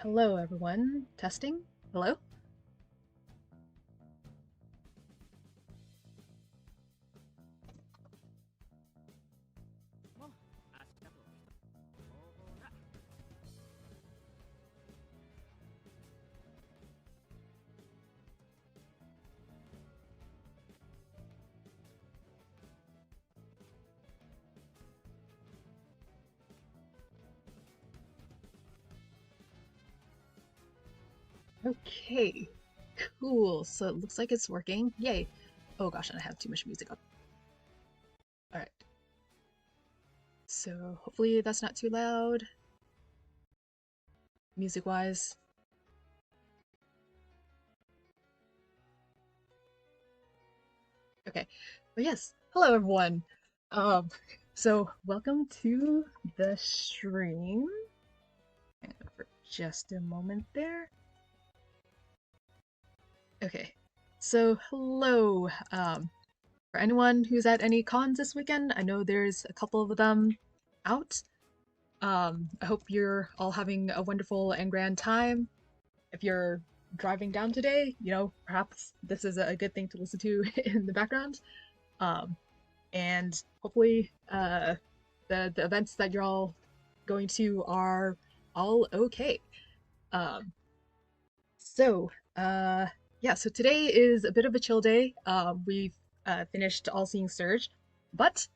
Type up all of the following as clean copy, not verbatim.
Hello everyone. Testing? Hello? Okay, cool. So it looks like it's working. Yay. Oh gosh, and I have too much music up. Alright. So hopefully that's not too loud. Music-wise. Okay. But yes, hello everyone. Um, so welcome to the stream. Hang on for just a moment there. Okay. So hello. For anyone who's at any cons this weekend, I know there's a couple of them out. I hope you're all having a wonderful and grand time. If you're driving down today, perhaps this is a good thing to listen to in the background. And hopefully, the events that you're all going to are all okay. So, yeah, so today is a bit of a chill day. We've finished All Seeing Surge, but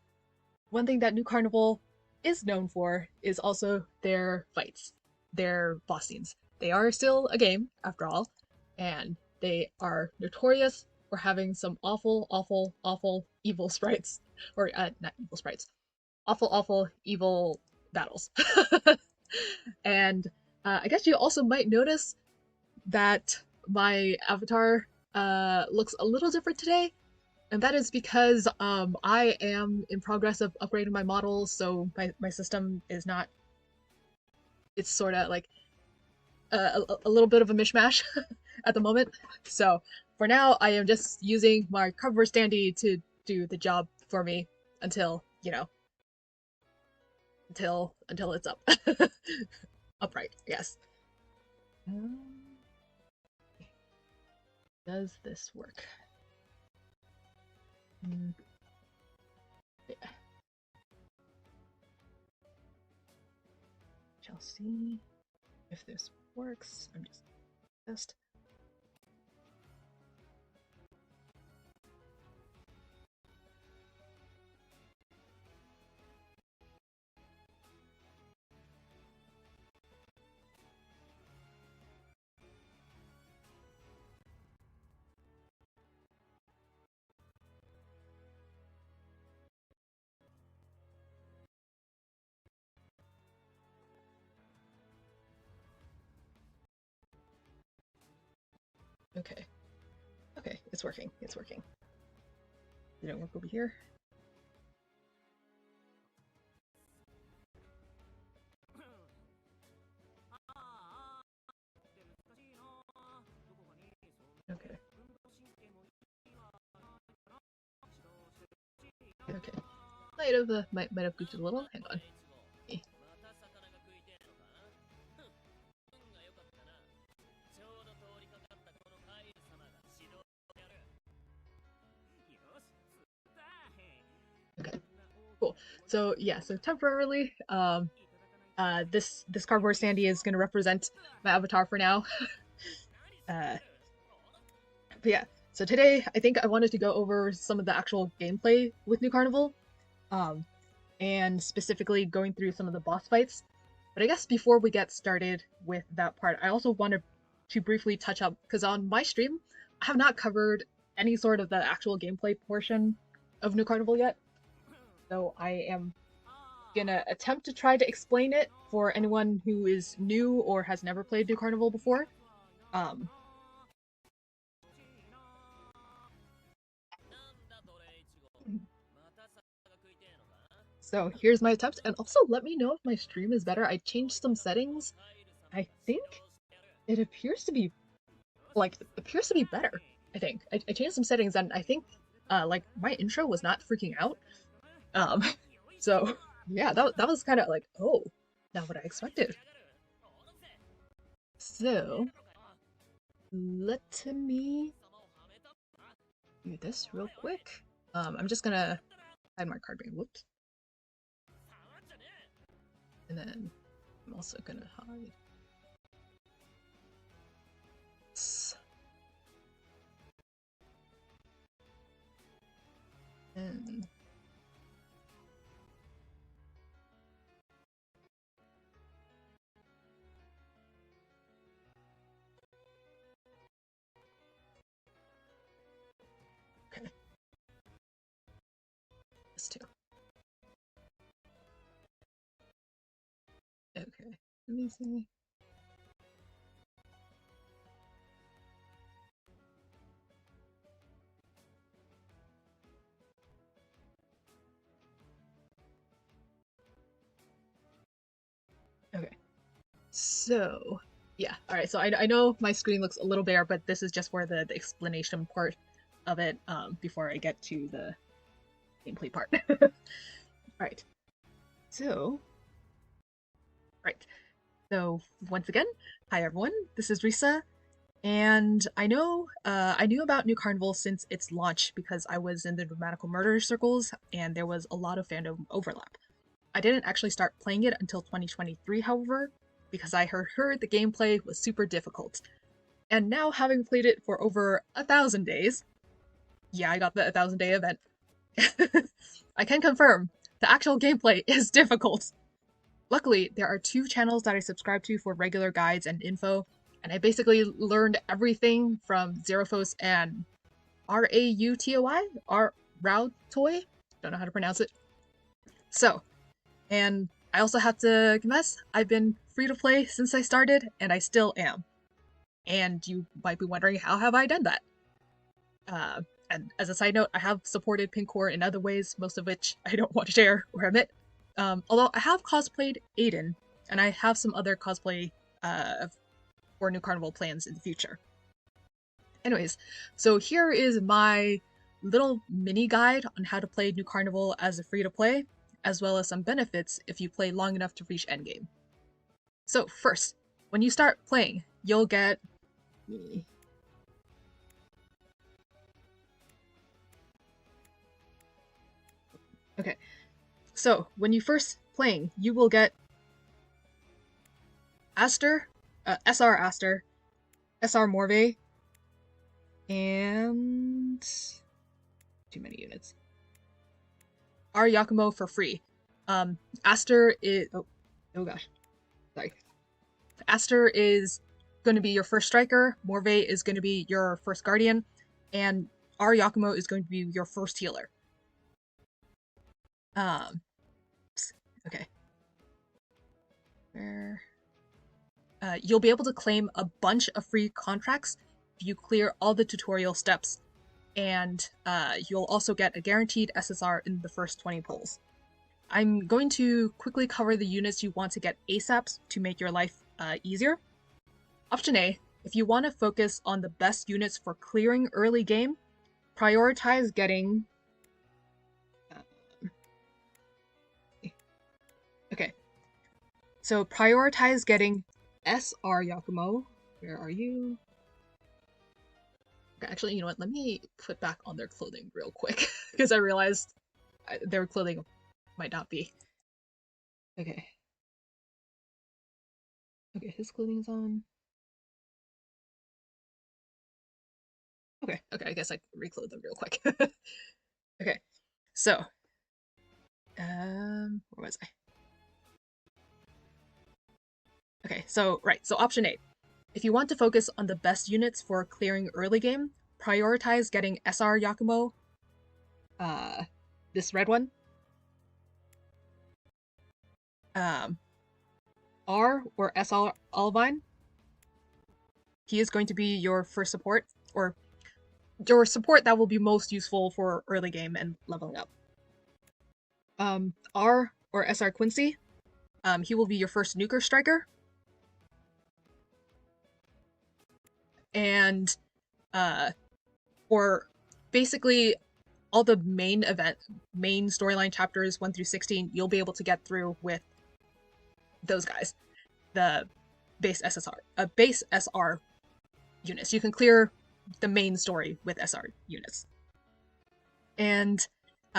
one thing that New Carnival is known for is also their fights, their boss scenes. They are still a game, after all, and they are notorious for having some awful, awful, awful evil sprites. Or, not evil sprites. Awful, awful, evil battles. And I guess you also might notice that my avatar looks a little different today. And that is because I am in progress of upgrading my model, so my system is not. It's sort of like a little bit of a mishmash at the moment. So for now, I am just using my cover standee to do the job for me until until it's up upright. Yes. Does this work? Yeah. Shall see if this works. I'm just okay. Okay, it's working. It's working. Did it work over here? Okay. Okay. Might have goofed it a little. Hang on. Okay. Cool. So yeah, so temporarily, this cardboard standee is gonna represent my avatar for now. But yeah, so today I think I wanted to go over some of the actual gameplay with New Carnival, and specifically going through some of the boss fights. But I guess before we get started with that part, I also wanted to briefly touch up, because on my stream, I have not covered any sort of the actual gameplay portion of New Carnival yet. So I am gonna attempt to try to explain it for anyone who is new or has never played New Carnival before. So here's my attempt, and also let me know if my stream is better. I changed some settings. I think it appears to be better. I think I changed some settings, and I think like my intro was not freaking out. So yeah, that was kind of like, oh, not what I expected. So, let me do this real quick. I'm just gonna hide my card game. Whoops. And then I'm also gonna hide this. And okay. This too. Okay. Let me see. Okay. So, yeah. Alright, so I know my screen looks a little bare, but this is just for the explanation part of it before I get to the gameplay part. Alright. So, right. So, once again, hi everyone, this is Risa, and I knew about New Carnival since its launch because I was in the Dramatical Murder circles and there was a lot of fandom overlap. I didn't actually start playing it until 2023, however, because I heard the gameplay was super difficult. And now, having played it for over 1,000 days, yeah, I got the 1,000-day event, I can confirm the actual gameplay is difficult. Luckily, there are 2 channels that I subscribe to for regular guides and info, and I basically learned everything from Zerophos and Rautoy? Don't know how to pronounce it. So, and I also have to confess, I've been free to play since I started, and I still am. And you might be wondering, how have I done that? And as a side note, I have supported Pngtuber in other ways, most of which I don't want to share or admit. Although I have cosplayed Aiden, and I have some other cosplay for New Carnival plans in the future. Anyways, so here is my little mini guide on how to play New Carnival as a free-to-play, as well as some benefits if you play long enough to reach endgame. So first, when you start playing, you'll get... Okay, so when you first playing, you will get Aster, SR Aster, SR Morve, and too many units. R Yakumo for free. Aster is oh gosh, sorry. Aster is going to be your first striker. Morve is going to be your first guardian, and R Yakumo is going to be your first healer. Okay. Where? You'll be able to claim a bunch of free contracts if you clear all the tutorial steps, and you'll also get a guaranteed SSR in the first 20 pulls. I'm going to quickly cover the units you want to get ASAP to make your life easier. Option A, if you want to focus on the best units for clearing early game, prioritize getting... Okay. So prioritize getting SR Yakumo. Where are you? Okay, actually, you know what? Let me put back on their clothing real quick because I realized their clothing might not be. Okay. Okay, his clothing's on. Okay, I guess I can reclothe them real quick. Okay, so, where was I? Okay, so, right, so option A. If you want to focus on the best units for clearing early game, prioritize getting SR Yakumo, this red one, R or SR Olivine. He is going to be your first support, or your support that will be most useful for early game and leveling up. R or SR Quincy, he will be your first nuker striker. And for basically all the main storyline chapters 1 through 16, you'll be able to get through with those guys. The base SR units. You can clear the main story with SR units. And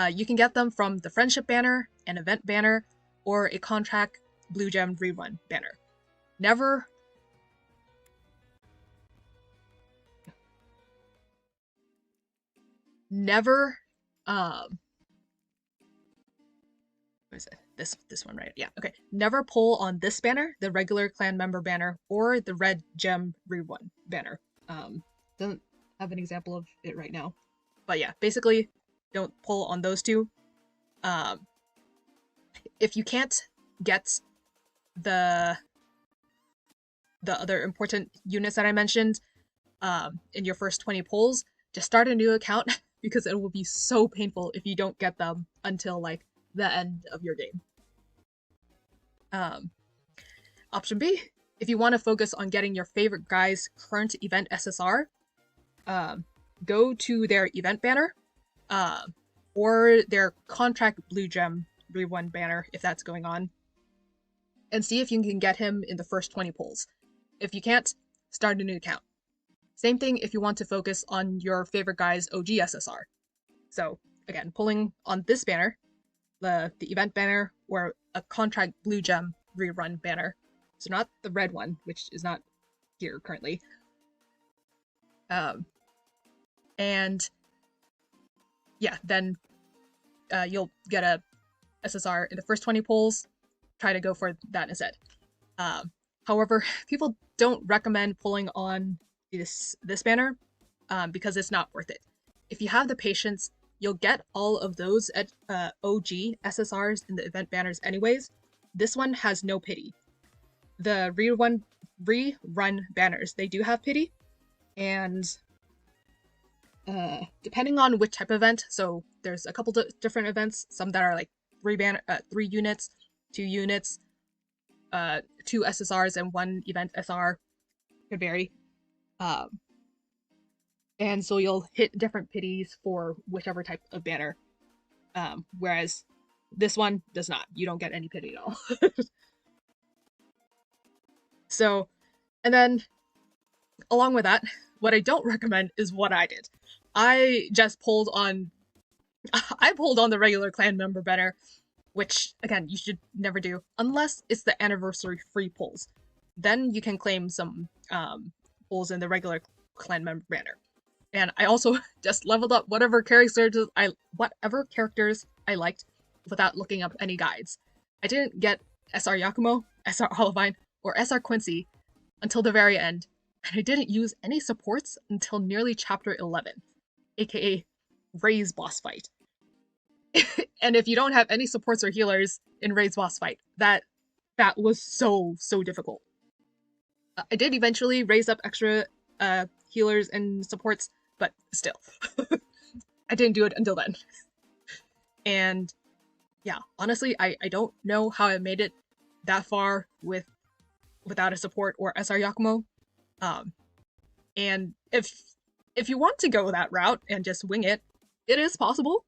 you can get them from the Friendship banner, an Event banner, or a Contract Blue Gem Rerun banner. Never what is it? This one, right? Yeah, okay. Never pull on this banner, the regular clan member banner, or the Red Gem Rerun banner. Doesn't have an example of it right now. But yeah, basically, don't pull on those two. If you can't get the other important units that I mentioned in your first 20 pulls, just start a new account because it will be so painful if you don't get them until like the end of your game. Option B, if you want to focus on getting your favorite guy's current event SSR, go to their event banner, or their Contract Blue Gem Rerun banner if that's going on, and see if you can get him in the first 20 pulls. If you can't, start a new account. Same thing if you want to focus on your favorite guy's OG SSR. So again, pulling on this banner, the event banner, or a Contract Blue Gem Rerun banner. So not the red one, which is not here currently. And yeah, then you'll get a SSR in the first 20 pulls. Try to go for that instead. However, people don't recommend pulling on this banner because it's not worth it. If you have the patience, you'll get all of those OG SSRs in the event banners anyways. This one has no pity. The rerun banners, they do have pity, and depending on which type of event, so there's a couple different events, some that are like 3 units, 2 units, 2 SSRs and 1 event SR, could vary. And so you'll hit different pities for whichever type of banner, whereas this one does not. You don't get any pity at all. So, and then along with that, what I don't recommend is what I did. I pulled on the regular clan member banner, which again you should never do unless it's the anniversary free pulls. Then you can claim some pulls in the regular clan member banner. And I also just leveled up whatever characters I liked without looking up any guides. I didn't get SR Yakumo, SR Olivine, or SR Quincy until the very end, and I didn't use any supports until nearly chapter 11, aka Ray's boss fight. And if you don't have any supports or healers in Ray's boss fight, that was so difficult. I did eventually raise up extra healers and supports, but still, I didn't do it until then. And yeah, honestly, I don't know how I made it that far without a support or SR Yakumo. And if you want to go that route and just wing it, it is possible.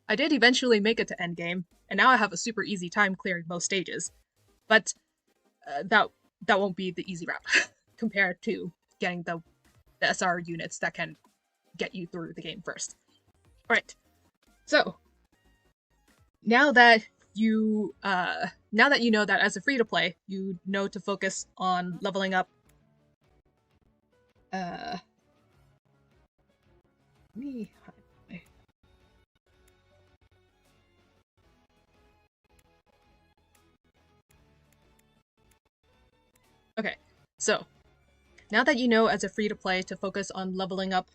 I did eventually make it to endgame, and now I have a super easy time clearing most stages. But that won't be the easy route compared to getting the SR units that can get you through the game first. Alright, so now that you know that as a free-to-play, you know to focus on leveling up Okay, so now that you know as a free-to-play to focus on leveling up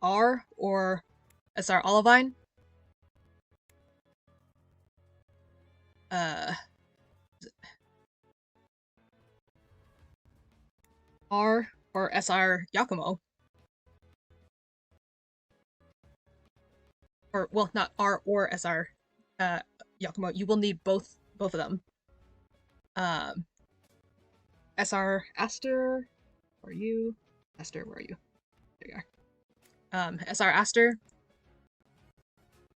R or SR Olivine, R or SR Yakumo, or well, not R or SR Yakumo. You will need both of them. SR Aster, where are you? Aster, where are you? There you are. SR Aster,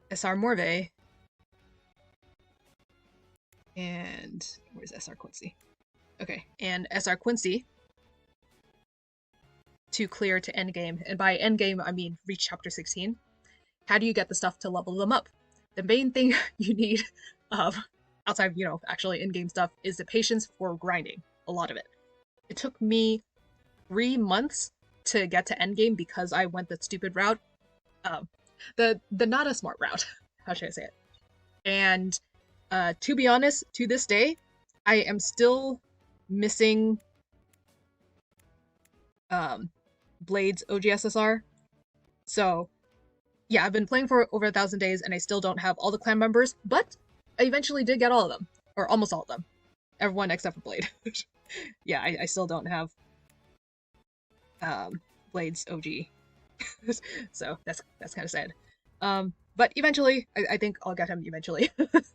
SR Morve, and where's SR Quincy? Okay, and SR Quincy to clear to endgame, and by endgame I mean reach chapter 16. How do you get the stuff to level them up? The main thing you need, outside of, actually in-game stuff, is the patience for grinding. A lot of it. It took me 3 months to get to endgame because I went the stupid route. Um, the not a smart route. How should I say it? And to be honest, to this day, I am still missing Blade's OGSSR. So yeah, I've been playing for over 1,000 days and I still don't have all the clan members, but I eventually did get all of them, or almost all of them, everyone except for Blade. Yeah, I still don't have Blade's OG, so that's kind of sad. But eventually, I think I'll get him eventually. But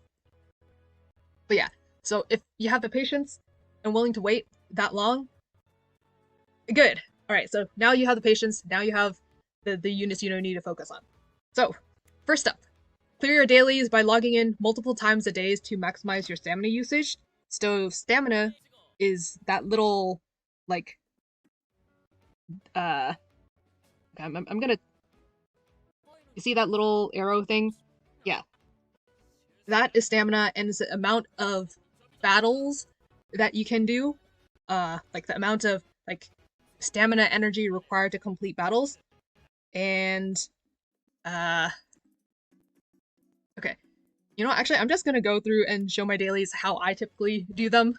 yeah, so if you have the patience and willing to wait that long, good. All right, so now you have the patience. Now you have the units you need to focus on. So first up, clear your dailies by logging in multiple times a day to maximize your stamina usage. So stamina is that little like I'm gonna, you see that little arrow thing? Yeah, that is stamina, and it's the amount of battles that you can do, like the amount of like stamina energy required to complete battles. And okay, actually I'm just gonna go through and show my dailies how I typically do them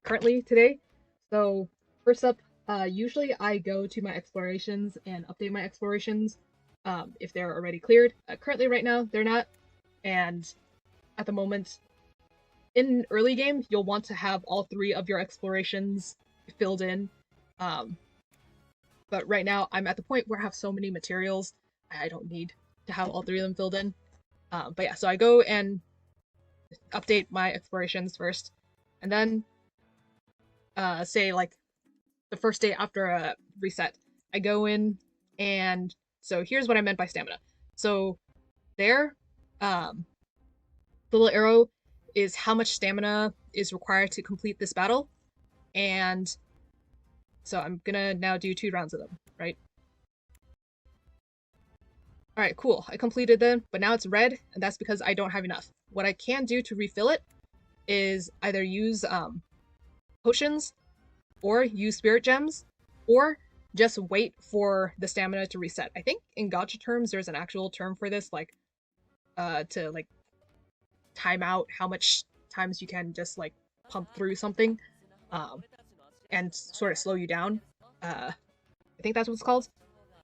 currently today. So first up, usually I go to my explorations and update my explorations if they're already cleared. Currently right now they're not, and at the moment in early game you'll want to have all 3 of your explorations filled in. But right now I'm at the point where I have so many materials I don't need to have all 3 of them filled in. But yeah, so I go and update my explorations first, and then say like the first day after a reset, I go in, and so here's what I meant by stamina. So there, the little arrow is how much stamina is required to complete this battle, and so I'm gonna now do 2 rounds of them, right? Alright, cool. I completed them, but now it's red, and that's because I don't have enough. What I can do to refill it is either use potions, or use spirit gems, or just wait for the stamina to reset. I think in gacha terms there's an actual term for this, like to like time out how much times you can just like pump through something and sort of slow you down. I think that's what it's called.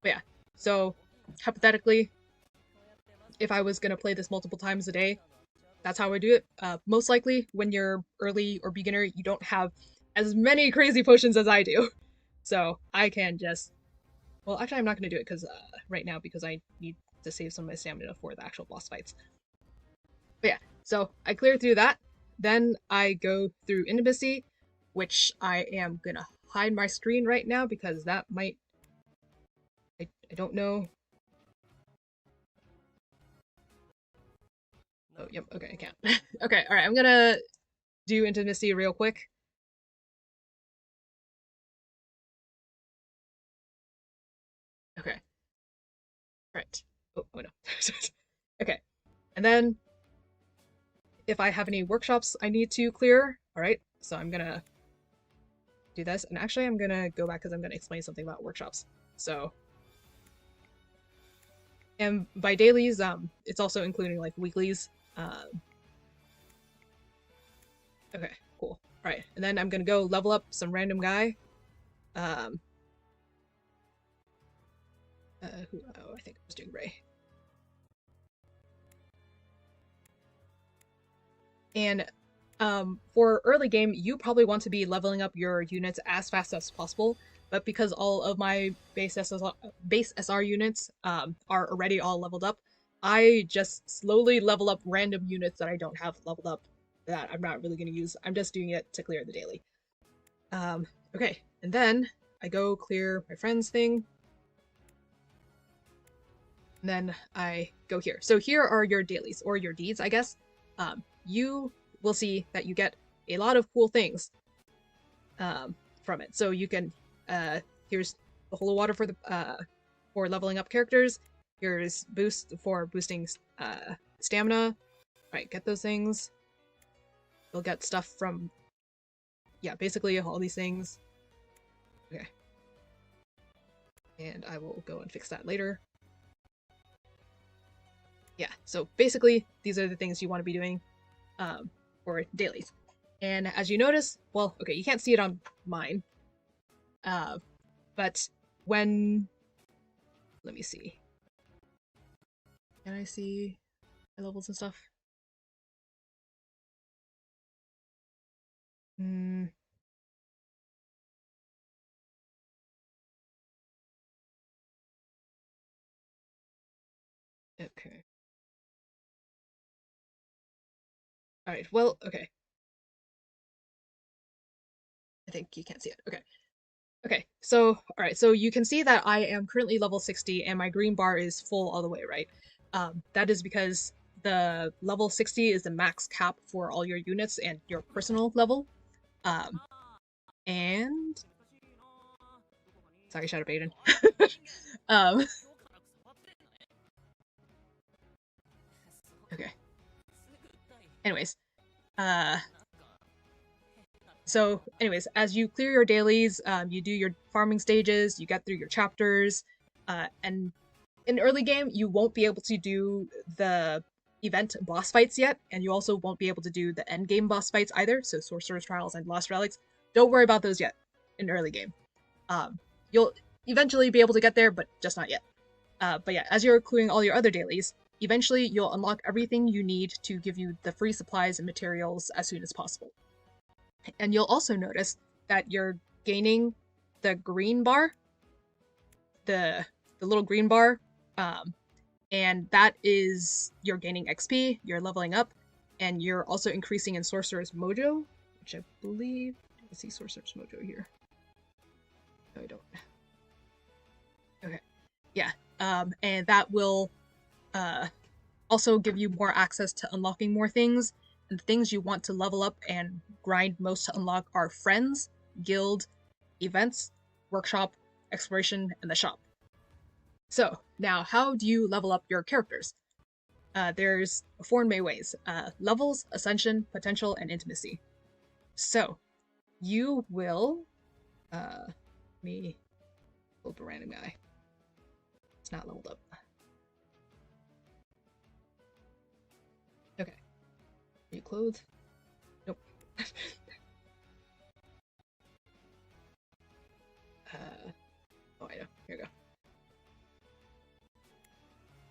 But yeah, so hypothetically, if I was gonna play this multiple times a day, that's how I do it. Most likely, when you're early or beginner, you don't have as many crazy potions as I do. So I can just, well, actually I'm not going to do it because right now, because I need to save some of my stamina for the actual boss fights. But yeah, so I clear through that. Then I go through Intimacy, which I am going to hide my screen right now because that might, I don't know. Oh, yep, okay, I can't. Okay, alright, I'm gonna do Intimacy real quick. Okay. Right. Oh no. Okay. And then if I have any workshops I need to clear, alright, so I'm gonna do this. And actually I'm gonna go back because I'm gonna explain something about workshops. So, and by dailies, it's also including like weeklies. Okay, cool. Alright, and then I'm gonna go level up some random guy. Oh, I think I was doing Ray. And for early game, you probably want to be leveling up your units as fast as possible, but because all of my base SR units are already all leveled up, I just slowly level up random units that I don't have leveled up that I'm not really going to use. I'm just doing it to clear the daily. Okay, and then I go clear my friends thing, and then I go here. So here are your dailies, or your deeds, I guess. You will see that you get a lot of cool things from it. So you can here's the holy water for leveling up characters. Here's boost for boosting stamina. Right, get those things. You'll get stuff from, yeah, basically all these things. Okay. And I will go and fix that later. Yeah, so basically these are the things you want to be doing for dailies. And as you notice, well, okay, you can't see it on mine, but when, let me see. Can I see my levels and stuff? Okay. Alright, well, okay. I think you can't see it. Okay. Okay, so, alright, so you can see that I am currently level 60 and my green bar is full all the way, right? That is because the level 60 is the max cap for all your units and your personal level. And... Sorry, shut up, Aiden. Okay. Anyways, so anyways, as you clear your dailies, you do your farming stages, you get through your chapters, and in early game, you won't be able to do the event boss fights yet, and you also won't be able to do the end game boss fights either, so Sorcerer's Trials and Lost Relics. Don't worry about those yet in early game. You'll eventually be able to get there, but just not yet. But yeah, as you're clearing all your other dailies, eventually you'll unlock everything you need to give you the free supplies and materials as soon as possible. And you'll also notice that you're gaining the green bar, the little green bar, and that is you're gaining XP, you're leveling up, and you're also increasing in Sorcerer's Mojo, which I believe, I see Sorcerer's Mojo here. No, I don't. Okay, yeah, and that will also give you more access to unlocking more things. And the things you want to level up and grind most to unlock are friends, guild, events, workshop, exploration, and the shop. So, now how do you level up your characters? There's 4 main ways. Levels, Ascension, Potential, and Intimacy. So, you will... let me pull up a random guy. It's not leveled up. Okay. Are you clothed? Nope. Oh, I know. Here we go.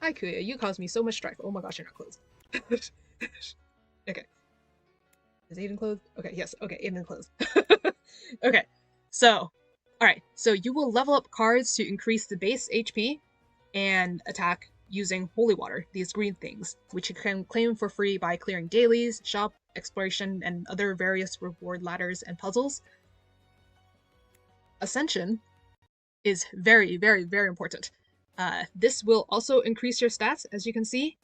Hi, Kuya. You caused me so much strife. Oh my gosh, you're not clothed. Okay. Is Aiden clothed? Okay, yes. Okay, Aiden clothed. Okay. So, alright. So you will level up cards to increase the base HP and attack using holy water, these green things, which you can claim for free by clearing dailies, shop, exploration, and other various reward ladders and puzzles. Ascension is very, very, very important. This will also increase your stats, as you can see.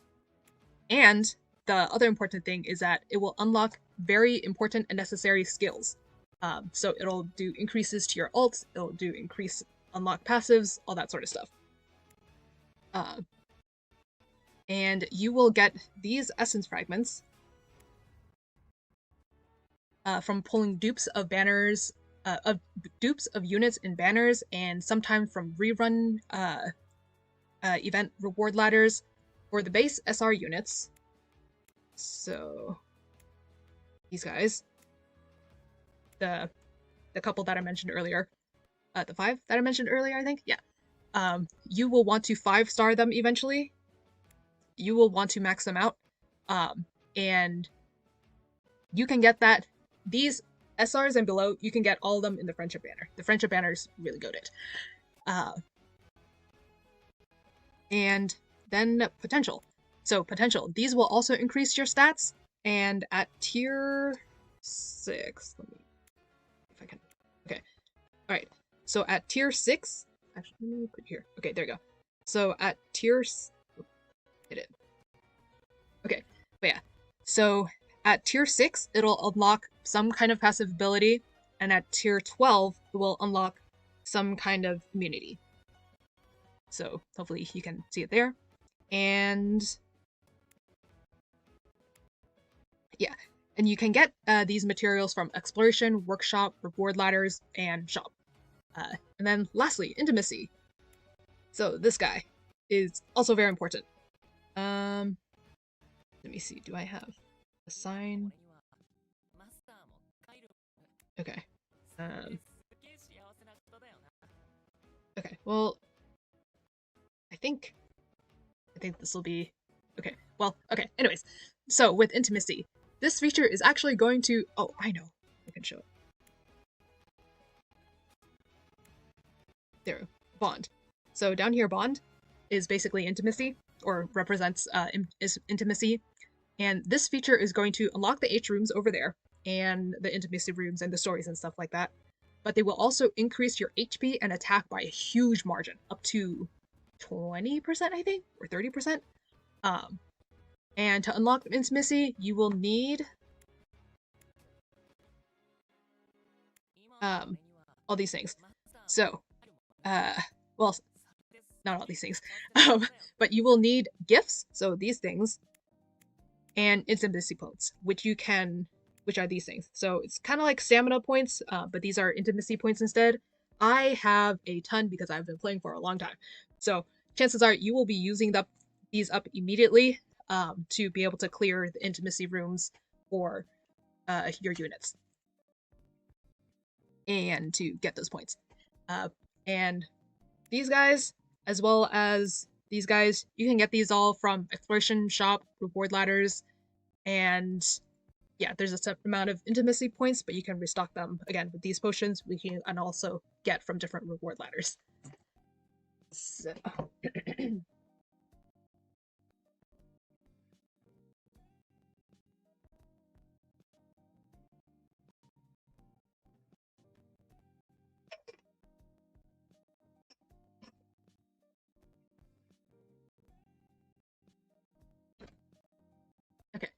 And the other important thing is that it will unlock very important and necessary skills. So it'll do increases to your ults, it'll do unlock passives, all that sort of stuff. And you will get these essence fragments from pulling dupes of banners, dupes of units and banners, and sometimes from rerun event reward ladders for the base SR units. So these guys, the couple that I mentioned earlier, the 5 that I mentioned earlier, I think, yeah. You will want to 5-star them eventually. You will want to max them out, and you can get that. These SRs and below, you can get all of them in the Friendship Banner. The Friendship Banner is really goated. And then Potential. So Potential, these will also increase your stats, and at tier 6, let me, if I can, okay, alright, so at tier 6, actually, let me put it here, okay, there you go. So at tier, hit it. Okay, but yeah, so at tier 6, it'll unlock some kind of passive ability, and at tier 12, it will unlock some kind of immunity. So hopefully you can see it there. And yeah, and you can get these materials from Exploration, Workshop, Reward Ladders, and Shop. And then lastly, Intimacy. So this guy is also very important. Let me see, do I have a sign? Okay. Okay, well, I think this will be okay. Well, okay. Anyways, so with Intimacy, this feature is actually going to. Oh, I know. I can show it. There, Bond. So down here, Bond is basically Intimacy, or represents Intimacy, and this feature is going to unlock the H rooms over there, and the Intimacy rooms and the stories and stuff like that. But they will also increase your HP and attack by a huge margin, up to 20%, I think, or 30%. And to unlock Intimacy, you will need all these things. So, well, not all these things, but you will need gifts, so these things, and Intimacy points, which are these things. So it's kind of like stamina points, but these are Intimacy points instead. I have a ton because I've been playing for a long time. So chances are you will be using these up immediately to be able to clear the Intimacy rooms for your units and to get those points. And these guys, as well as these guys, you can get these all from Exploration, Shop, Reward Ladders, and yeah, there's a set amount of Intimacy points, but you can restock them again with these potions. We can and also get from different Reward Ladders. So. Okay.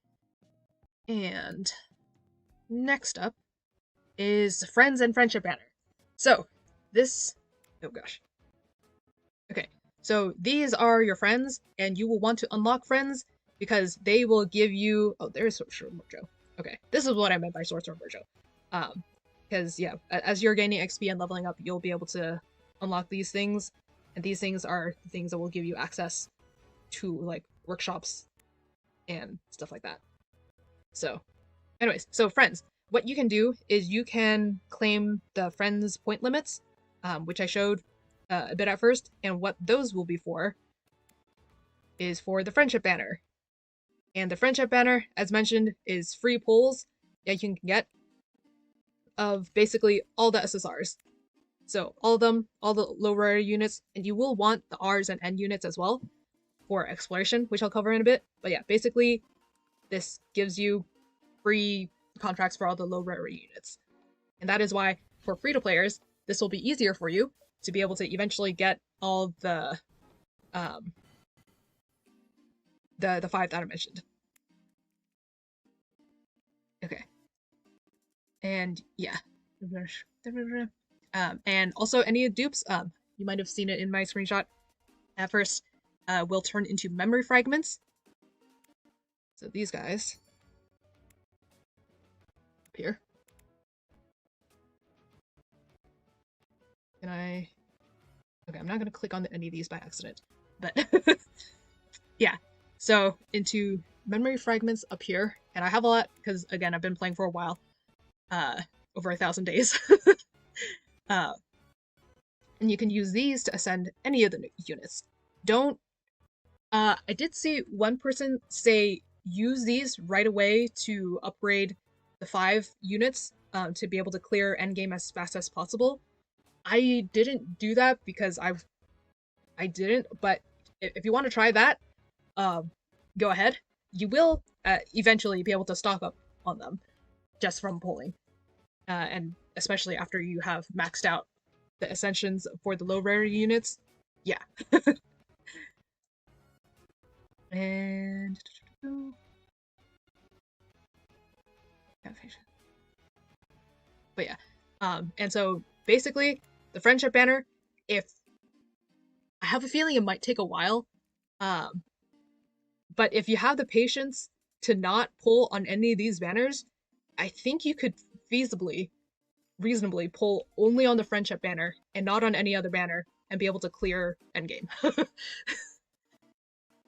And next up is Friends and Friendship Banner. So this, oh gosh. Okay, so these are your friends, and you will want to unlock friends because they will give you. Oh, there's Sword Mojo. Okay, this is what I meant by Sword Mojo. Because yeah, as you're gaining XP and leveling up, you'll be able to unlock these things, and these things are the things that will give you access to like workshops and stuff like that. So, anyways, so friends, what you can do is you can claim the friends point limits, which I showed a bit at first, and what those will be for is for the friendship banner. And the friendship banner, as mentioned, is free pulls that you can get of basically all the SSRs. So all of them, all the low rarity units, and you will want the Rs and N units as well for exploration, which I'll cover in a bit. But yeah, basically this gives you free contracts for all the low rarity units. And that is why for free-to-players, this will be easier for you to be able to eventually get all the 5 that I mentioned. Okay. And yeah. And also any dupes, you might have seen it in my screenshot at first, will turn into memory fragments. So these guys up here. Can I? Okay, I'm not gonna click on any of these by accident, but yeah. So into memory fragments up here, and I have a lot because again I've been playing for a while, over 1,000 days. And you can use these to ascend any of the units. Don't. I did see one person say use these right away to upgrade the 5 units to be able to clear endgame as fast as possible. I didn't do that because I didn't, but if you want to try that, go ahead. You will eventually be able to stock up on them just from pulling, and especially after you have maxed out the ascensions for the low rarity units. Yeah. And And so basically, the friendship banner, if I have a feeling it might take a while, um, but if you have the patience to not pull on any of these banners, I think you could feasibly, reasonably pull only on the friendship banner and not on any other banner and be able to clear endgame.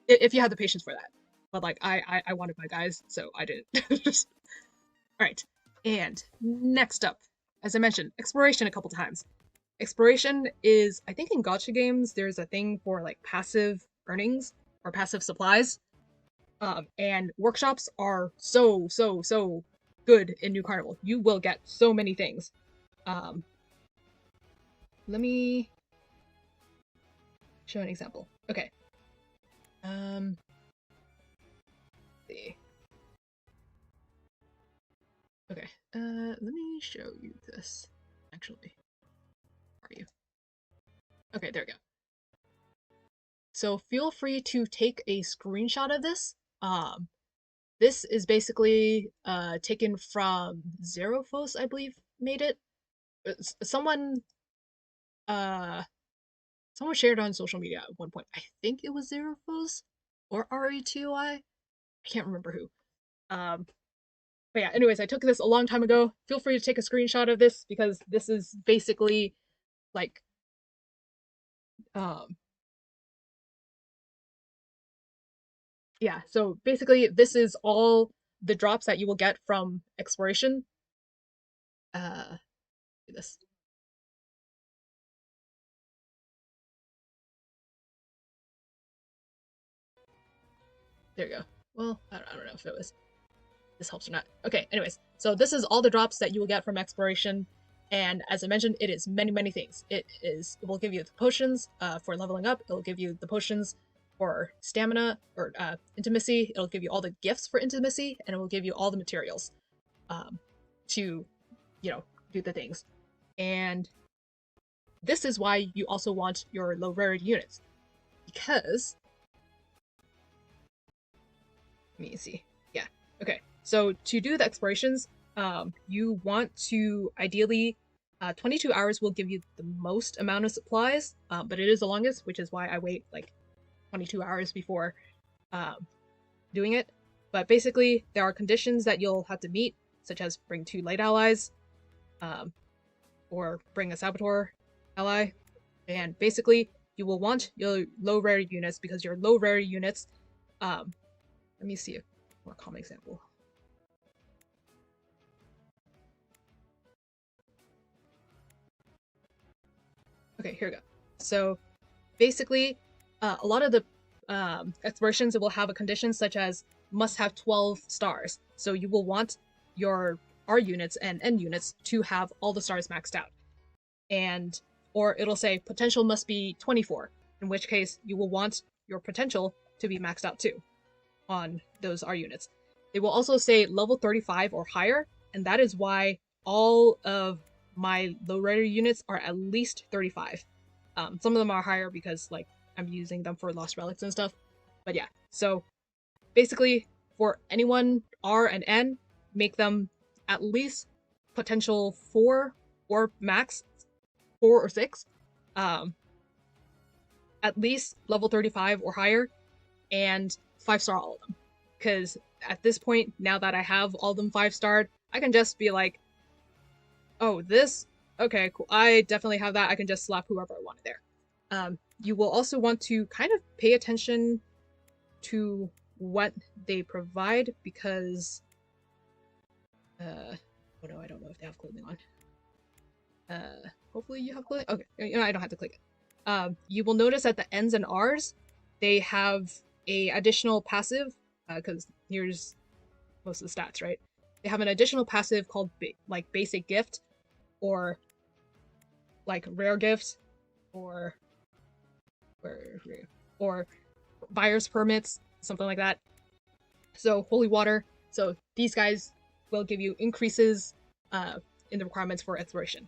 If you have the patience for that. But like I wanted my guys, so I didn't. Alright. And next up, as I mentioned, exploration a couple times. Exploration is, I think in gacha games, there's a thing for like passive earnings or passive supplies. And workshops are so good in New Carnival. You will get so many things. Let me show an example. Okay. Let's see. Okay. Let me show you this. Actually, where are you? Okay, there we go. So feel free to take a screenshot of this. This is basically taken from Zerophos, I believe, made it. Someone someone shared on social media at one point. I think it was Zerophos or RE2I. I can't remember who. But yeah, anyways, I took this a long time ago. Feel free to take a screenshot of this because this is basically like yeah, so basically this is all the drops that you will get from exploration. Do this. There you go. Well, I don't know if this helps or not. Okay, anyways, so this is all the drops that you will get from exploration, and as I mentioned, it is many things. It will give you the potions for leveling up. It'll give you the potions for stamina or intimacy. It'll give you all the gifts for intimacy, and it will give you all the materials to, do the things. And this is why you also want your low rarity units, because let me see. Yeah. Okay. So to do the explorations, you want to ideally 22 hours will give you the most amount of supplies, but it is the longest, which is why I wait like 22 hours before doing it. But basically, there are conditions that you'll have to meet, such as bring 2 light allies, or bring a saboteur ally, and basically you will want your low rarity units because your low rarity units. Let me see a more common example. Okay, here we go. So basically, a lot of the explorations will have a condition such as must have 12 stars. So you will want your R units and N units to have all the stars maxed out. And or it'll say potential must be 24, in which case you will want your potential to be maxed out too on those R units. They will also say level 35 or higher, and that is why all of my low rarity units are at least 35. Some of them are higher because like I'm using them for lost relics and stuff. But yeah, so basically for anyone R and N, make them at least potential 4 or max 4 or 6. At least level 35 or higher, and 5-star all of them. Because at this point, now that I have all of them 5-starred, I can just be like, oh, this? Okay, cool. I definitely have that. I can just slap whoever I wanted there. You will also want to kind of pay attention to what they provide because... oh no, I don't know if they have clothing on. Hopefully you have clothing? Okay, I don't have to click it. You will notice at the N's and R's, they have a additional passive, because here's most of the stats, right? They have an additional passive called like basic gift, or like rare gift, or buyer's permits, something like that. So holy water. So these guys will give you increases in the requirements for exploration.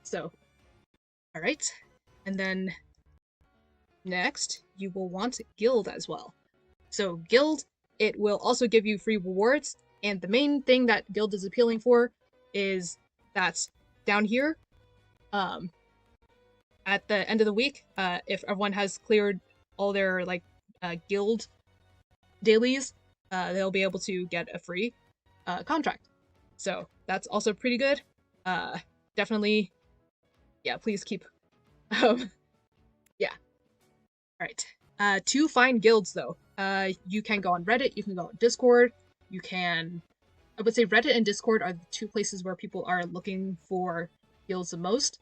So, all right, and then next you will want guild as well. So guild, it will also give you free rewards, and the main thing that guild is appealing for is that down here, at the end of the week, if everyone has cleared all their like guild dailies, they'll be able to get a free contract. So that's also pretty good. Definitely, yeah. Please keep. Yeah. All right. To find guilds though, you can go on Reddit. You can go on Discord. You can. I would say Reddit and Discord are the two places where people are looking for guilds the most,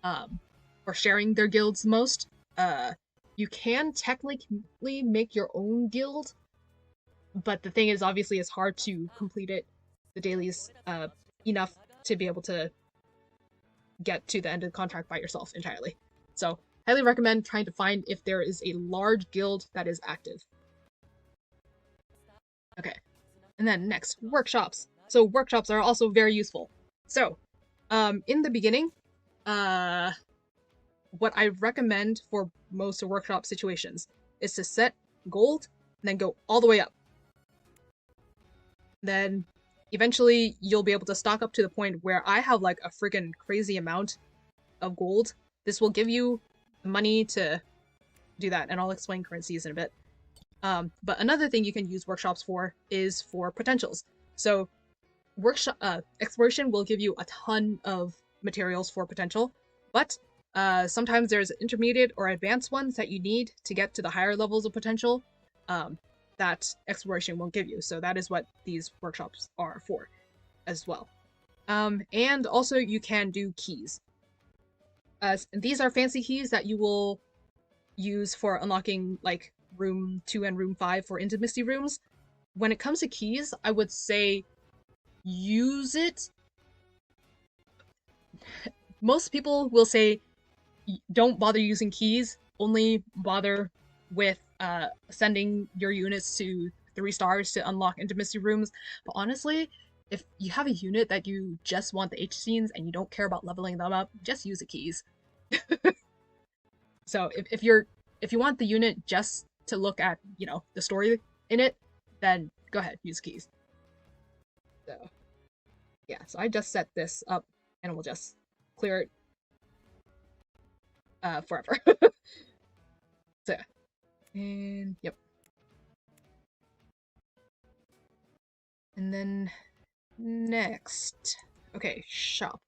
or sharing their guilds the most. You can technically make your own guild, but the thing is, obviously, it's hard to complete it, the dailies, enough to be able to get to the end of the contract by yourself entirely. So, highly recommend trying to find if there is a large guild that is active. Okay, and then next, workshops. So workshops are also very useful. So, in the beginning, what I recommend for most workshop situations is to set gold and then go all the way up. Then eventually you'll be able to stock up to the point where I have like a friggin' crazy amount of gold. This will give you money to do that, and I'll explain currencies in a bit. But another thing you can use workshops for is for potentials. So workshop exploration will give you a ton of materials for potential, but sometimes there's intermediate or advanced ones that you need to get to the higher levels of potential that exploration won't give you. So that is what these workshops are for as well. And also you can do keys. These are fancy keys that you will use for unlocking like room 2 and room 5 for intimacy rooms. When it comes to keys, I would say use it. Most people will say don't bother using keys, only bother with sending your units to 3 stars to unlock intimacy rooms. But honestly, if you have a unit that you just want the H scenes and you don't care about leveling them up, just use the keys. So if you want the unit just to look at, you know, the story in it, then go ahead, use keys. So yeah, so I just set this up and we'll just clear it forever. So yeah. And yep. And then next. Okay, shop.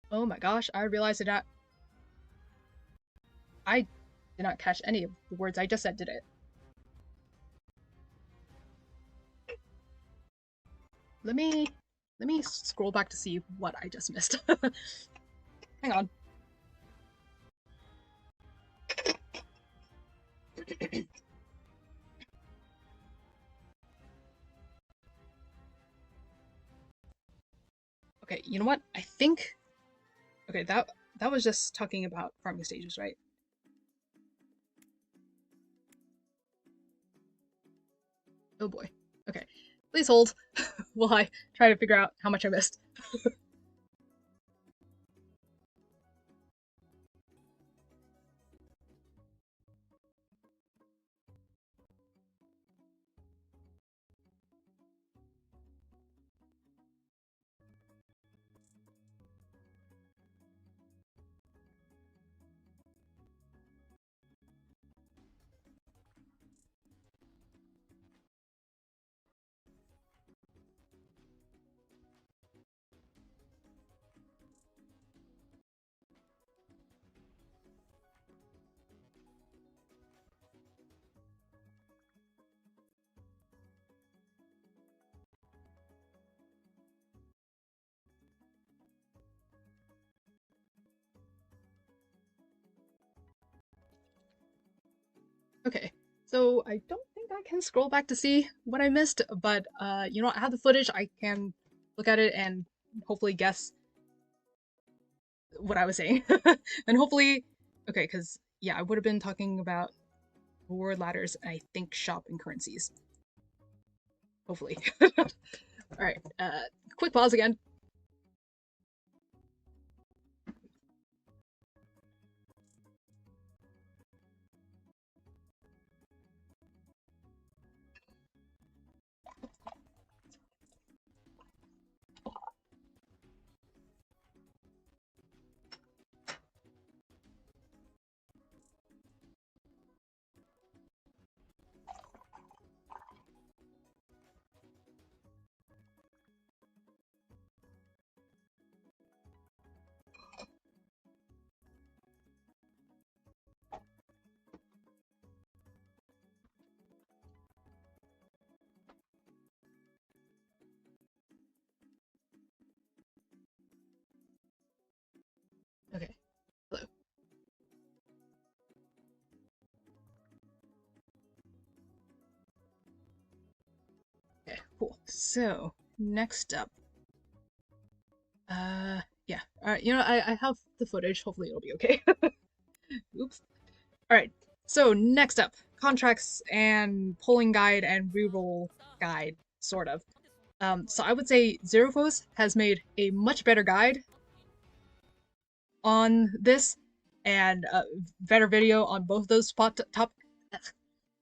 Oh my gosh, I realized that I did not catch any of the words I just said, did it? Let me scroll back to see what I just missed. Hang on. Okay, you know what? I think okay, that was just talking about farming stages, right? Oh boy. Okay. Please hold while I try to figure out how much I missed. Okay. So I don't think I can scroll back to see what I missed, but you know, I have the footage. I can look at it and hopefully guess what I was saying. And hopefully okay, because yeah, I would have been talking about reward ladders and I think shop and currencies. Hopefully. Alright, quick pause again. Okay. Hello. Okay, cool. So, next up. Yeah. Alright, you know, I have the footage. Hopefully it'll be okay. Oops. Alright, so next up. Contracts and polling guide and reroll guide, sort of. So I would say Zerophos has made a much better guide on this and a better video on both those top.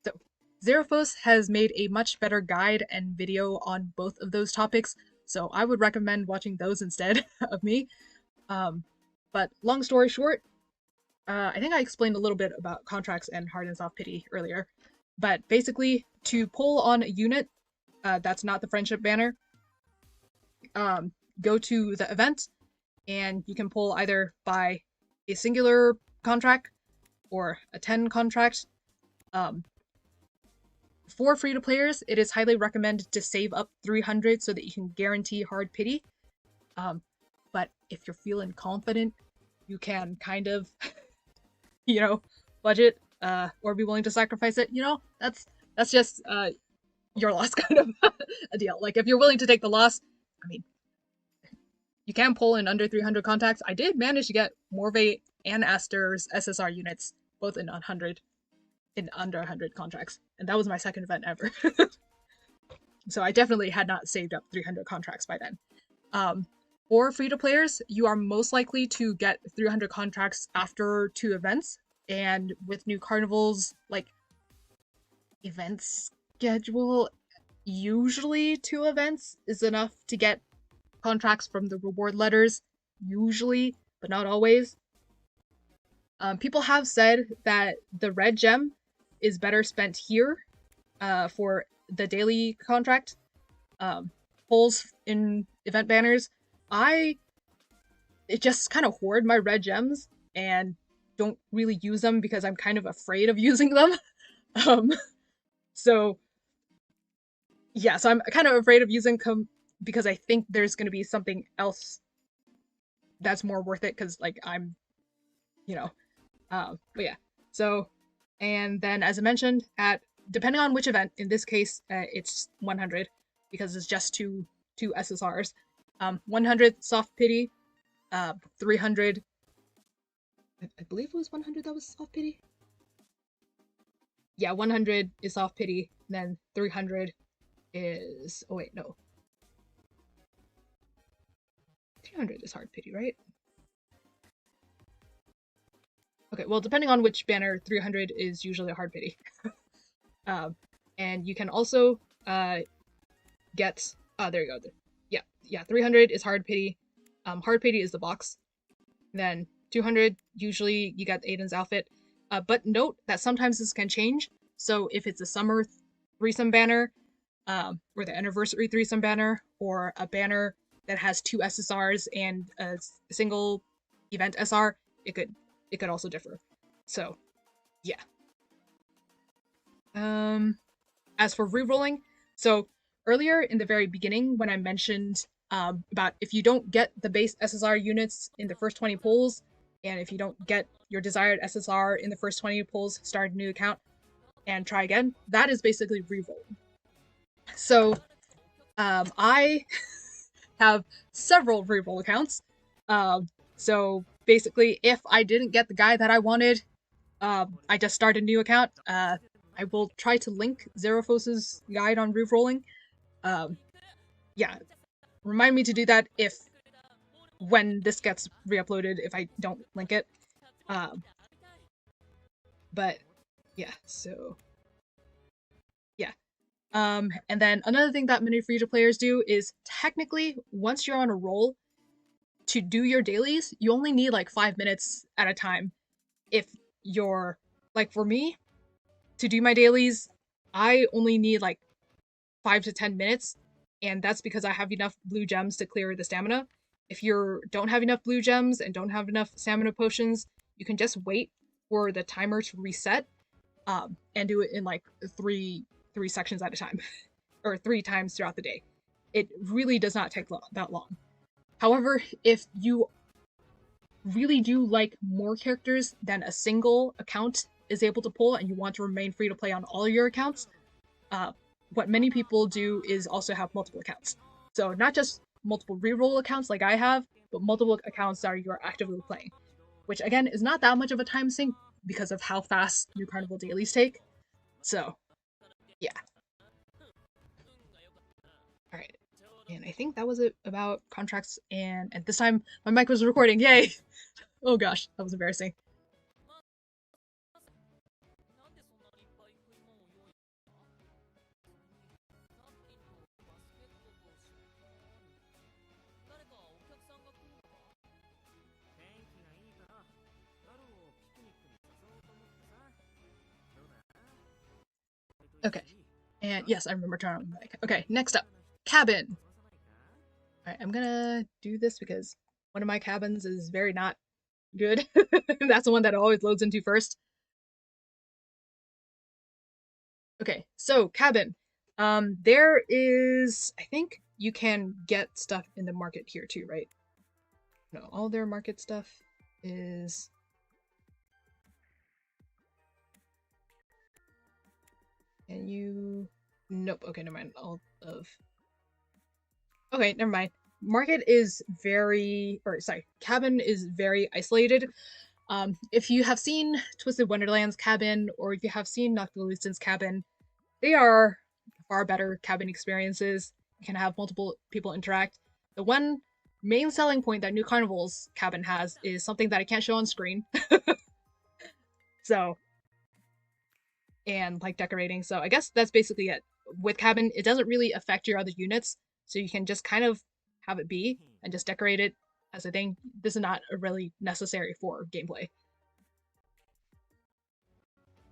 So Zerophos has made a much better guide and video on both of those topics, so I would recommend watching those instead of me. Um, but long story short, I think I explained a little bit about contracts and hard and soft pity earlier. But basically, to pull on a unit that's not the friendship banner, go to the event and you can pull either by a singular contract or a 10 contract. Um, for free to players, it is highly recommended to save up 300 so that you can guarantee hard pity. Um, but if you're feeling confident, you can kind of, you know, budget or be willing to sacrifice it. You know, that's just your loss kind of a deal. Like if you're willing to take the loss, I mean, you can pull in under 300 contacts. I did manage to get Morve and Aster's SSR units both in 100 in under 100 contracts, and that was my second event ever. So I definitely had not saved up 300 contracts by then. For free to players, you are most likely to get 300 contracts after 2 events, and with new carnivals, like event schedule, usually 2 events is enough to get contracts from the reward letters, usually, but not always. People have said that the red gem is better spent here for the daily contract polls in event banners. I it just kind of hoard my red gems and don't really use them because I'm kind of afraid of using them. Um, so yeah, so I'm kind of afraid of using them because I think there's going to be something else that's more worth it because like I'm, you know, but yeah. So, and then as I mentioned, at depending on which event, in this case, it's 100 because it's just two SSRs. 100 soft pity, 300. I believe it was 100 that was soft pity. Yeah, 100 is soft pity. Then 300 is. Oh wait, no. 300 is hard pity, right? Okay, well, depending on which banner, 300 is usually a hard pity. And you can also get. Oh, there you go. Yeah, 300 is hard pity. Hard pity is the box. Then 200, usually you got Aiden's outfit. But note that sometimes this can change. So if it's a summer threesome banner, or the anniversary threesome banner, or a banner that has two SSRs and a single event SR, it could also differ. So yeah. As for rerolling, so earlier in the very beginning when I mentioned about if you don't get the base SSR units in the first 20 pulls, and if you don't get your desired SSR in the first 20 pulls, start a new account and try again. That is basically rerolling. So I have several reroll accounts. So basically, if I didn't get the guy that I wanted, I just start a new account. I will try to link Zerophos' guide on rerolling. Yeah, remind me to do that if when this gets re-uploaded, if I don't link it. But yeah, so yeah. And then another thing that many free-to-players do is technically once you're on a roll, to do your dailies, you only need like 5 minutes at a time. If you're like for me, to do my dailies, I only need like 5 to 10 minutes, and that's because I have enough blue gems to clear the stamina. If you don't have enough blue gems and don't have enough stamina potions, you can just wait for the timer to reset, and do it in like three sections at a time, or 3 times throughout the day. It really does not take that long. However, if you really do like more characters than a single account is able to pull and you want to remain free to play on all your accounts, what many people do is also have multiple accounts. So not just multiple reroll accounts like I have, but multiple accounts that you're actively playing, which again is not that much of a time sink because of how fast new Carnival dailies take. So yeah. All right. And I think that was it about contracts, and at this time my mic was recording. Yay! Oh gosh, that was embarrassing. Okay. And yes, I remember turning on the mic. Okay, next up, cabin. Alright, I'm gonna do this because one of my cabins is very not good. That's the one that always loads into first. Okay, so cabin. There is, I think you can get stuff in the market here too, right? No, all their market stuff is... And you... Nope, okay, never mind. All of... Okay, never mind. Market is very... Or, sorry, cabin is very isolated. If you have seen Twisted Wonderland's cabin, or if you have seen Noctilucen's cabin, they are far better cabin experiences. You can have multiple people interact. The one main selling point that New Carnival's cabin has is something that I can't show on screen. So, and like decorating. So I guess that's basically it. With cabin, it doesn't really affect your other units, so you can just kind of have it be and just decorate it as a thing. This is not really necessary for gameplay.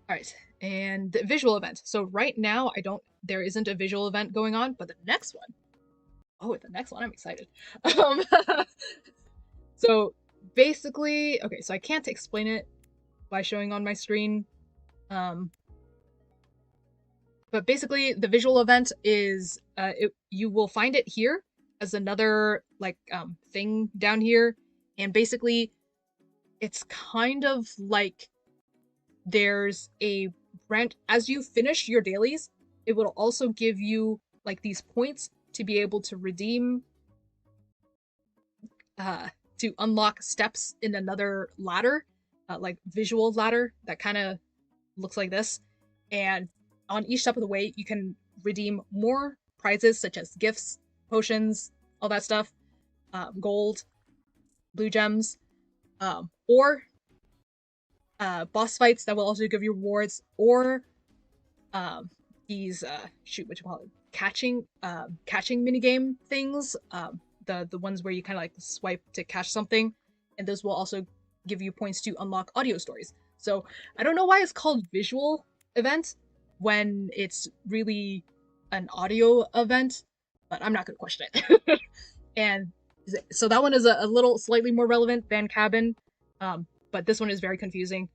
Alright, and the visual event. So right now, there isn't a visual event going on, but the next one, oh, the next one, I'm excited. So basically, okay, so I can't explain it by showing on my screen. But basically, the visual event is you will find it here as another like thing down here, and basically, it's kind of like there's a branch as you finish your dailies. It will also give you like these points to be able to redeem to unlock steps in another ladder, like visual ladder that kind of looks like this. And on each step of the way, you can redeem more prizes such as gifts, potions, all that stuff, gold, blue gems, or boss fights that will also give you rewards, or these what you call it, catching minigame things, the ones where you kind of like swipe to catch something, and those will also give you points to unlock audio stories. So I don't know why it's called visual event when it's really an audio event, but I'm not gonna question it. And so that one is a little slightly more relevant than cabin, but this one is very confusing.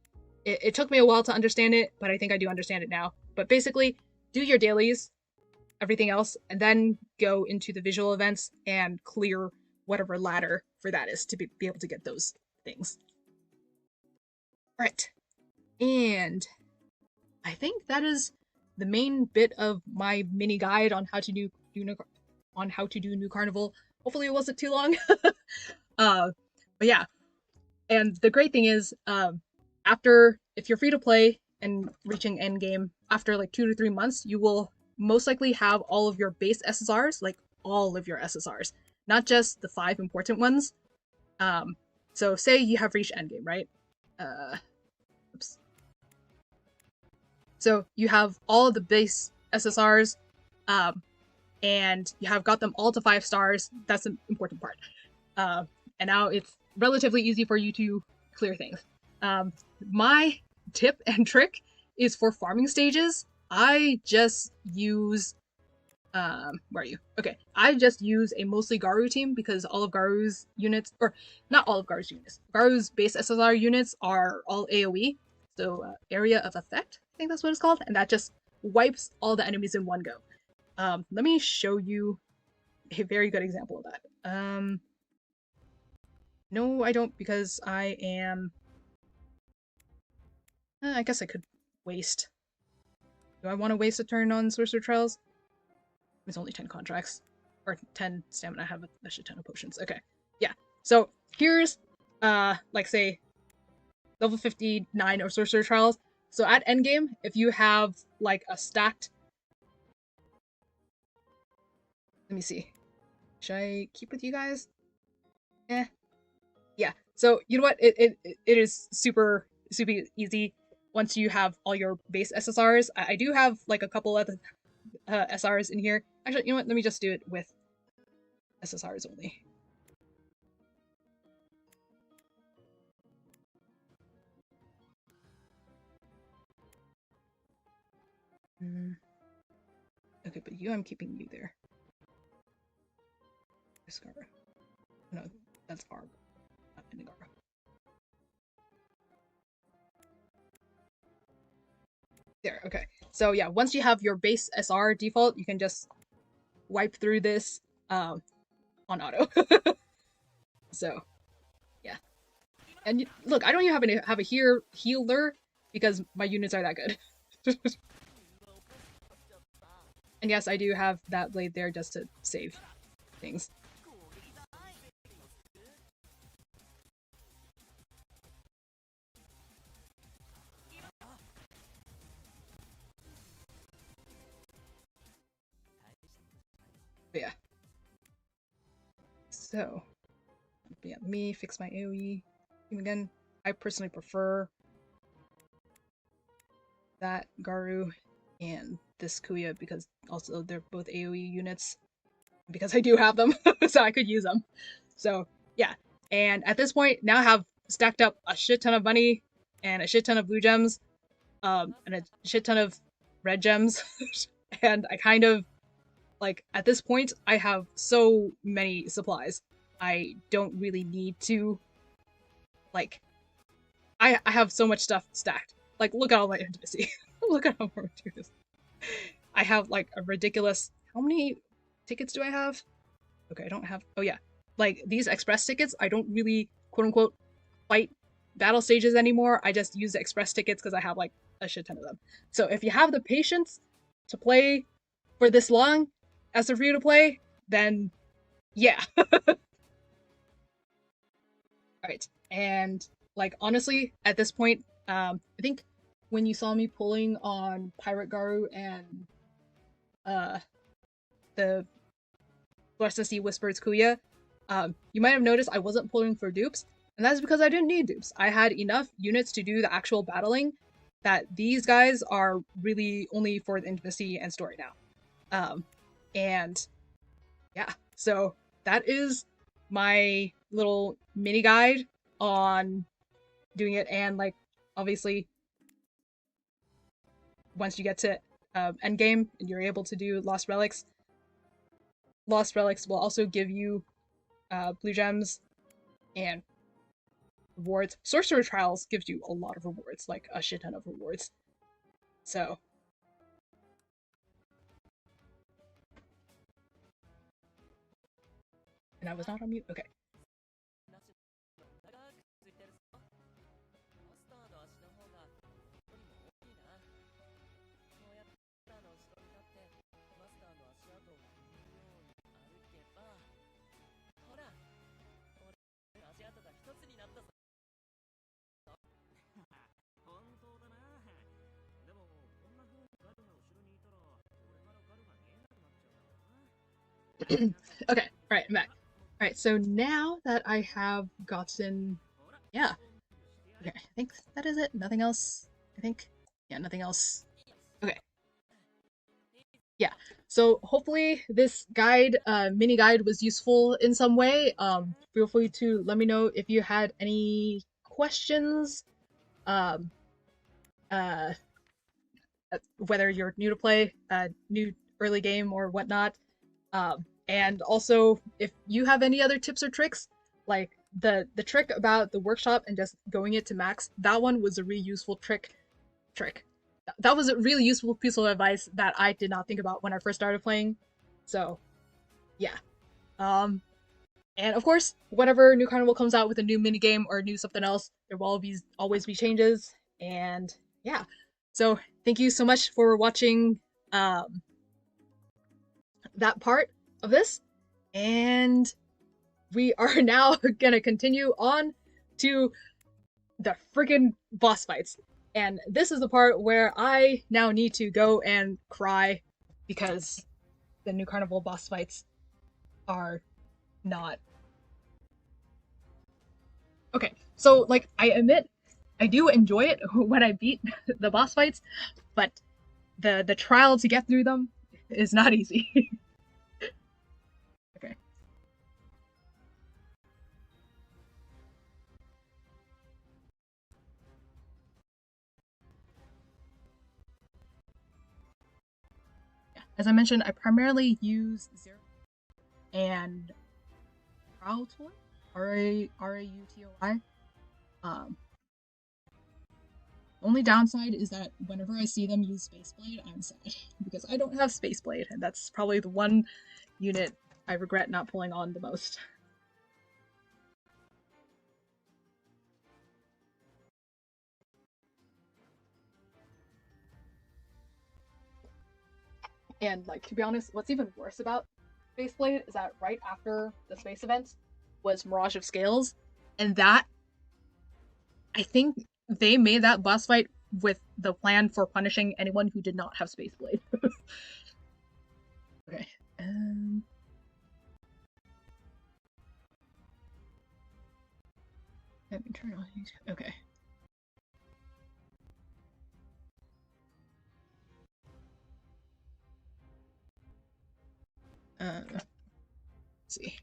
It took me a while to understand it, but I think I do understand it now. But basically, do your dailies, everything else, and then go into the visual events and clear whatever ladder for that is to be able to get those things. Alright. And I think that is the main bit of my mini guide on how to do New Carnival. Hopefully it wasn't too long. But yeah. And the great thing is, if you're free to play and reaching endgame, after like 2 to 3 months, you will most likely have all of your base SSRs, like all of your SSRs, not just the 5 important ones. So say you have reached endgame, right? Oops. So you have all of the base SSRs, and you have got them all to 5 stars. That's an important part. And now it's relatively easy for you to clear things. My tip and trick is for farming stages. I just use where are you? Okay, I just use a mostly Garu team because all of Garu's units, or not all of Garu's units, Garu's base SSR units are all AoE, so area of effect, I think that's what it's called, and that just wipes all the enemies in one go. Let me show you a very good example of that. No, I don't, because I am... I guess I could waste. Do I want to waste a turn on Sorcerer Trials? It's only 10 contracts. Or 10 stamina. I have a shit ton of potions. Okay. Yeah. So, here's, like, say, level 59 of Sorcerer Trials. So, at endgame, if you have, like, a stacked... Let me see. Should I keep with you guys? Yeah. So, you know what? It is super easy once you have all your base SSRs. I do have, like, a couple other SRs in here. Actually, you know what? Let me just do it with SSRs only. Okay, but I'm keeping you there. Scar. No, that's Arg, not Inigara. There, okay. So yeah, once you have your base SR default, you can just wipe through this on auto. So, yeah. And look, I don't even have a healer because my units are that good. And yes, I do have that blade there just to save things. But yeah. So, yeah, let me fix my AoE. Again, I personally prefer that Garu and this Kuya because also they're both AoE units. Because I do have them, so I could use them. So, yeah. And at this point, now I have stacked up a shit ton of money and a shit ton of blue gems, and a shit ton of red gems. And I kind of, like, at this point, I have so many supplies. I don't really need to, like, I have so much stuff stacked. Like, look at all my intimacy. Look at how much I do this. I have, like, a ridiculous... How many tickets do I have? Okay, I don't have... Oh, yeah. Like, these express tickets, I don't really, quote-unquote, fight battle stages anymore. I just use the express tickets because I have, like, a shit ton of them. So if you have the patience to play for this long as a free-to-play, then yeah. Alright, and, like, honestly, at this point, I think when you saw me pulling on Pirate Garu and the Blessed Sea Whispers Kuya, you might have noticed I wasn't pulling for dupes, and that's because I didn't need dupes. I had enough units to do the actual battling that these guys are really only for the intimacy and story now. And yeah, so that is my little mini guide on doing it, and like obviously once you get to endgame and you're able to do Lost Relics will also give you blue gems and rewards. Sorcerer Trials gives you a lot of rewards, like a shit ton of rewards. So and I was not on mute? Okay. Okay, alright, I'm back. Alright, so now that I have gotten... Yeah. Okay, I think that is it. Nothing else, I think. Yeah, nothing else. Okay. Yeah, so hopefully this guide, mini guide was useful in some way. Feel free to let me know if you had any questions. Um, uh, whether you're new to play, new early game or whatnot. And also, if you have any other tips or tricks, like the trick about the workshop and just going it to max, that one was a really useful trick. That was a really useful piece of advice that I did not think about when I first started playing. So, yeah. Um, and of course, whenever New Carnival comes out with a new minigame or new something else, there will always be changes. And yeah. So thank you so much for watching that part of this. And we are now gonna continue on to the freaking boss fights. And this is the part where I now need to go and cry because the New Carnival boss fights are not... Okay, so, like, I admit, I do enjoy it when I beat the boss fights, but the trial to get through them is not easy. Okay. Yeah. As I mentioned, I primarily use Zero and Rautoi, Rautoi. Um, only downside is that whenever I see them use Spaceblade, I'm sad because I don't have Spaceblade, and that's probably the one unit I regret not pulling on the most. And, like, to be honest, what's even worse about Spaceblade is that right after the space event was Mirage of Scales, and that, I think they made that boss fight with the plan for punishing anyone who did not have Spaceblade. Okay. Let me turn on. Okay. Let's see.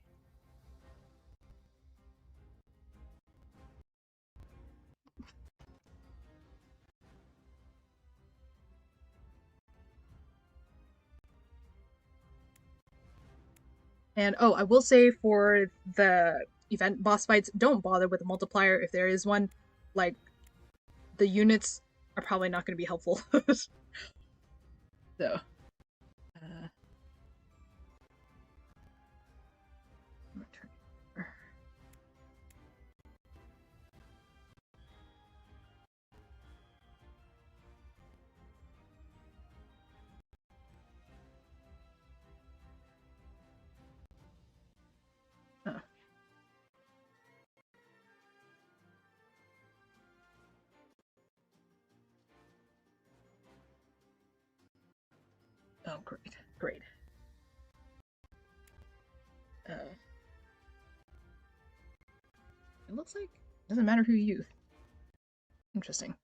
And oh, I will say for the event boss fights, don't bother with a multiplier if there is one. Like, the units are probably not going to be helpful. So, uh, oh. Oh, great, great. It looks like it doesn't matter who you use. Interesting.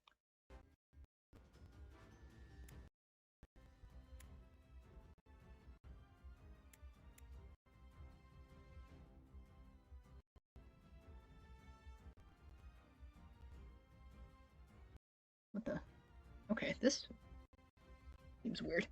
What the? Okay, this seems weird.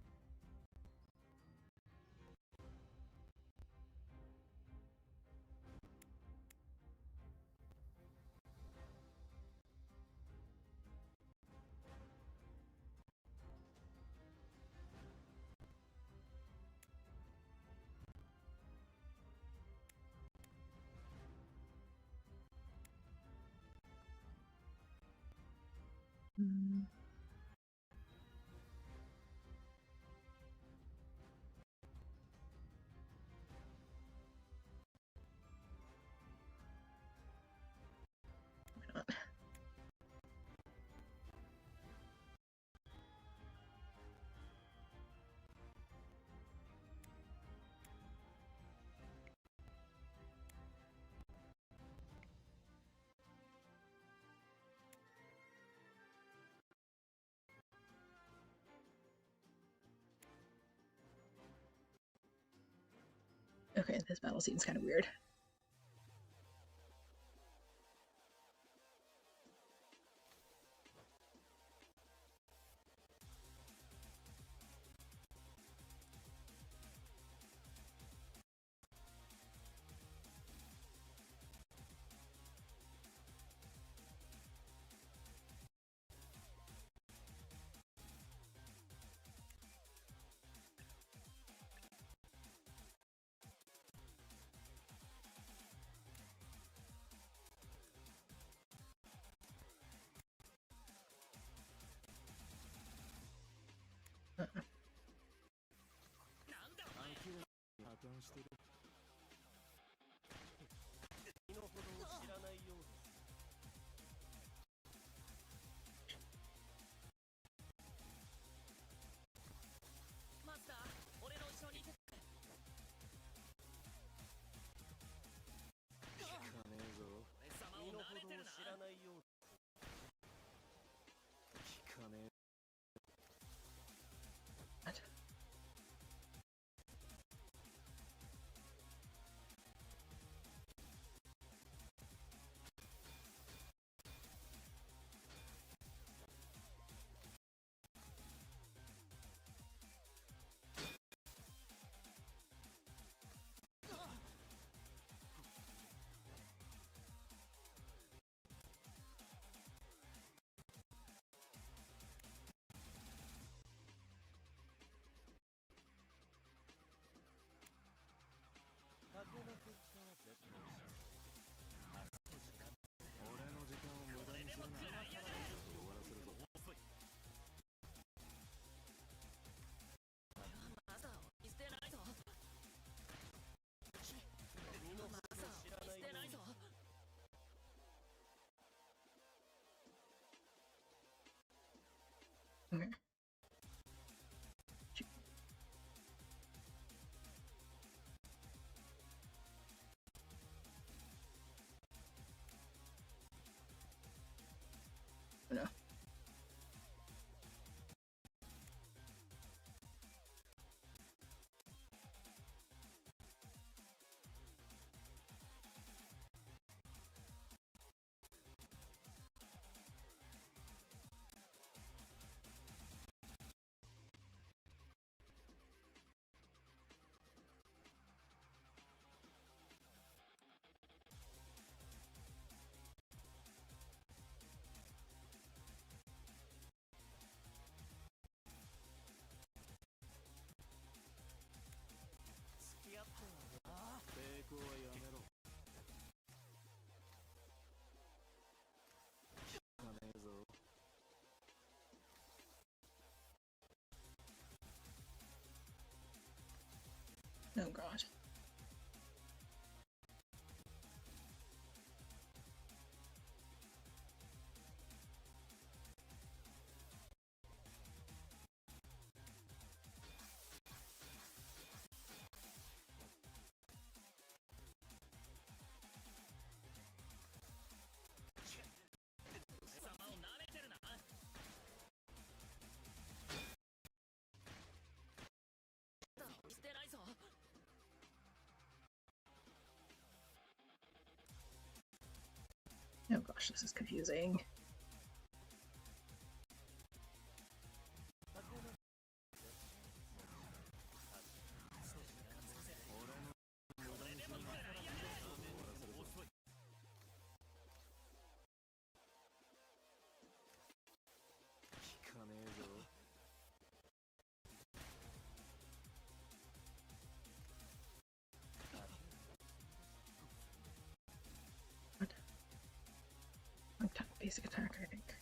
Mm. Okay, this battle seems kind of weird. Okay. No. Oh gosh, this is confusing. Basic attack, I think.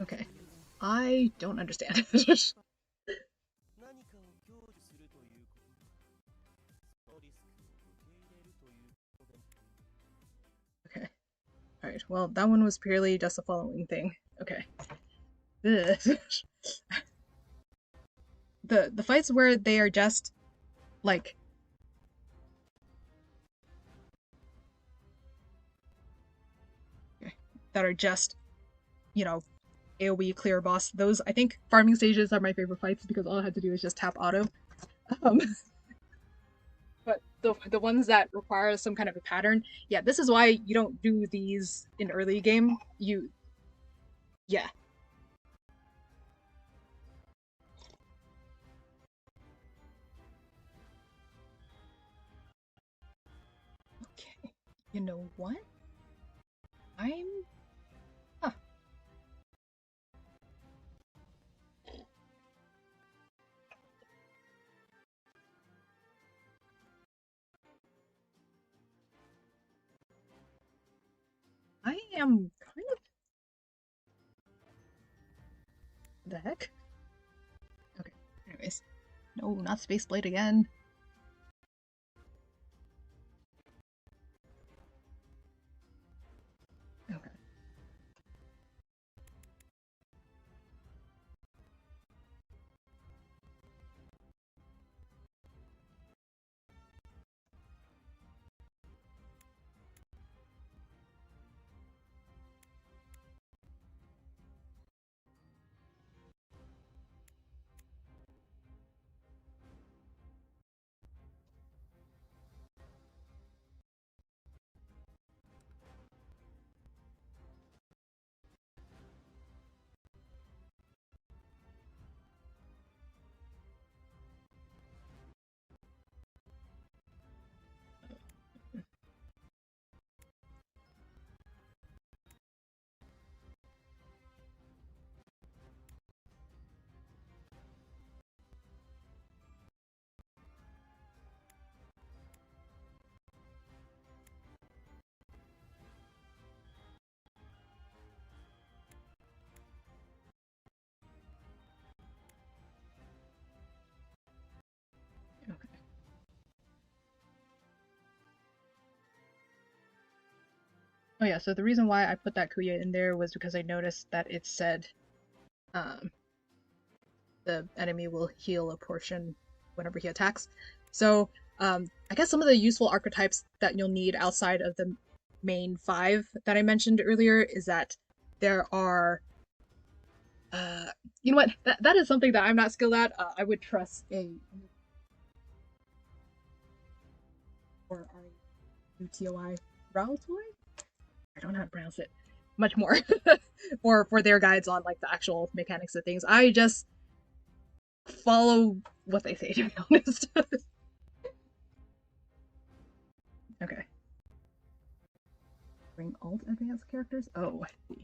Okay. I don't understand. Okay. Alright, well, that one was purely just a following thing. Okay. the fights where they are just like that are just, you know, AoE clear boss, those I think farming stages are my favorite fights because all I had to do is just tap auto. Um, but the ones that require some kind of a pattern, yeah, this is why you don't do these in early game. Yeah. Okay. You know what? I'm. Huh. I am kind of. The heck? Okay. Anyways. No, not Space Blade again. Okay. Okay. Oh yeah, so the reason why I put that Kuya in there was because I noticed that it said um, the enemy will heal a portion whenever he attacks. So I guess some of the useful archetypes that you'll need outside of the main 5 that I mentioned earlier is that there are you know what, that is something that I'm not skilled at. I would trust a or UTOI Raltoy? I don't know how to pronounce it much more for their guides on like the actual mechanics of things. I just follow what they say, to be honest. Okay. Bring alt advanced characters? Oh, I see.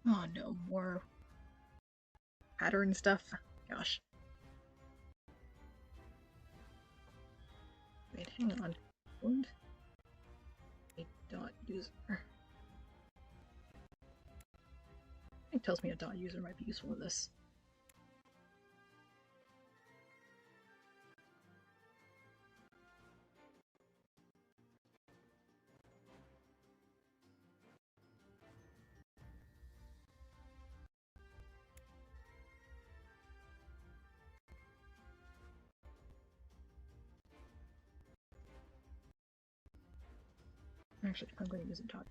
Oh no, more pattern stuff. Gosh. Wait, hang on. Wound? A dot user. It tells me a dot user might be useful in this. Actually, I'm going to use a dot.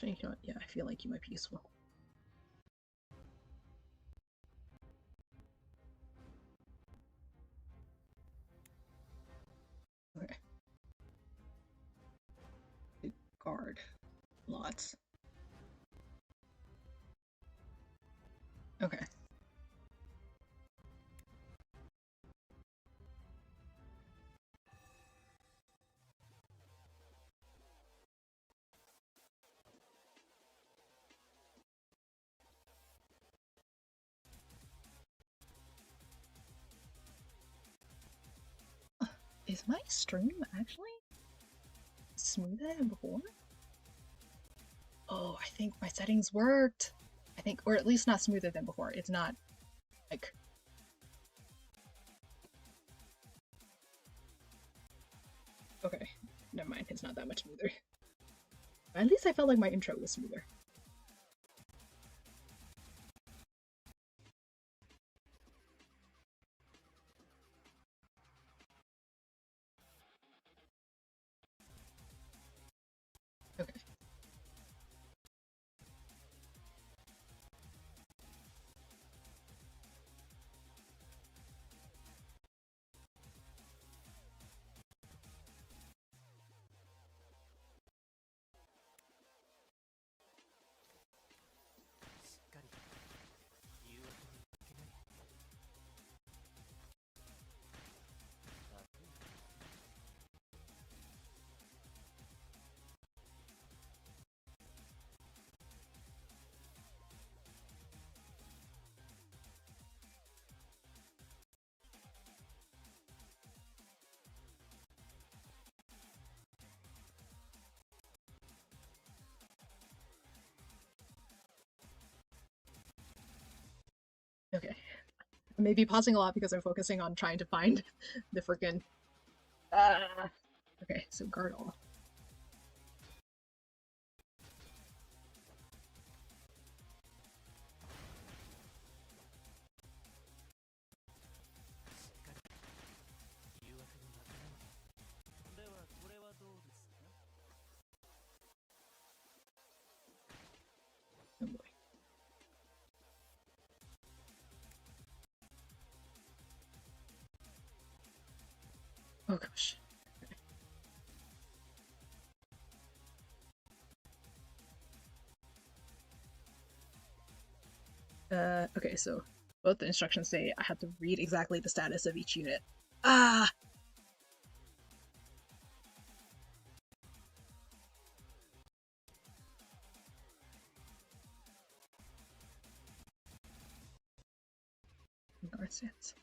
You know what? Yeah, I feel like you might be useful. Okay. Guard. Lots. Okay. Is my stream actually smoother than before? Oh, I think my settings worked. I think, or at least not smoother than before. It's not like. Okay, never mind. It's not that much smoother. At least I felt like my intro was smoother. Okay. Okay. I may be pausing a lot because I'm focusing on trying to find the freaking. Okay, so guard all. Oh boy. Oh gosh. Okay, so both the instructions say I have to read exactly the status of each unit. Ah! Guard stance.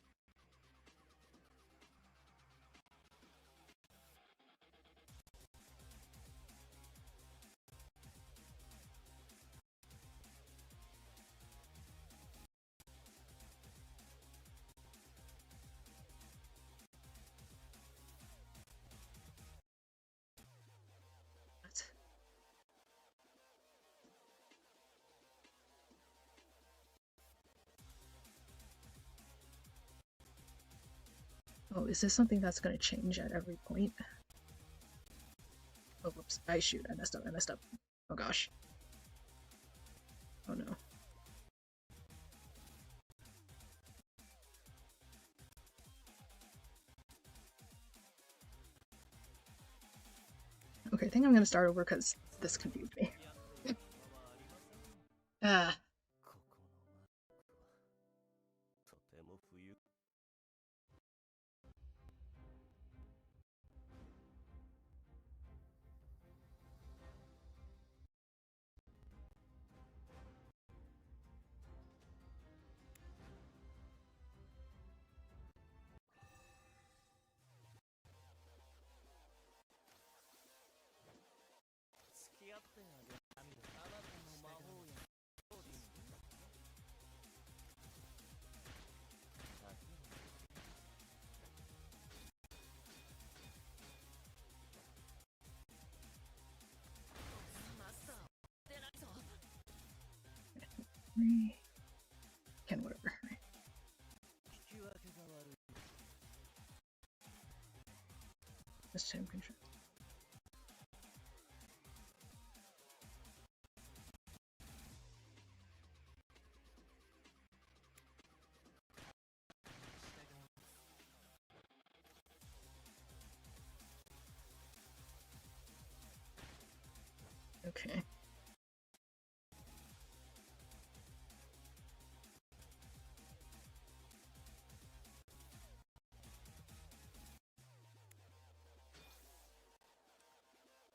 What? Oh, is this something that's gonna change at every point? Oh, whoops. I shoot. I messed up. I messed up. Oh gosh. Oh no. Okay, I think I'm gonna start over because this confused me. Ah. 3. Can whatever. Right. This time control. Okay.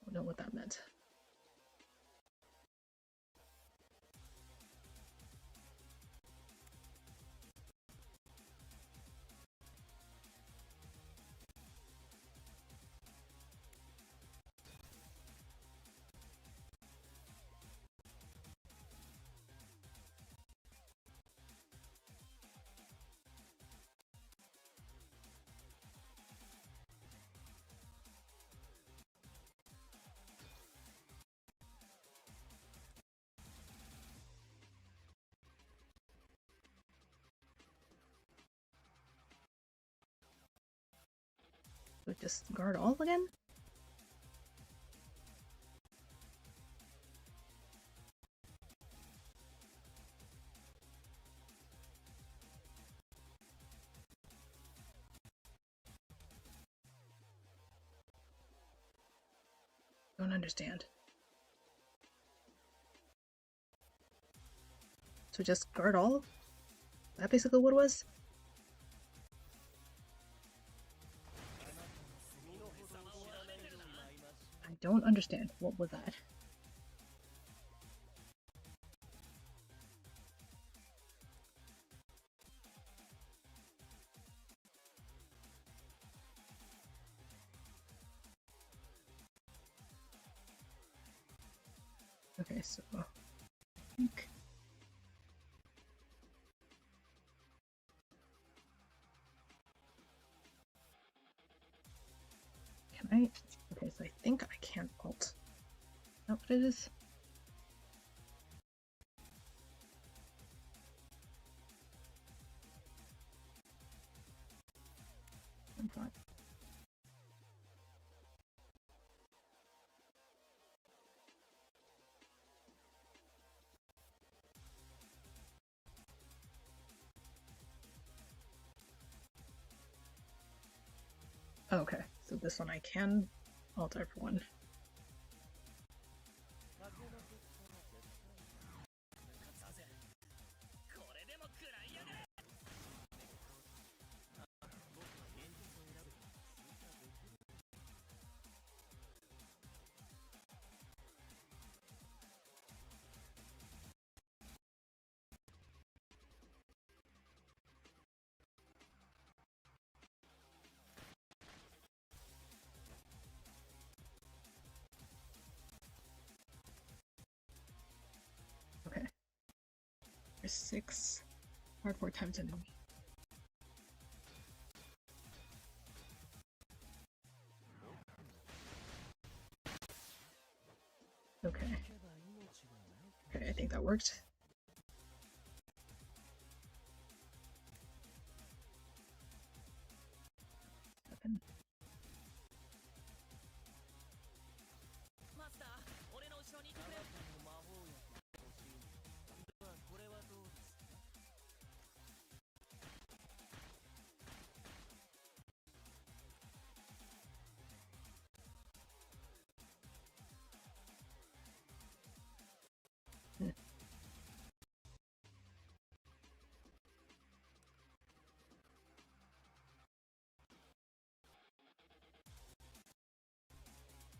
I don't know what that meant. So just guard all again? Don't understand. So just guard all? Is that basically what it was? I don't understand. What was that? Okay, so I think can I? Okay, so I think I can't alt. Is that what it is? I'm fine. Okay, so this one I can alt everyone. Okay. There's 6 hardboard times enemy. Okay. Okay, I think that worked. Seven.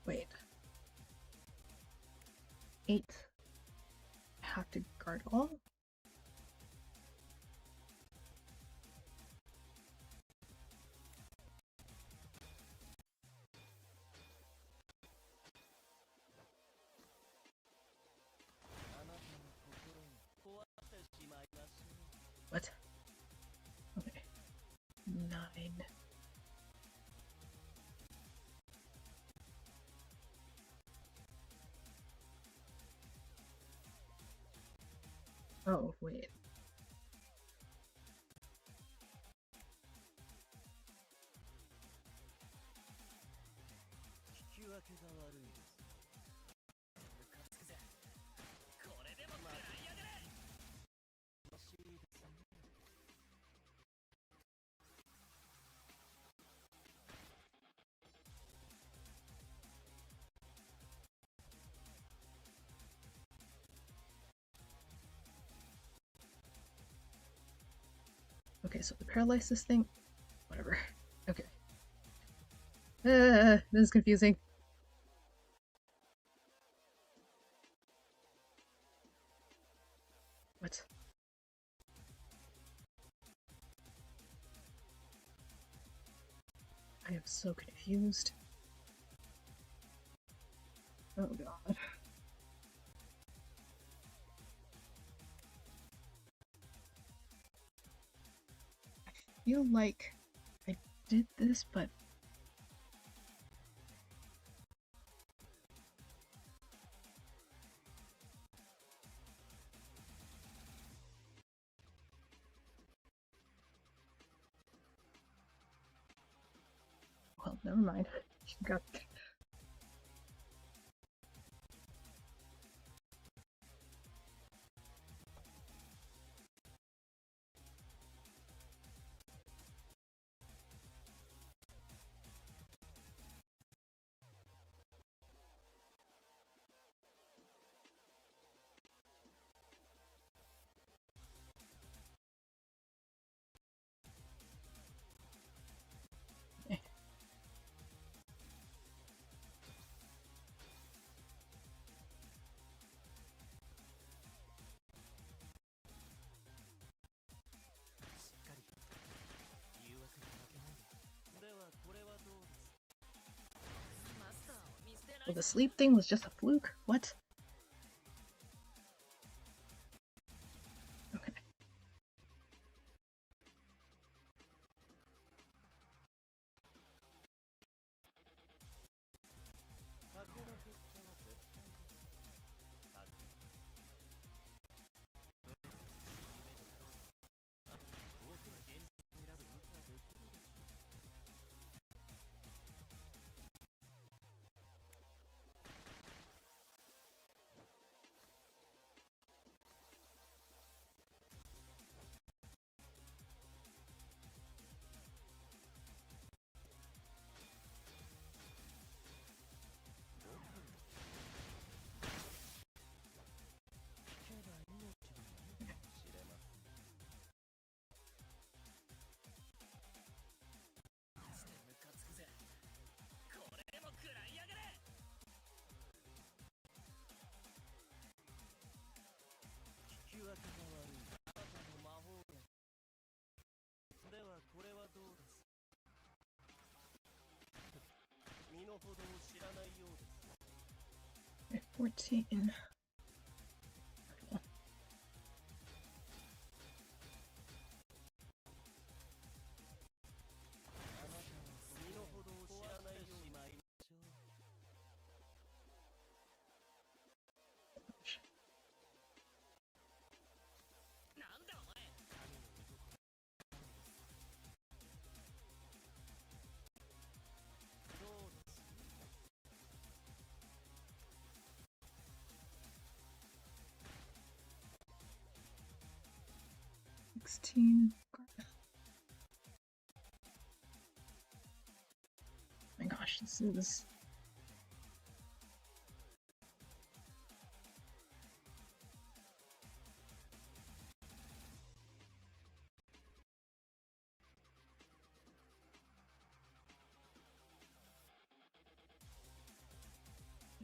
Wait. 8. I have to guard all? What? Okay. 9. Oh, wait. Okay, so the paralysis thing, whatever. Okay. This is confusing. What? I am so confused. Oh god. I feel like I did this, but well, never mind. Got well, the sleep thing was just a fluke? What? Okay. Okay, 14. Oh my gosh, this is...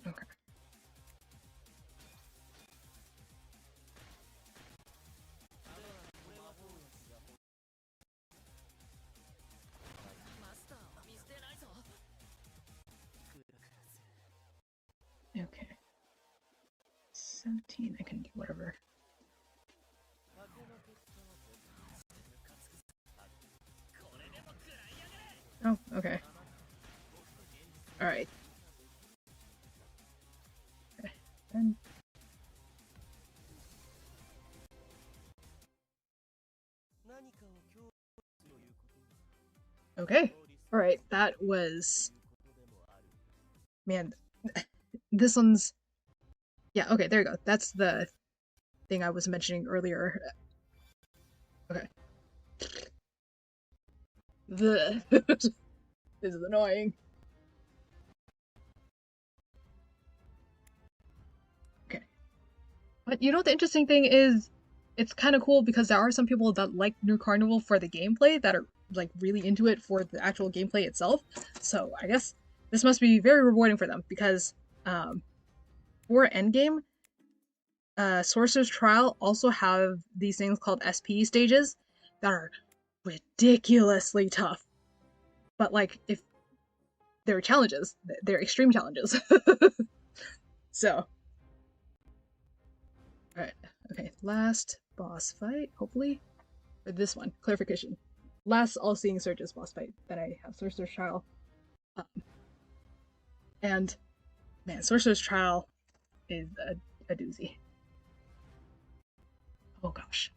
Okay. Okay. 17, I can do whatever. Oh, okay. Alright. Okay. And Okay. All right. That was, man. This one's, yeah. Okay. There you go. That's the thing I was mentioning earlier. Okay. The this is annoying. Okay. But you know the interesting thing is, it's kind of cool because there are some people that like New Carnival for the gameplay that are like really into it for the actual gameplay itself. So I guess this must be very rewarding for them because um, for Endgame, Sorcerer's Trial also have these things called SP stages that are ridiculously tough. But like if they're challenges, they're extreme challenges. So, all right, okay, last boss fight, hopefully, or this one. Clarification: last All-Seeing Surge's boss fight that I have, Sorcerer's Trial, um, and man, Sorcerer's Trial is a doozy. Oh gosh.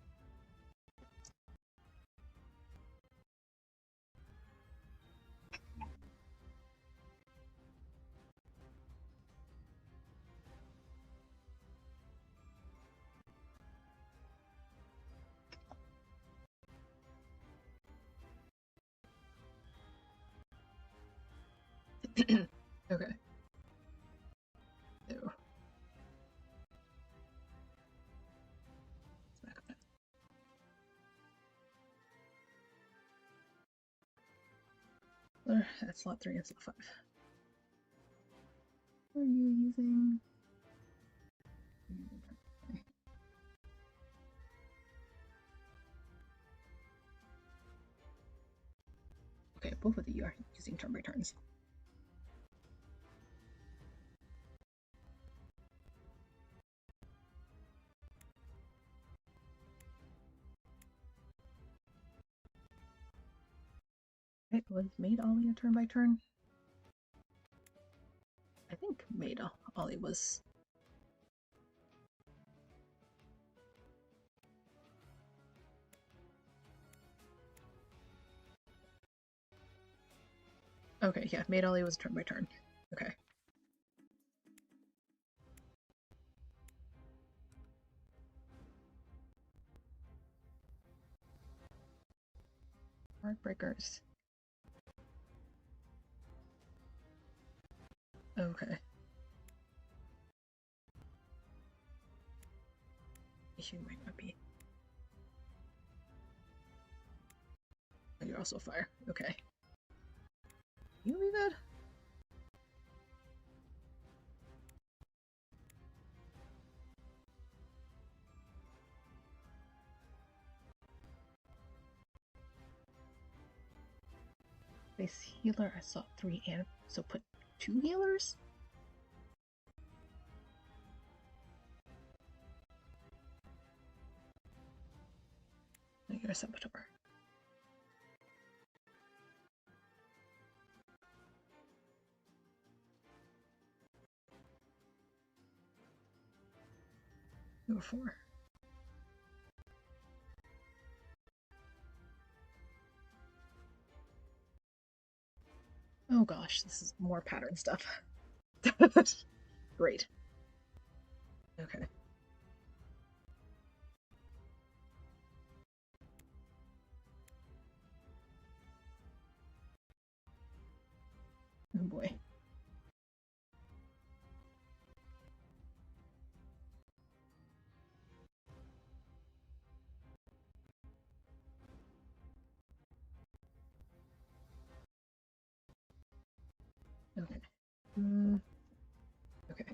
Okay. Ew. Let's back up. That's slot 3 and slot 5. What are you using? Okay, both of you are using turn by turns. It was made Ollie a turn by turn. I think made Ollie was. Okay, yeah, made Ollie was turn by turn. Okay. Heartbreakers. Okay. You might not be. Oh, you're also fire. Okay. You be good? Base healer, I saw 3 and so put 2 healers? No, you're a saboteur. You're 4. Oh gosh, this is more pattern stuff. Great. Okay. Oh boy. Okay. Okay.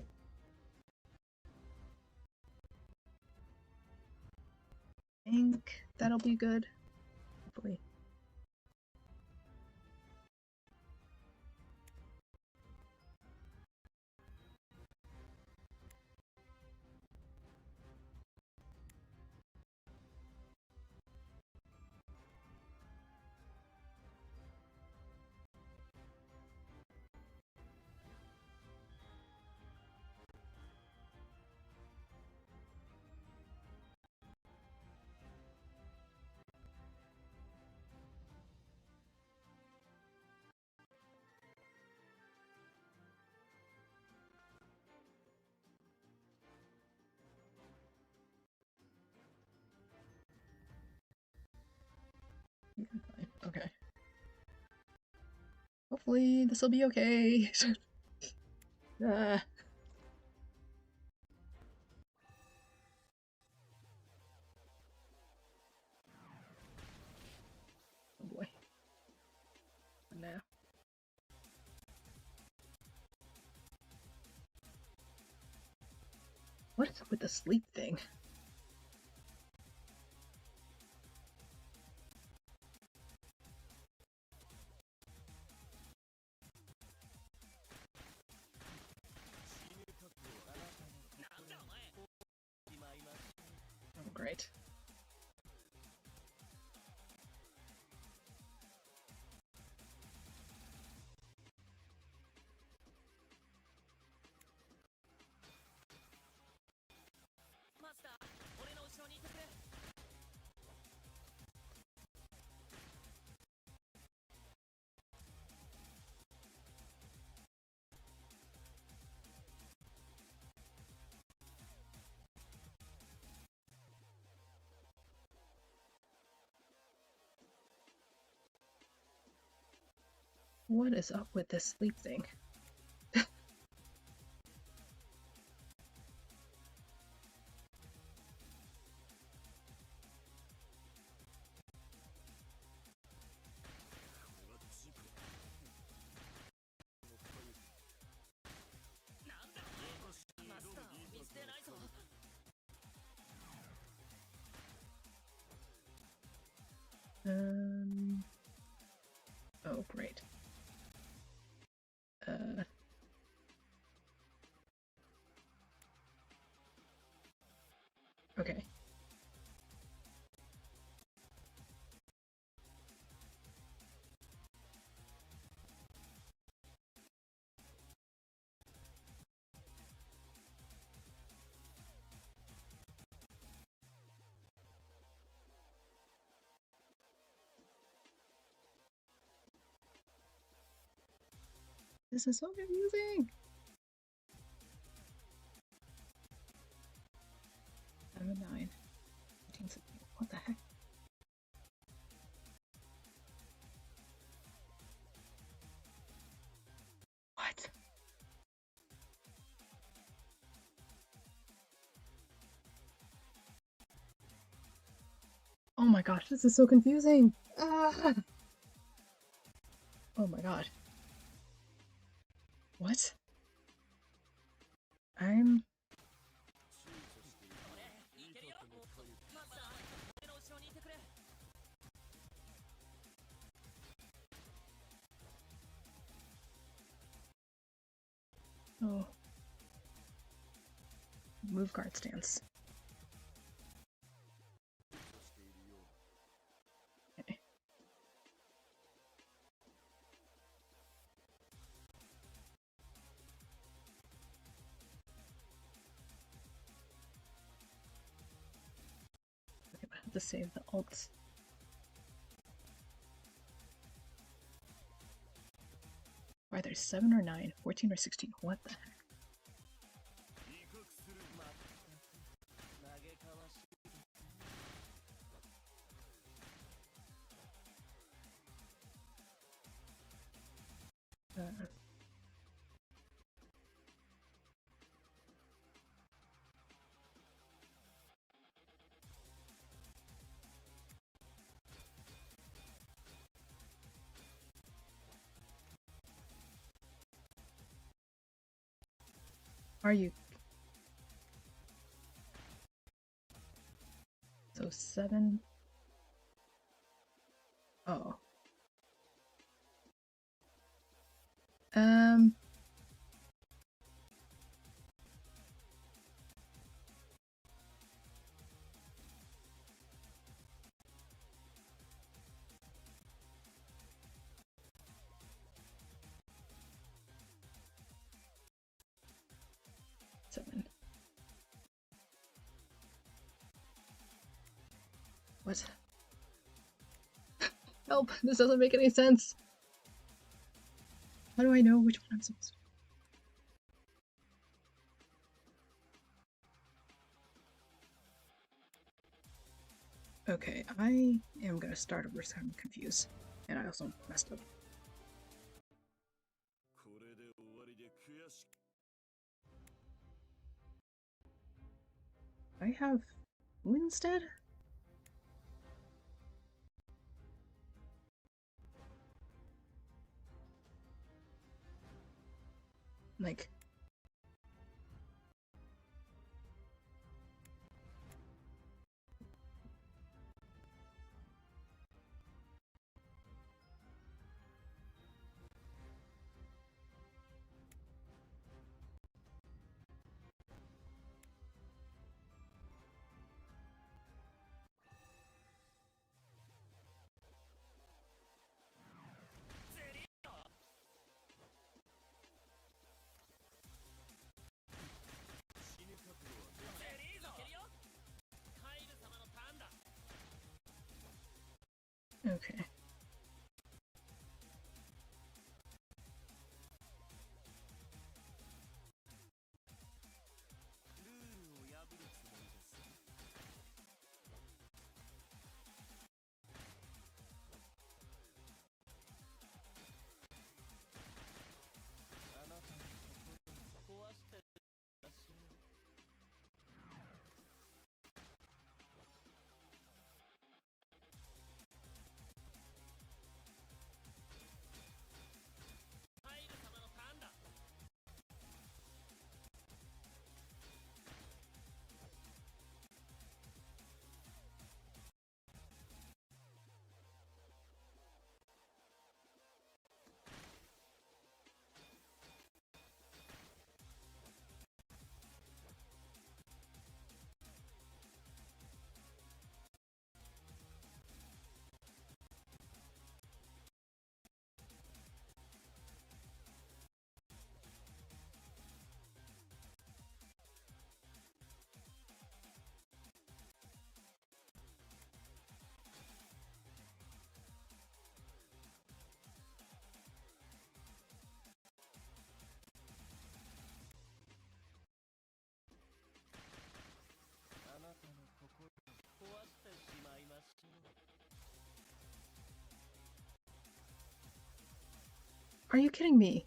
I think that'll be good. Hopefully. Hopefully this will be okay. Oh boy. No. What is up with the sleep thing? Oh, great. What is up with this sleep thing? Oh, great. Okay. This is so confusing. 7, 9, 18, 17. What the heck? What? Oh my gosh, this is so confusing. Ah! Oh my god. What? I'm... Oh. Move guard stance. Okay. Okay, I have to save the alt. Are there 7 or 9, 14 or 16? What the heck? Are you? So 7. Oh. Um. What? Help! This doesn't make any sense! How do I know which one I'm supposed to... Okay, I am gonna start over because I'm confused. And I also messed up. I have who instead? Like, okay. Are you kidding me?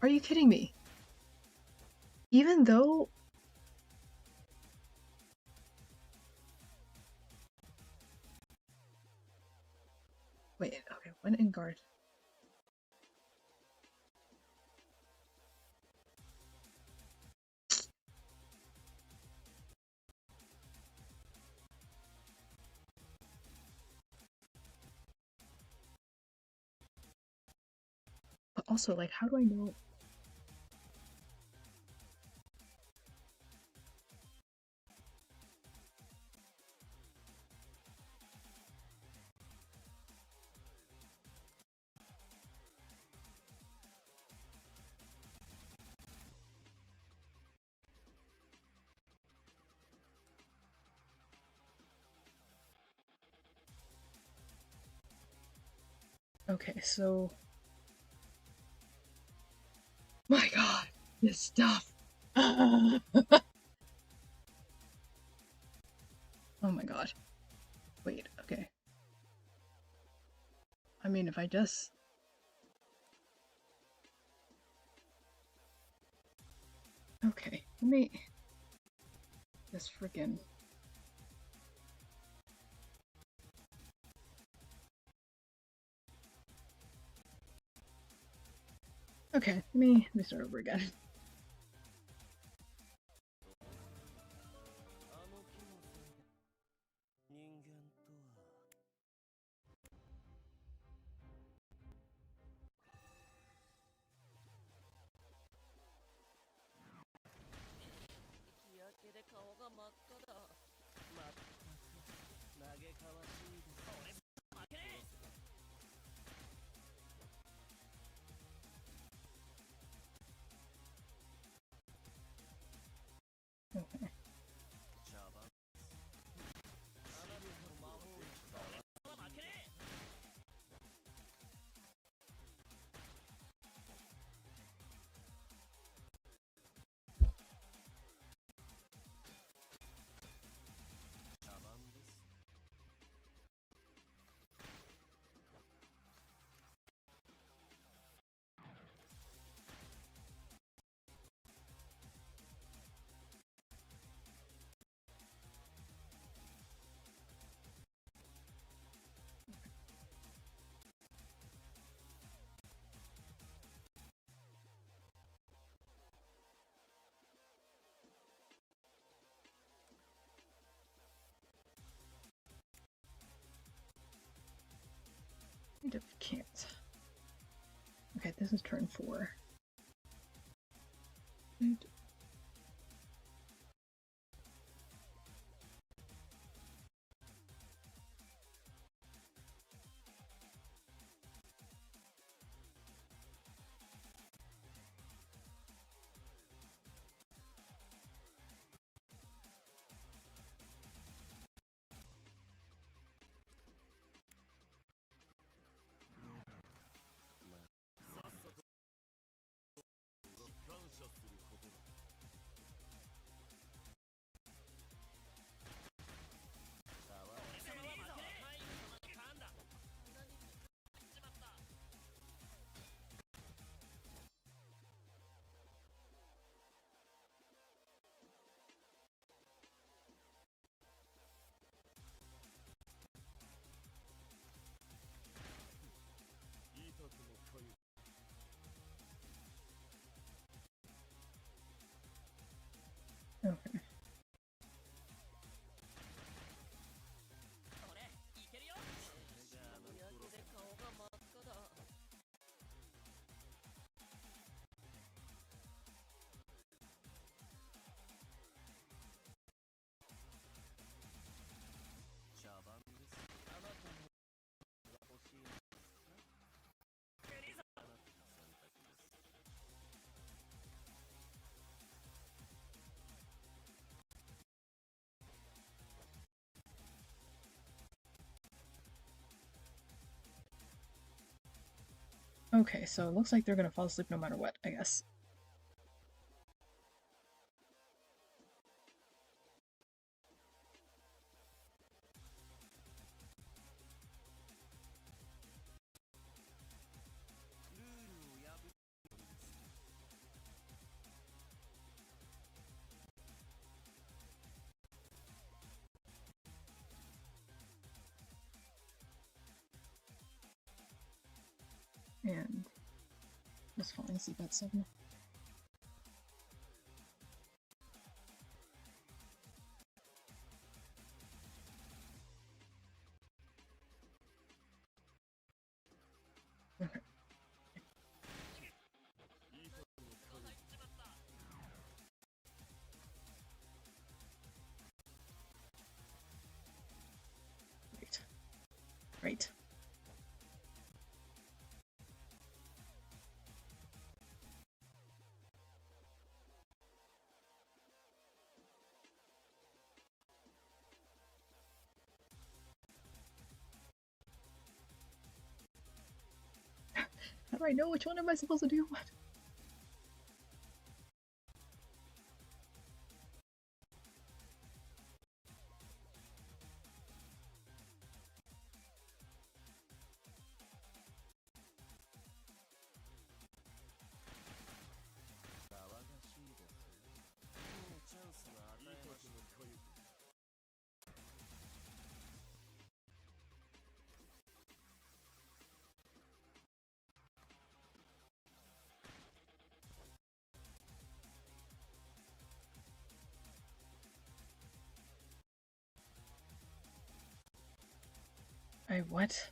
Are you kidding me? Even though... Wait, okay, when in guard? But also, like, how do I know? Okay, so... My god, this stuff! Oh my god. Wait, okay. I mean, if I just... Okay, let me... This freaking... Okay, let me start over again. Okay. Kind of can't. Okay, this is turn 4. And okay. Okay, so it looks like they're gonna fall asleep no matter what, I guess. And just falling asleep at 7. Okay. Great. Great. How do I know which one am I supposed to do what? What?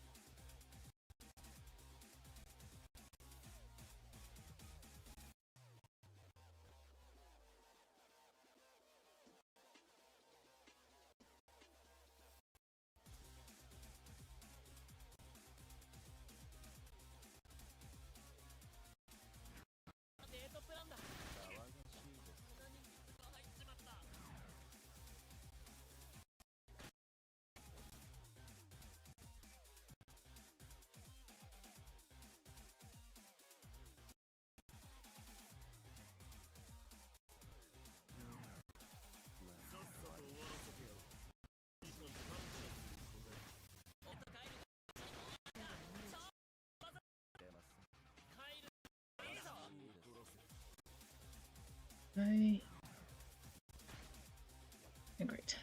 Great.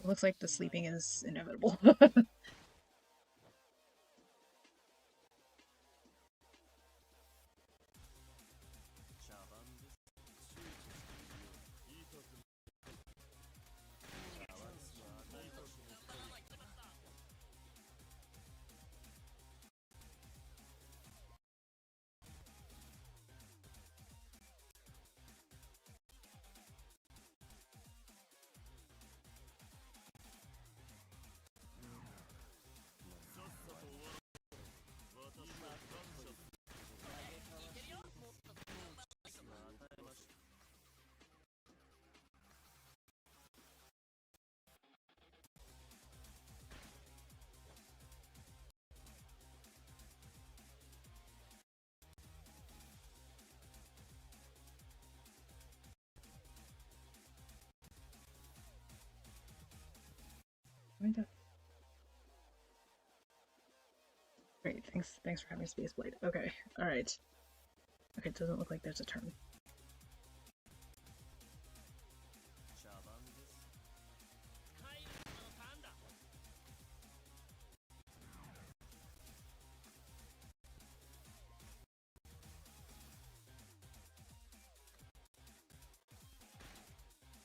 It looks like the sleeping is inevitable. kinda. Great, thanks for having Space Blade. Okay, alright. Okay, it doesn't look like there's a turn.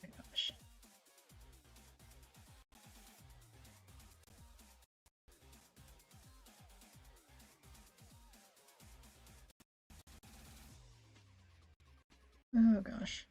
Oh my gosh. Oh gosh.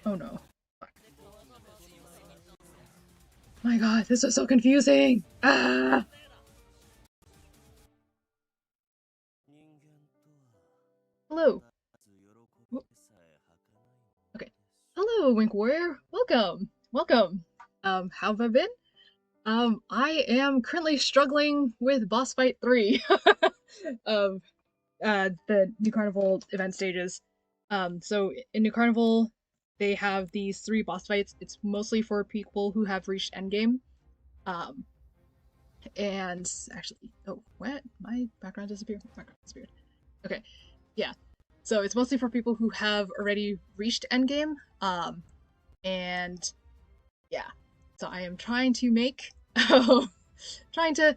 Oh no. My god, this is so confusing! Ah! Hello. Okay. Hello, Wink Warrior. Welcome. Welcome. How have I been? I am currently struggling with Boss Fight 3 of the New Carnival event stages. So in New Carnival, they have these 3 boss fights. It's mostly for people who have reached endgame. Um, and actually, oh, what? My background disappeared? My background disappeared. Okay, yeah. So it's mostly for people who have already reached endgame. And yeah. So I am trying to make, trying to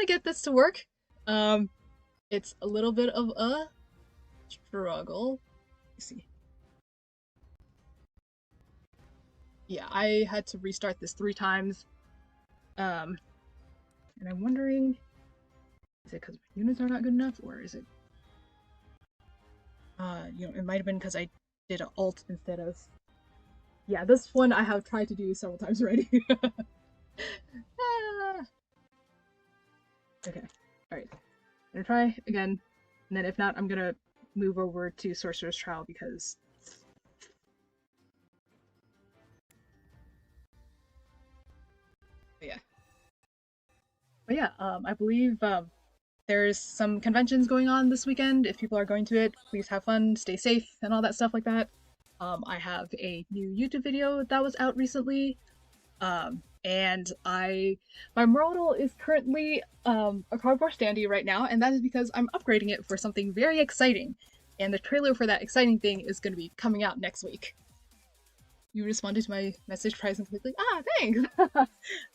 get this to work. It's a little bit of a struggle. Let's see. Yeah, I had to restart this 3 times. And I'm wondering, is it because my units are not good enough, or is it, it might have been because I did an alt instead of. Yeah, this one I have tried to do several times already. Ah. Okay, alright. I'm gonna try again, and then if not, I'm gonna move over to Sorcerer's Trial because. But yeah. But yeah, I believe there's some conventions going on this weekend. If people are going to it, please have fun, stay safe, and all that stuff like that. I have a new YouTube video that was out recently, and my model is currently a cardboard standee right now, and that is because I'm upgrading it for something very exciting, and the trailer for that exciting thing is going to be coming out next week. You responded to my message price and quickly. Ah, thanks!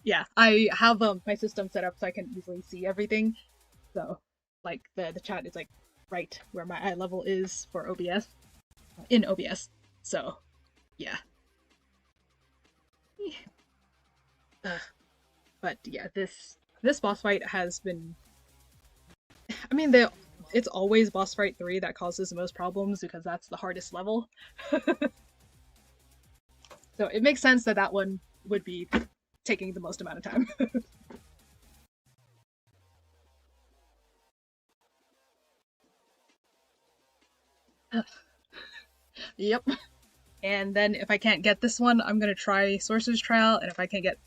Yeah, I have my system set up so I can easily see everything. So, like, the chat is, like, right where my eye level is for OBS. In OBS. So, yeah. But yeah, this boss fight has been. I mean, it's always boss fight 3 that causes the most problems because that's the hardest level. So it makes sense that that one would be taking the most amount of time. Yep. And then if I can't get this one, I'm gonna try Sorcerer's Trial, and if I can get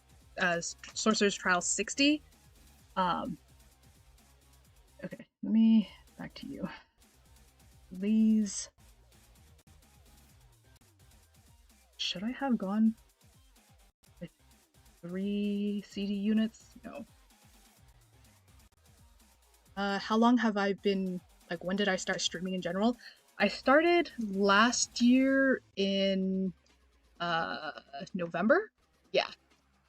Sorcerer's Trial 60, okay, let me back to you. These should I have gone with 3 CD units? No. How long have I been, like, when did I start streaming in general? I started last year in November? Yeah.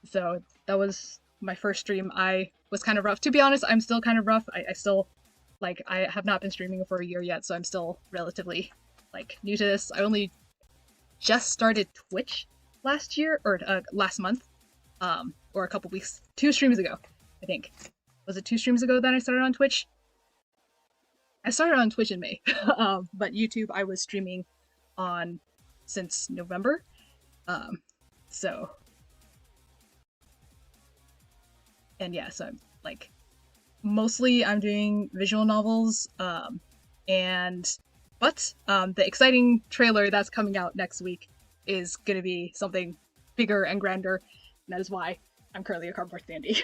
So that was my first stream. I was kind of rough. To be honest, I'm still kind of rough. I still, like, I have not been streaming for a year yet, so I'm still relatively, like, new to this. I only just started Twitch last year, or last month, or a couple weeks, 2 streams ago, I think. Was it 2 streams ago that I started on Twitch? I started on Twitch in May, but YouTube I was streaming on since November, So, and yeah, so I'm like mostly I'm doing visual novels, but the exciting trailer that's coming out next week is gonna be something bigger and grander, and that is why I'm currently a cardboard standee.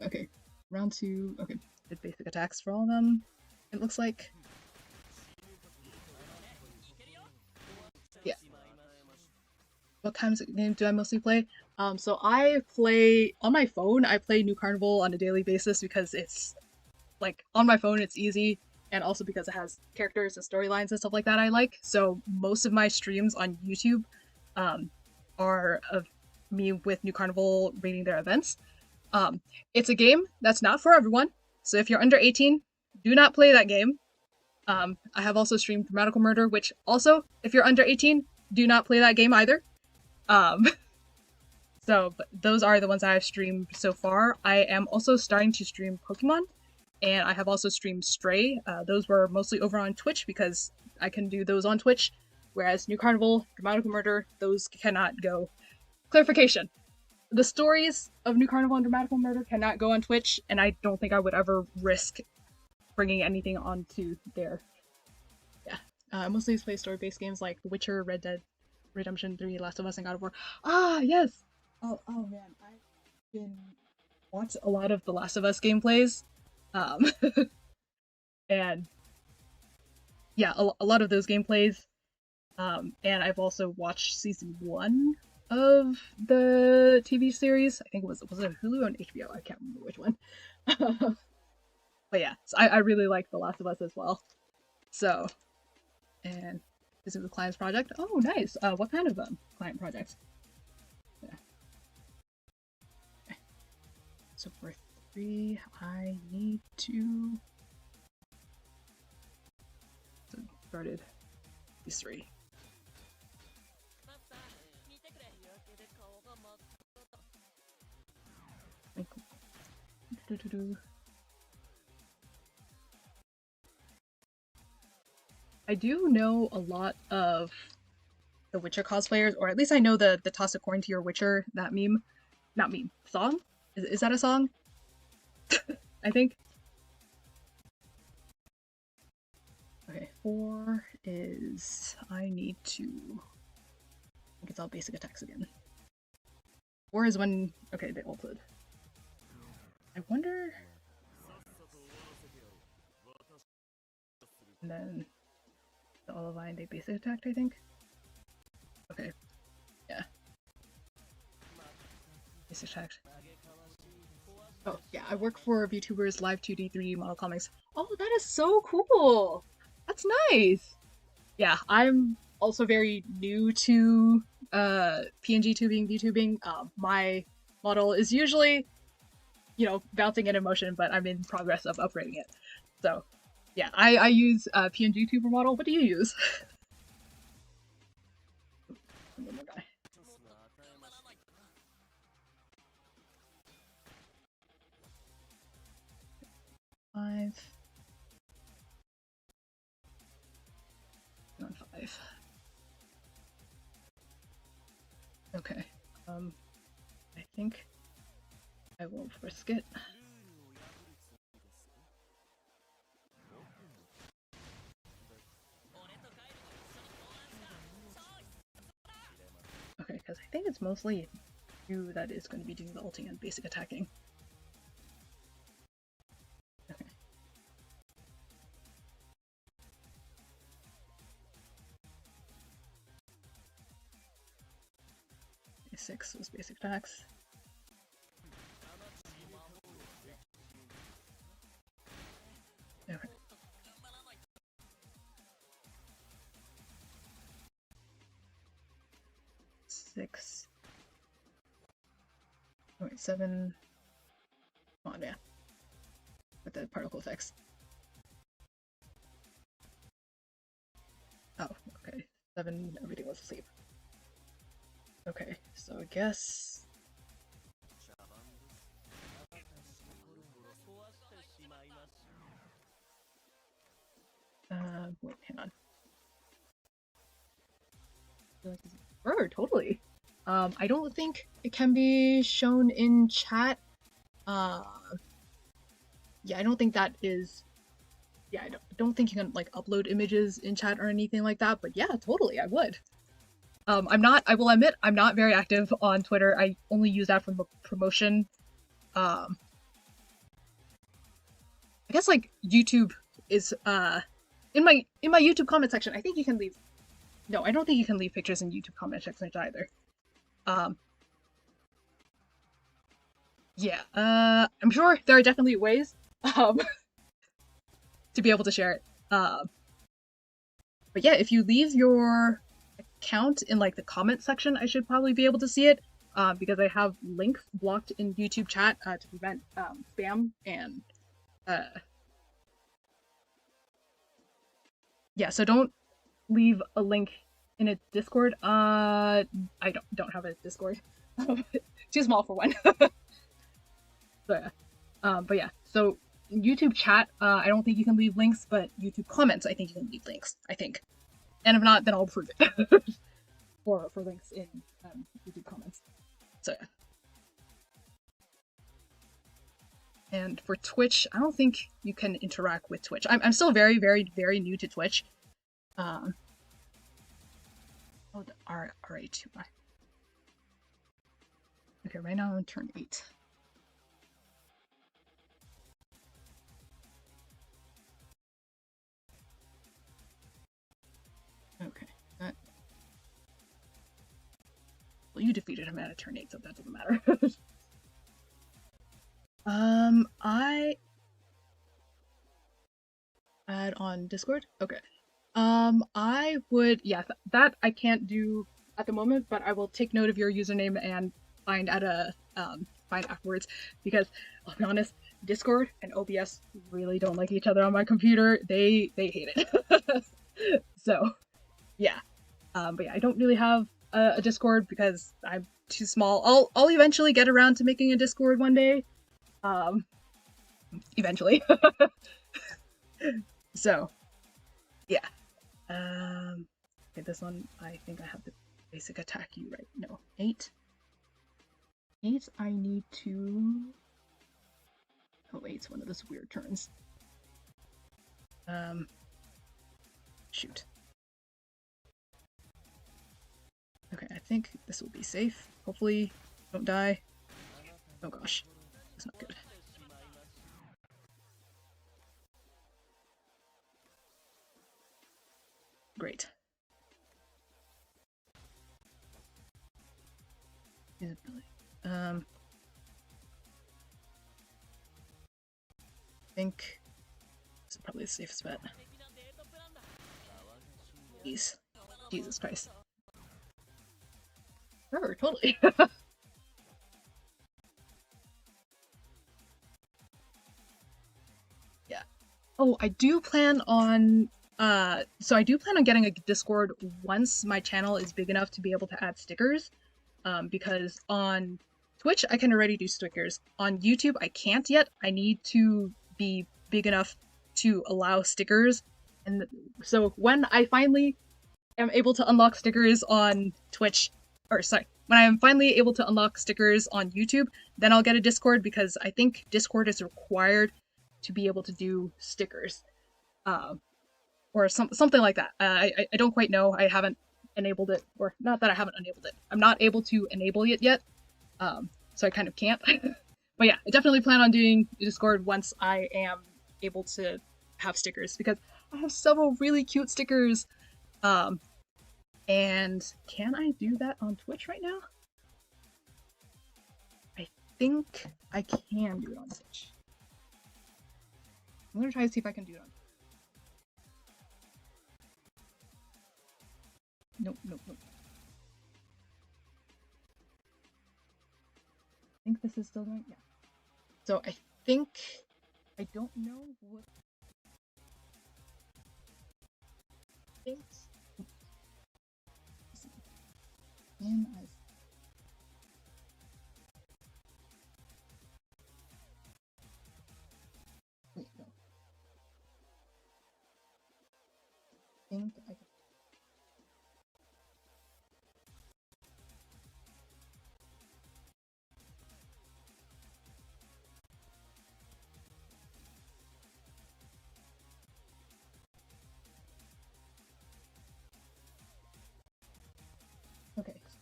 Okay, round two. Okay, did basic attacks for all of them. It looks like. Yeah. What kinds of games do I mostly play? So I play on my phone. I play New Carnival on a daily basis because it's like on my phone. It's easy, and also because it has characters and storylines and stuff like that. I like. So most of my streams on YouTube, um, are of me with New Carnival reading their events. It's a game that's not for everyone. So if you're under 18, do not play that game. I have also streamed Grammatical Murder, which also, if you're under 18, do not play that game either. Um, so but those are the ones I've streamed so far. I am also starting to stream Pokemon, and I have also streamed Stray. Those were mostly over on Twitch because I can do those on Twitch, whereas New Carnival, Grammatical Murder, those cannot go. Clarification. The stories of New Carnival and Grammatical Murder cannot go on Twitch, and I don't think I would ever risk bringing anything onto there. Yeah. I mostly play story-based games like The Witcher, Red Dead Redemption 3, Last of Us, and God of War. Ah, yes! Oh man, I've been watched a lot of The Last of Us gameplays. Um, and yeah, a lot of those gameplays. And I've also watched season 1 of the TV series. I think it was it Hulu or HBO? I can't remember which one. But yeah, so I really like The Last of Us as well. So, and this is a client's project. Oh, nice. What kind of client project? Yeah. Okay. So for 3, I need to. So started these 3. I do know a lot of the Witcher cosplayers, or at least I know the toss a coin to your Witcher, that meme. Not meme. Song? Is that a song? I think. Okay, 4 is I need to. I think it's all basic attacks again. 4 is when okay, they ulted. I wonder. And then the Olivine they basic attacked, I think. Okay. Yeah. Basic attacked. Oh, yeah, I work for VTuber's Live 2D 3D model comics. Oh, that is so cool! That's nice! Yeah, I'm also very new to Pngtubing, VTubing. My model is usually, bouncing in motion, but I'm in progress of upgrading it. So, yeah, I use Pngtuber model. What do you use? One more guy. 5. On 5. Okay. I think I will risk it. Okay, because I think it's mostly you that is going to be doing the ulting and basic attacking. Okay. 6 was basic attacks. Okay. Six. Oh, wait, 7. Come on, yeah. With the particle effects. Oh, okay. 7, everything was asleep. Okay, so I guess. Wait, hang on. feel like sure, totally. I don't think it can be shown in chat. Uh, yeah, I don't think that is. Yeah, I don't think you can like upload images in chat or anything like that. But yeah, totally, I would. I'm not. I will admit, I'm not very active on Twitter. I only use that for promotion. Um, I guess like YouTube is in my YouTube comment section. I think you can leave. No, I don't think you can leave pictures in YouTube comment sections either. Um, yeah. I'm sure there are definitely ways um to be able to share it. But yeah, if you leave your account in like the comment section, I should probably be able to see it. Because I have links blocked in YouTube chat to prevent spam and uh, yeah. So don't leave a link in a Discord. I don't have a Discord. Too small for one. So yeah. But yeah. So YouTube chat, I don't think you can leave links, but YouTube comments, I think you can leave links. I think, and if not, then I'll prove it for links in YouTube comments. So yeah. And for Twitch, I don't think you can interact with Twitch. I'm still very, very, very new to Twitch. Oh, the R8. Okay, right now I'm on turn 8. Okay. Well, you defeated him at a turn 8, so that doesn't matter. I add on Discord? Okay. I would, yeah, that I can't do at the moment, but I will take note of your username and find afterwards, because I'll be honest, Discord and OBS really don't like each other on my computer. They hate it. So, yeah. But yeah, I don't really have a Discord because I'm too small. I'll eventually get around to making a Discord one day. Eventually. So, yeah. Okay, this one, I think I have the basic attack you right. No, 8. 8, I need to... Oh, 8's one of those weird turns. Shoot. Okay, I think this will be safe. Hopefully, don't die. Oh gosh, that's not good. Great. I think this is probably the safest bet. Jeez. Jesus Christ. Sure, totally. Yeah. Oh, I do plan on so I do plan on getting a Discord once my channel is big enough to be able to add stickers. Because on Twitch I can already do stickers. On YouTube I can't yet. I need to be big enough to allow stickers. And so when I finally am able to unlock stickers on Twitch, or sorry, when I am finally able to unlock stickers on YouTube, then I'll get a Discord, because I think Discord is required to be able to do stickers. Or something like that. I don't quite know. I haven't enabled it, or not that I haven't enabled it. I'm not able to enable it yet, so I kind of can't. But yeah, I definitely plan on doing Discord once I am able to have stickers, because I have several really cute stickers. And can I do that on Twitch right now? I think I can do it on Twitch. I'm gonna try to see if I can do it on. Nope. I think this is still going. Yeah. So I think I don't know what. Thanks. And I. Wait, no. I think I can.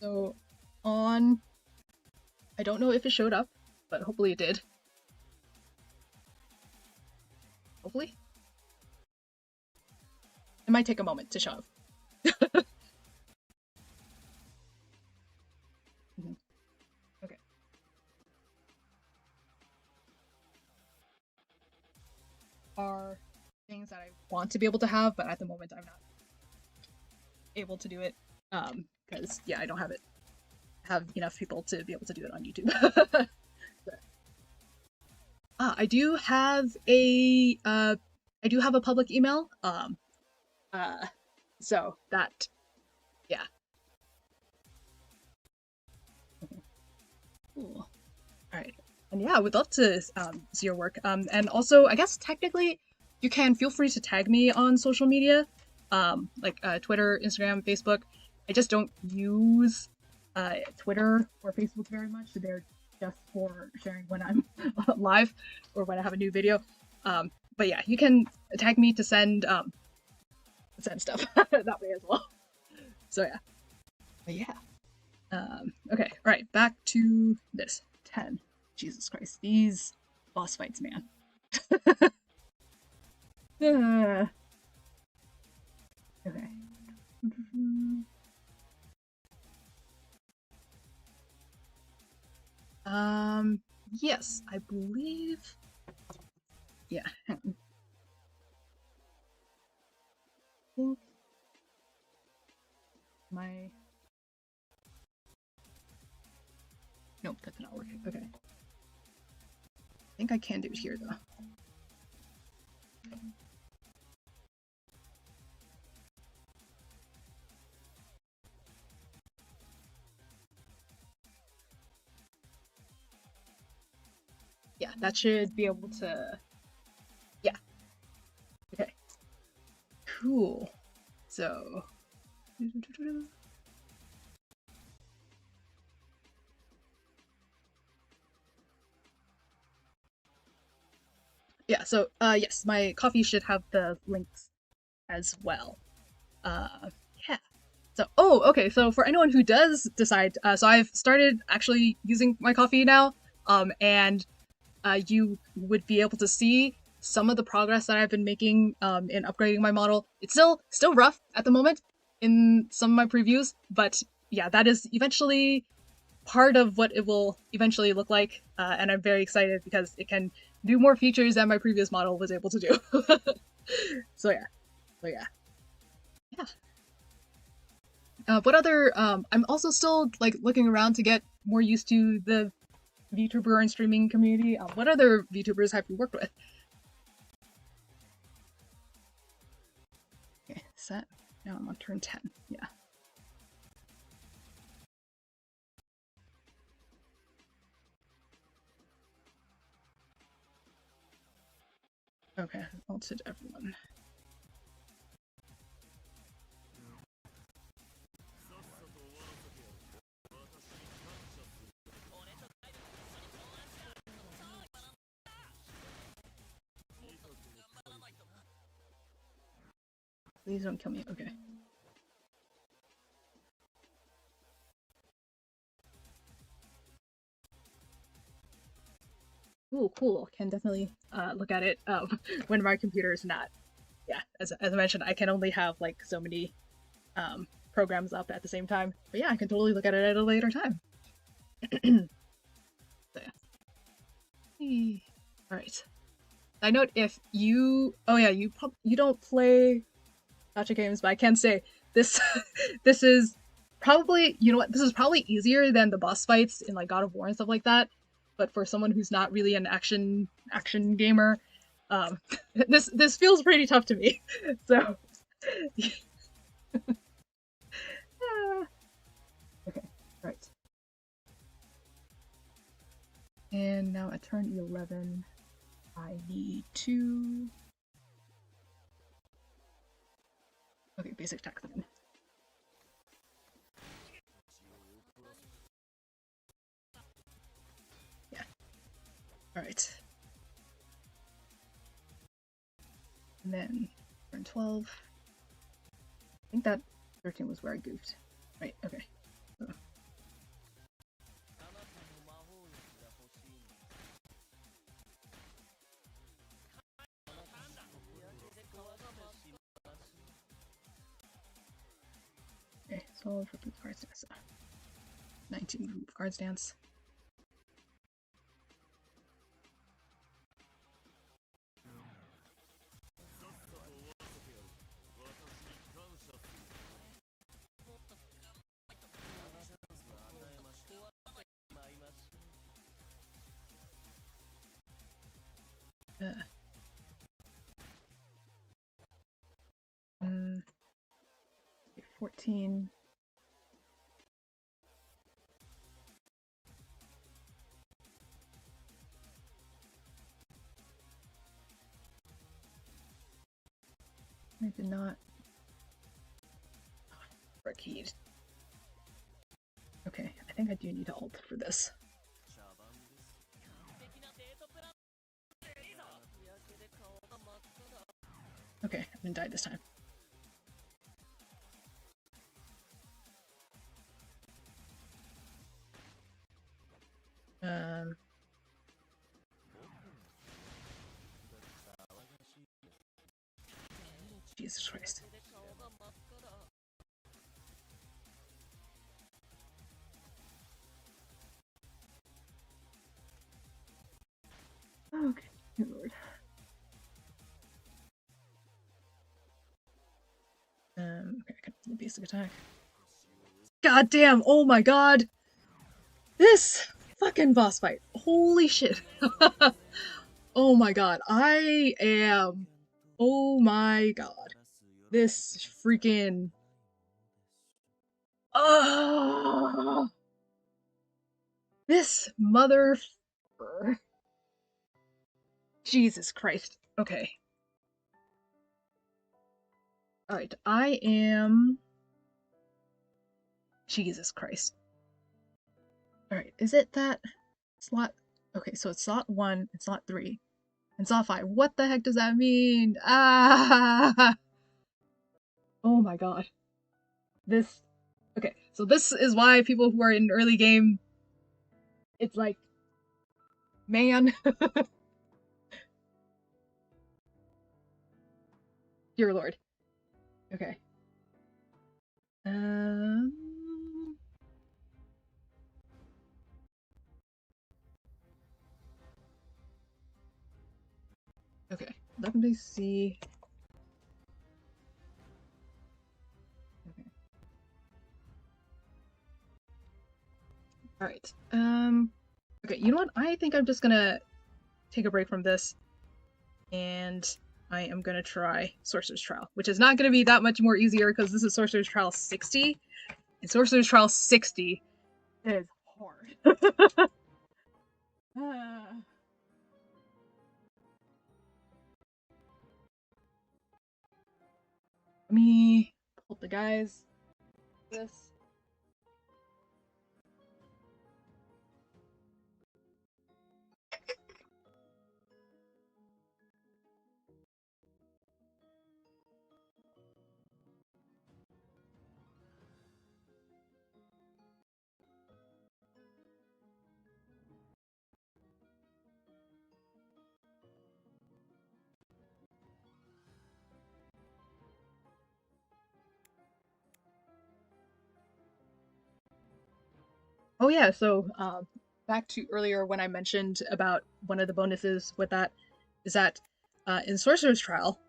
So on, I don't know if it showed up, but hopefully it did. Hopefully. It might take a moment to show up. Okay. Are things that I want to be able to have, but at the moment I'm not able to do it. Because yeah, I don't have enough people to be able to do it on YouTube. I do have a public email. So that, yeah. Cool. All right. And yeah, I would love to see your work. And also, I guess technically, you can feel free to tag me on social media, like Twitter, Instagram, Facebook. I just don't use Twitter or Facebook very much. They're just for sharing when I'm live or when I have a new video. But yeah, you can tag me to send stuff that way as well. So yeah. But yeah. Okay, all right, back to this. 10. Jesus Christ, these boss fights, man. Okay. Yes, I believe. Yeah. I think my. Nope, that's not working. Okay. I think I can do it here though. Yeah, that should be able to. Yeah. Okay. Cool. So. Yeah, so yes, my coffee should have the links as well. Yeah. So, oh, okay. So for anyone who does decide, so I've started actually using my coffee now, and you would be able to see some of the progress that I've been making in upgrading my model. It's still rough at the moment in some of my previews, but yeah, that is eventually part of what it will eventually look like, and I'm very excited because it can do more features than my previous model was able to do. So yeah, yeah. What other? I'm also still like looking around to get more used to the VTuber and streaming community. What other VTubers have you worked with? Okay, set. Now I'm on turn 10. Yeah. Okay, ulted everyone. Please don't kill me. Okay. Ooh, cool. Can definitely look at it when my computer is not. Yeah, as I mentioned, I can only have like so many programs up at the same time. But yeah, I can totally look at it at a later time. So yeah. All right. I note if you. Oh yeah, you don't play gacha games, but I can say this this is probably, you know what, this is probably easier than the boss fights in like God of War and stuff like that. But for someone who's not really an action gamer, um, this feels pretty tough to me. So okay, right. And now at turn 11, I need to. Okay, basic attack then. Yeah. All right. And then turn 12. I think that 13 was where I goofed. Right, okay. So solve for the card stance. 19 remove card stance. Uh. 14. I did not. Resachiic. Okay, I think I do need to ult for this. Okay, I didn't die this time. Jesus Christ. Okay, good lord. Okay, I can do the basic attack. God damn, oh my god! This fucking boss fight. Holy shit. Oh my god, I am... Oh my god. This freaking... This mother... Jesus Christ. Okay. Alright, I am... Jesus Christ. Alright, is it that slot? Okay, so it's slot 1, it's slot 3, and slot 5. What the heck does that mean? Ah! Oh my god. This... Okay, so this is why people who are in early game... It's like... Man. Dear lord. Okay. Okay, let me see. Okay. Alright, okay, you know what? I think I'm just gonna take a break from this, and I am gonna try Sorcerer's Trial, which is not gonna be that much more easier because this is Sorcerer's Trial 60, and Sorcerer's Trial 60 is hard. Let me pull up the guys. This. Oh yeah, so back to earlier when I mentioned about one of the bonuses with that is that in Sorcerer's Trial,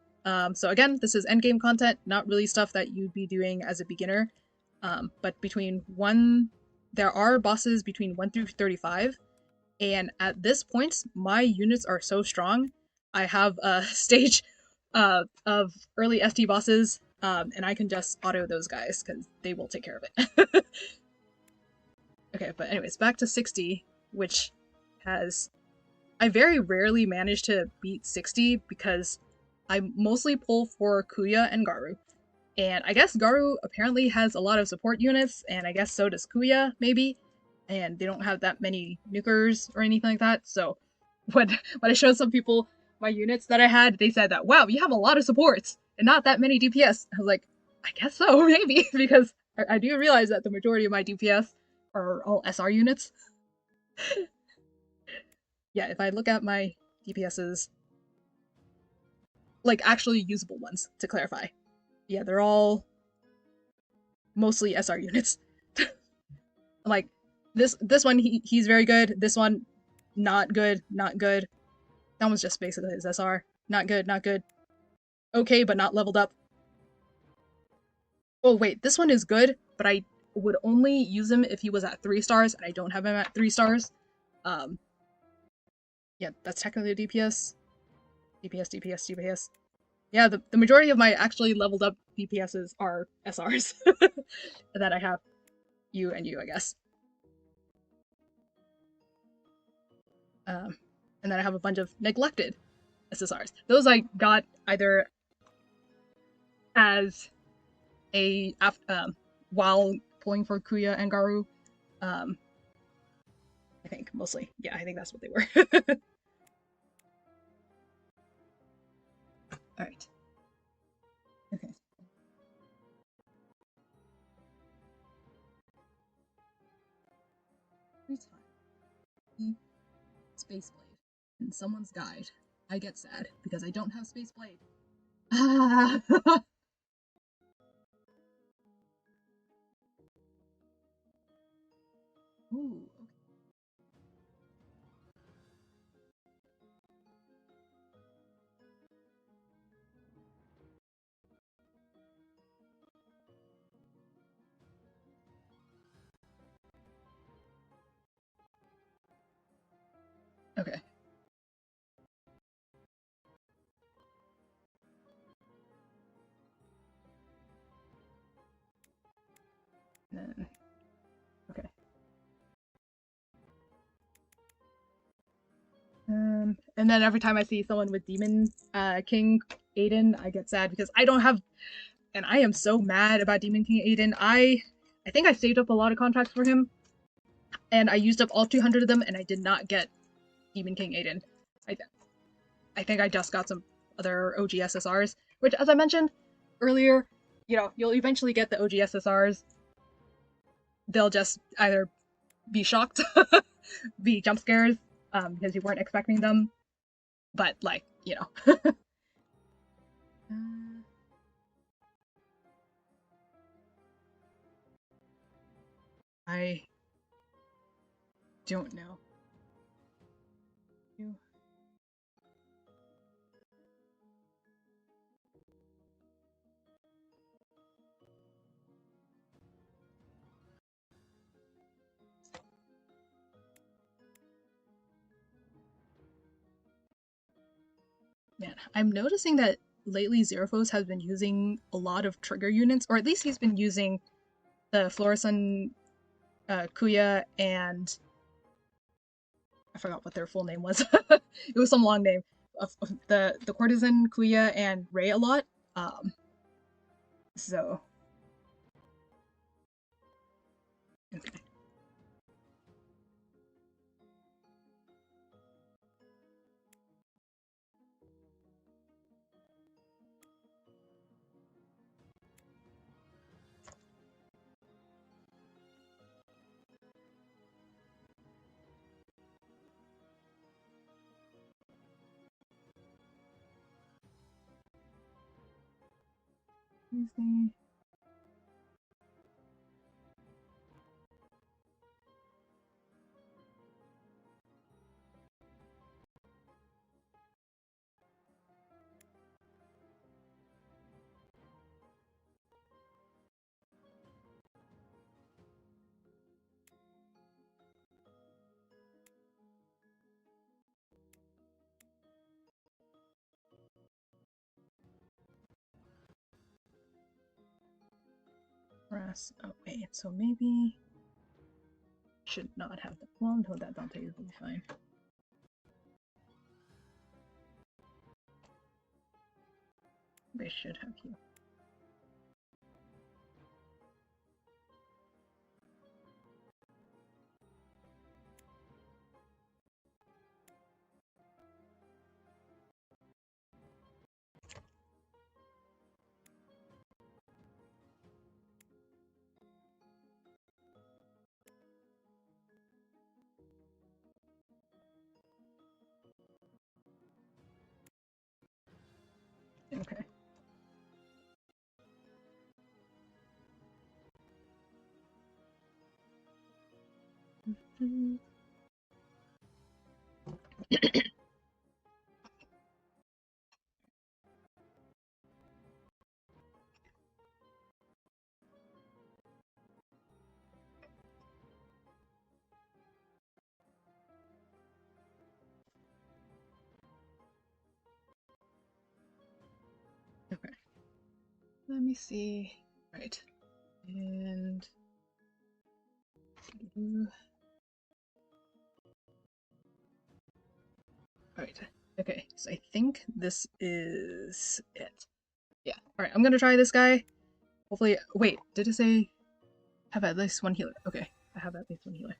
so again, this is endgame content, not really stuff that you'd be doing as a beginner, but there are bosses between 1 through 35, and at this point, my units are so strong, I have a stage of early ST bosses, and I can just auto those guys, because they will take care of it. Okay, but anyways, back to 60, which has... I very rarely manage to beat 60 because I mostly pull for Kuya and Garu. And I guess Garu apparently has a lot of support units, and I guess so does Kuya, maybe. And they don't have that many nukers or anything like that, so when I showed some people my units that I had, they said that, wow, you have a lot of supports, and not that many DPS. I was like, I guess so, maybe, because I do realize that the majority of my DPS are all SR units. Yeah, if I look at my DPSs, like actually usable ones, to clarify. Yeah, they're all mostly SR units. Like this one he's very good. This one not good, not good. That one's just basically his SR. Not good, not good. Okay, but not leveled up. Oh wait, this one is good, but I would only use him if he was at 3 stars, and I don't have him at 3 stars. Um, yeah, that's technically a DPS. DPS, DPS, DPS. Yeah, the majority of my actually leveled up DPSs are SRs that I have. You and you, I guess. Um, and then I have a bunch of neglected SSRs. Those I got either as a while pulling for Kuya and Garu. Um, I think mostly. Yeah, I think that's what they were. All right. Okay. Riptide. Space Blade in someone's guide. I get sad because I don't have Space Blade. Ah. Ooh. Okay. Then, okay. And then every time I see someone with Demon King Aiden, I get sad because I don't have, and I am so mad about Demon King Aiden. I think I saved up a lot of contracts for him, and I used up all 200 of them, and I did not get Demon King Aiden. I, I think I just got some other OG SSRs, which, as I mentioned earlier, you know, you'll eventually get the OG SSRs. They'll just either be shocked, be jump scares, because you weren't expecting them, but like, you know. I don't know. Man, I'm noticing that lately Zerophos has been using a lot of trigger units, or at least he's been using the Florison, Kuya, and I forgot what their full name was. It was some long name. Of the courtesan, Kuya, and Ray a lot. Um, so okay. Tuesday. Press. Oh wait, so maybe should not have the. Well, no, that Dante will be fine. They should have you. Okay. Okay. Let me see. Right. And right. Okay, so I think this is it. Yeah. Alright, I'm gonna try this guy. Hopefully. Wait, did it say have at least one healer? Okay, I have at least one healer.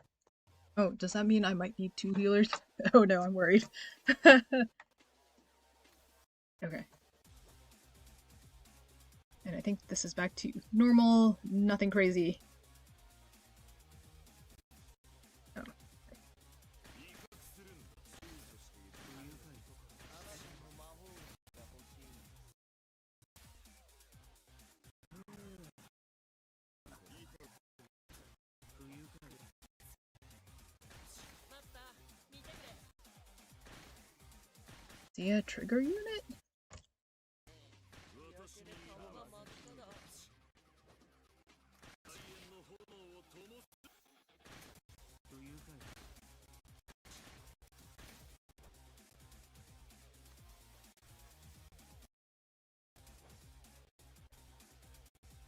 Oh, does that mean I might need 2 healers? Oh no, I'm worried. Okay. And I think this is back to normal, nothing crazy. Oh. See a trigger unit?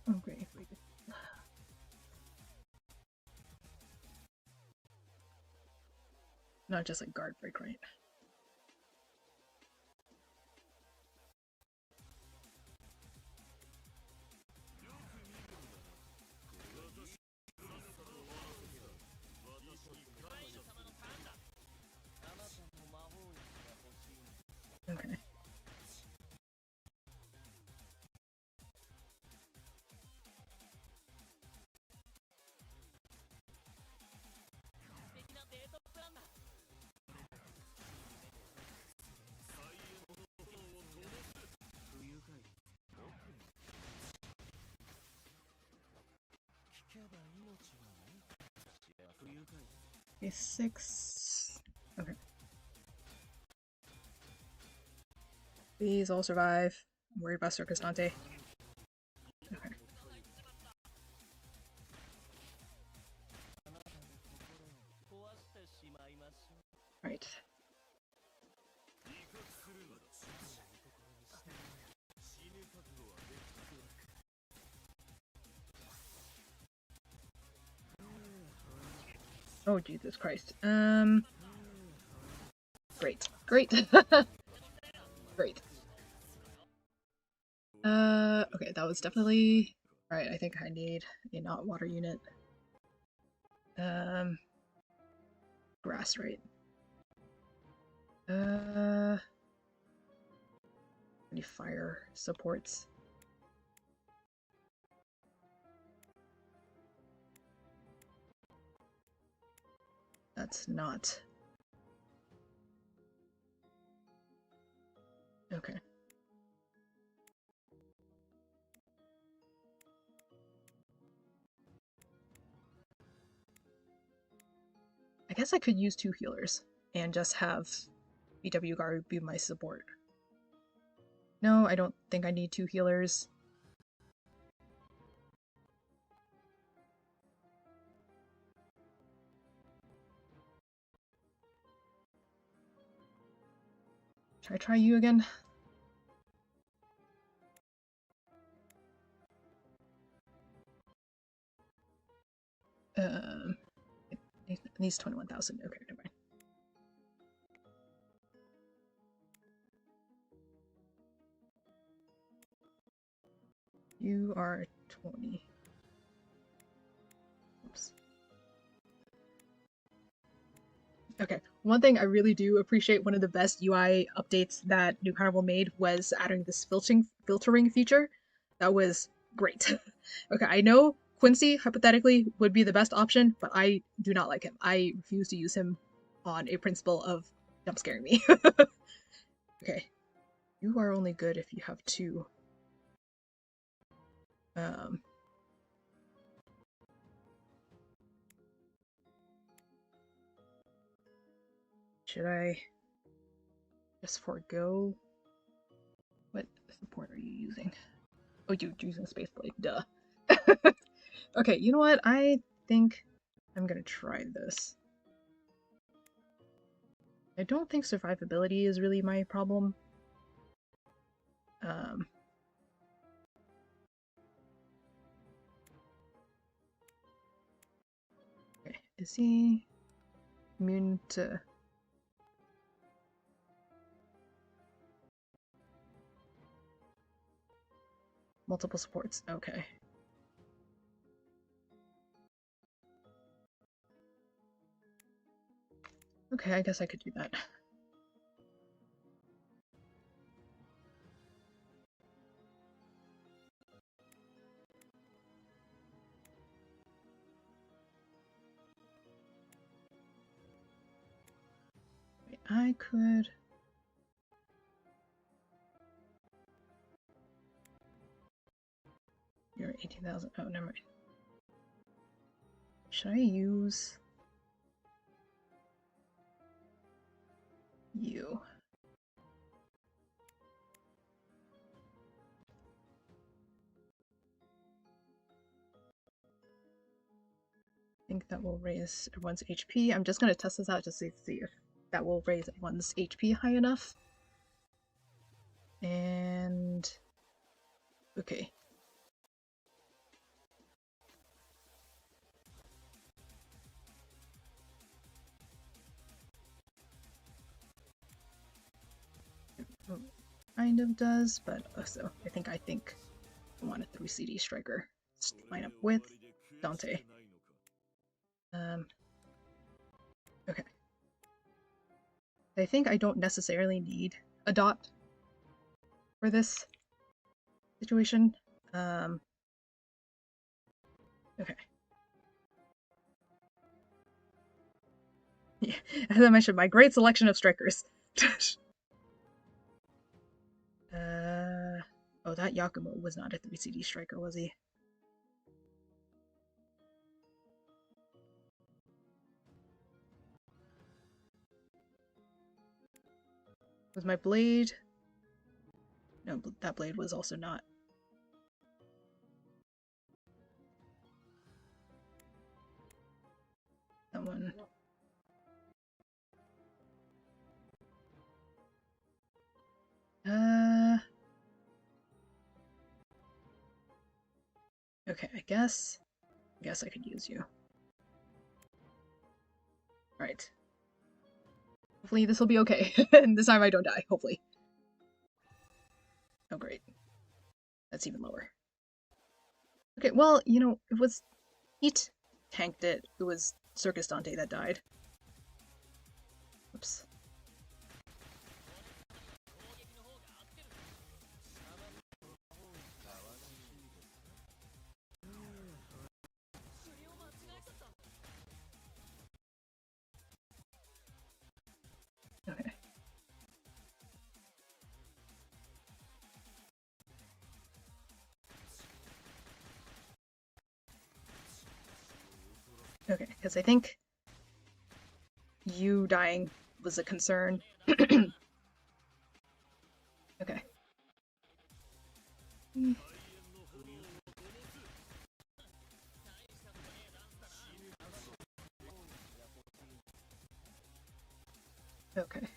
Oh great. Not just like guard break, right? Okay. Okay, 6. Okay. Please all survive. I'm worried about Circus Dante. Okay. Right. Oh Jesus Christ. Great. Great. Great. Okay, that was definitely... Alright, I think I need a not water unit. Grass, right? Any fire supports? That's not... Okay. I guess I could use 2 healers and just have BW Guard be my support. No, I don't think I need 2 healers. Should I try you again? It needs 21,000. Okay, never mind. You are 20. Oops. Okay, one thing I really do appreciate, one of the best UI updates that New Carnival made was adding this filtering feature. That was great. Okay, I know Quincy, hypothetically, would be the best option, but I do not like him. I refuse to use him on a principle of jump scaring me. Okay, you are only good if you have 2. Should I just forego? What support are you using? Oh, you're using Space Blade. Duh. Okay, you know what? I think I'm gonna try this. I don't think survivability is really my problem. Okay, is he immune to... multiple supports? Okay. Okay, I guess I could do that. Wait, I could... You're 18,000. Oh, never mind. Should I use you? I think that will raise everyone's HP. I'm just gonna test this out just to see if that will raise everyone's HP high enough. And... okay. Kind of does, but also I think I want a 3CD striker to line up with Dante. Okay. I think I don't necessarily need a dot for this situation. Okay. Yeah, as I mentioned, my great selection of strikers. Oh, that Yakumo was not a 3CD striker, was he? Was my blade? No, that blade was also not. That one. Okay, I guess I could use you. Alright. Hopefully this will be okay. And this time I don't die, hopefully. Oh great. That's even lower. Okay, well, you know, it was... Heat tanked it. It was Circus Dante that died. Oops. Okay. Okay, because I think you dying was a concern. Okay. Okay. Okay.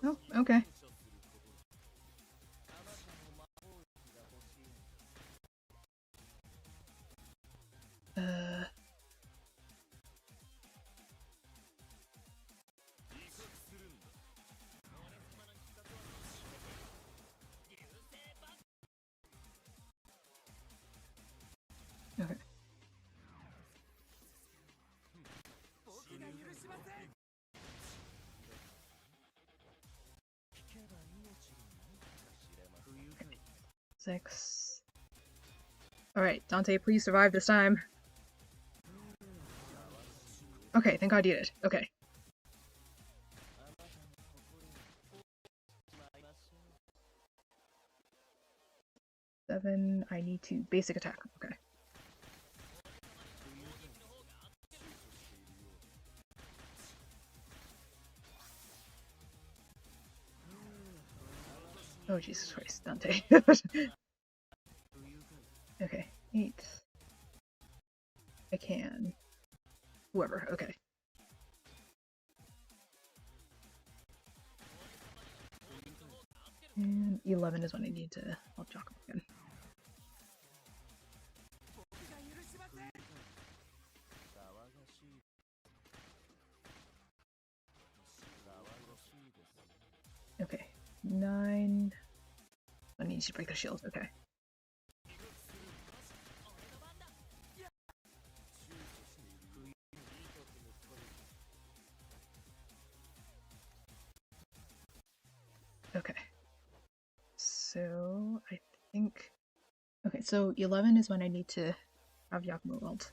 Oh, okay. Okay. Six. Alright, Dante, please survive this time. Okay, thank God you did. Okay. Seven, I need to basic attack. Okay. Oh, Jesus Christ, Dante. Okay, 8. I can. Whoever, okay. And 11 is when I need to help Giacomo again. Okay, 9. I need to break the shield, okay. Okay. So, I think... Okay, so 11 is when I need to have Giacomo ult.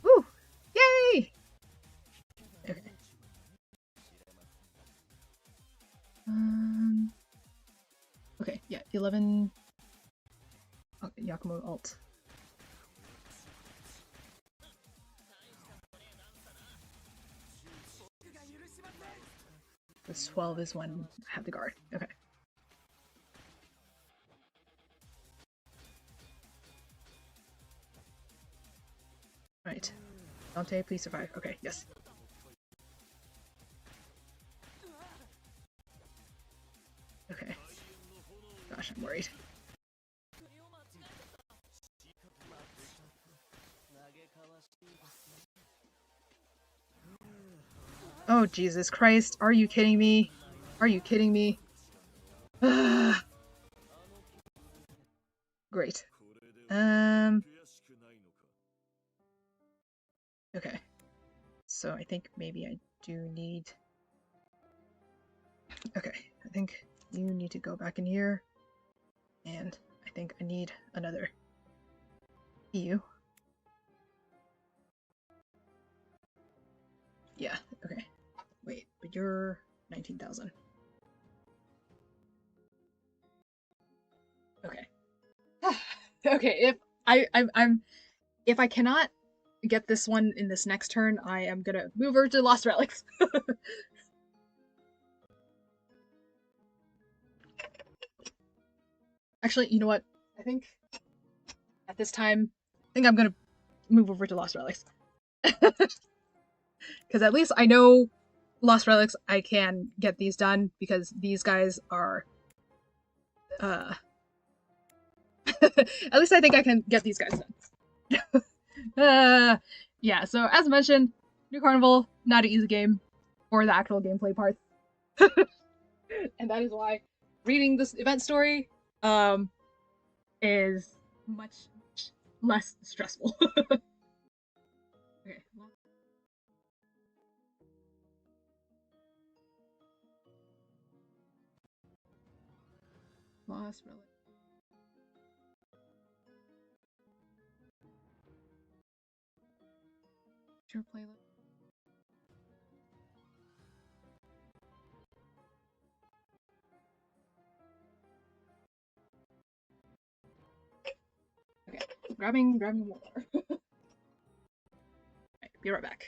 Woo! Yay! Okay. Okay, yeah, 11... Okay, Giacomo ult. This 12 is when I have the guard. Okay. Right. Dante, please survive. Okay, yes. Okay. Gosh, I'm worried. Oh, Jesus Christ. Are you kidding me? Are you kidding me? Great. Okay. So I think maybe I do need... Okay, I think you need to go back in here. And I think I need another EU. Yeah, okay. Wait, but you're 19,000. Okay. Okay, if I cannot get this one in this next turn, I am gonna move her to Lost Relics. Actually, you know what? I think at this time, I think I'm gonna move over to Lost Relics. Because at least I know Lost Relics, I can get these done because these guys are... at least I think I can get these guys done. Yeah, so as mentioned, New Carnival, not an easy game for the actual gameplay parts. And that is why reading this event story is much less stressful. Okay. Lost Relic. Your playlist. Okay, grabbing more. Right, be right back.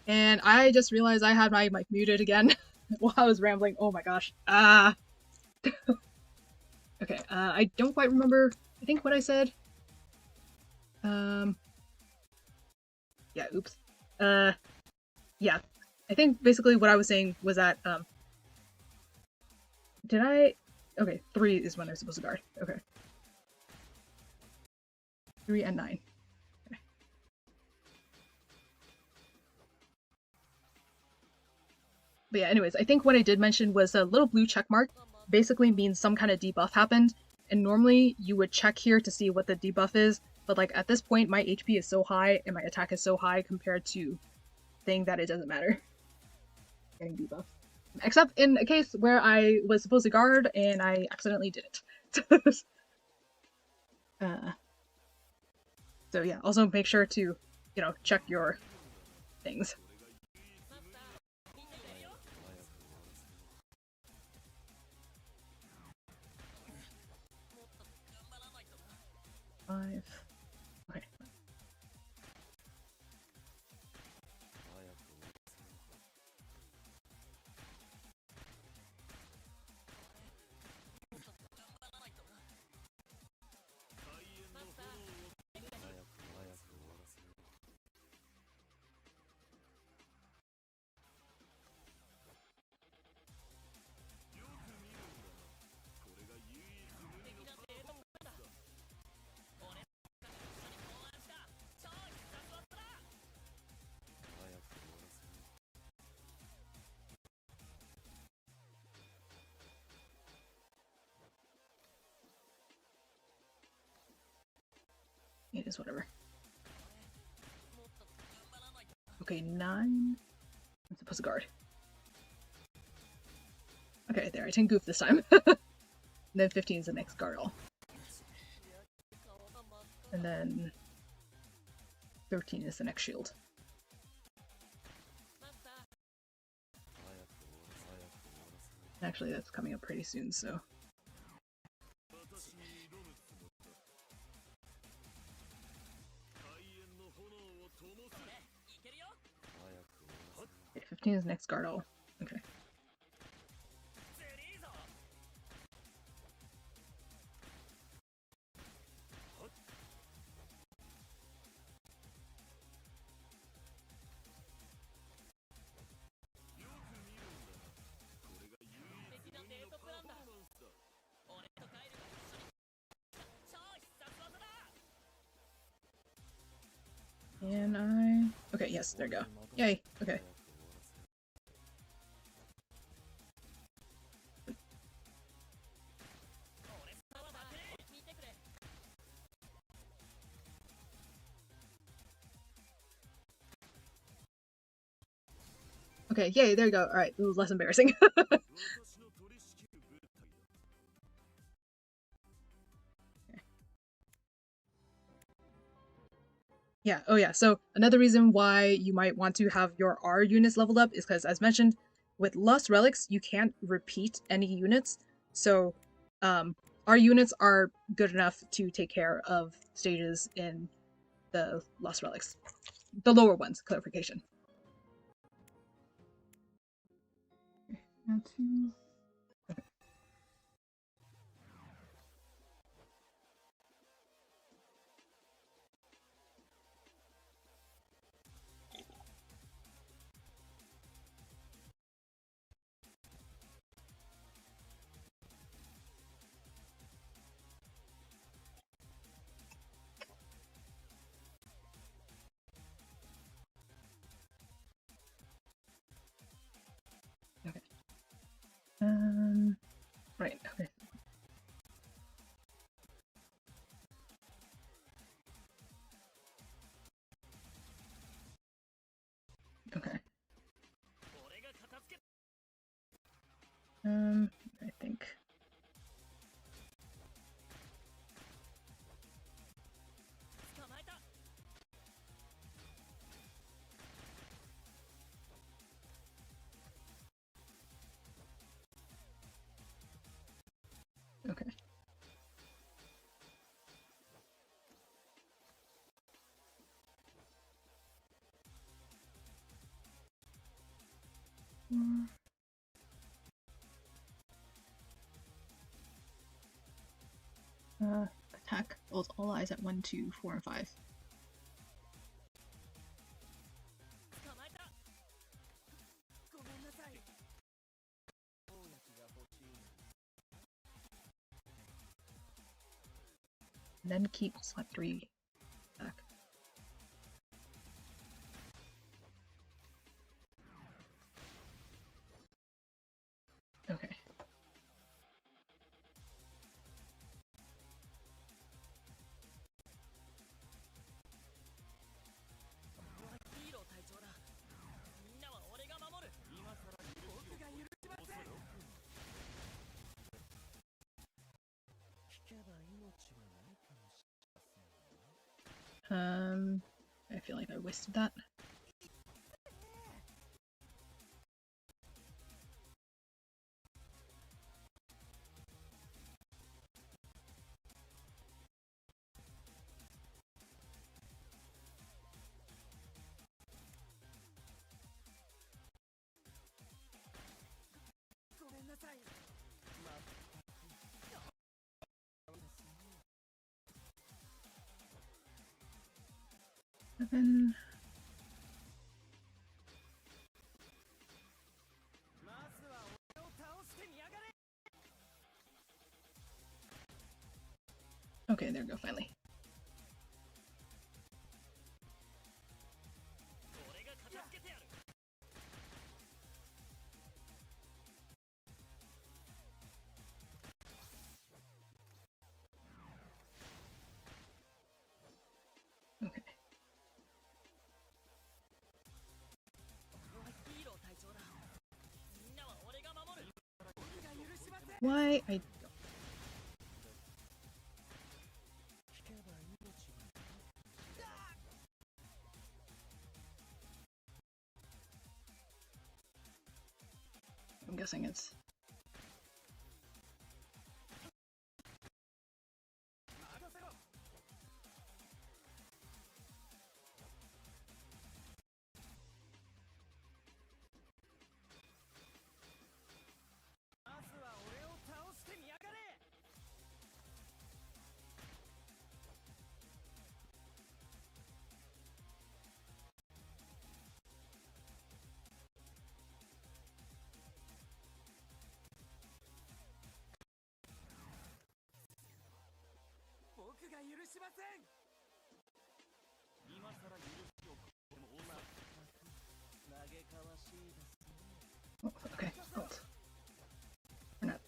And I just realized I had my mic muted again while I was rambling. Oh my gosh. Ah. Okay, I don't quite remember, I think, what I said. Yeah, oops. Yeah. I think basically what I was saying was that, did I? Okay, 3 is when I'm supposed to guard. Okay. 3 and 9. Okay. But yeah, anyways, I think what I did mention was a little blue check mark basically means some kind of debuff happened, and normally you would check here to see what the debuff is, but like at this point my HP is so high and my attack is so high compared to thing that it doesn't matter getting debuffs. Except in a case where I was supposed to guard and I accidentally did it. So yeah, also make sure to, you know, check your things. Five. Okay. It is whatever. Okay, 9. I'm supposed to guard. Okay, there, I didn't goof this time. And then 15 is the next guard all. And then 13 is the next shield. Actually, that's coming up pretty soon, so. Okay, 15 is the next guard all. Okay. And I... Okay, yes, there we go. Yay, okay. Okay, yay, there you go. Alright, it was less embarrassing. Yeah, oh yeah, so another reason why you might want to have your R units leveled up is because, as mentioned, with Lost Relics, you can't repeat any units, so our units are good enough to take care of stages in the Lost Relics. The lower ones, clarification. Okay. Right, okay. Okay. I think. Attack both allies at 1, 2, 4, and 5. And then keep slot 3 back. Okay. I feel like I wasted that. Seven. Okay, there we go, finally. Okay. Why? I'm guessing it's... Oh, okay, hold. Or not.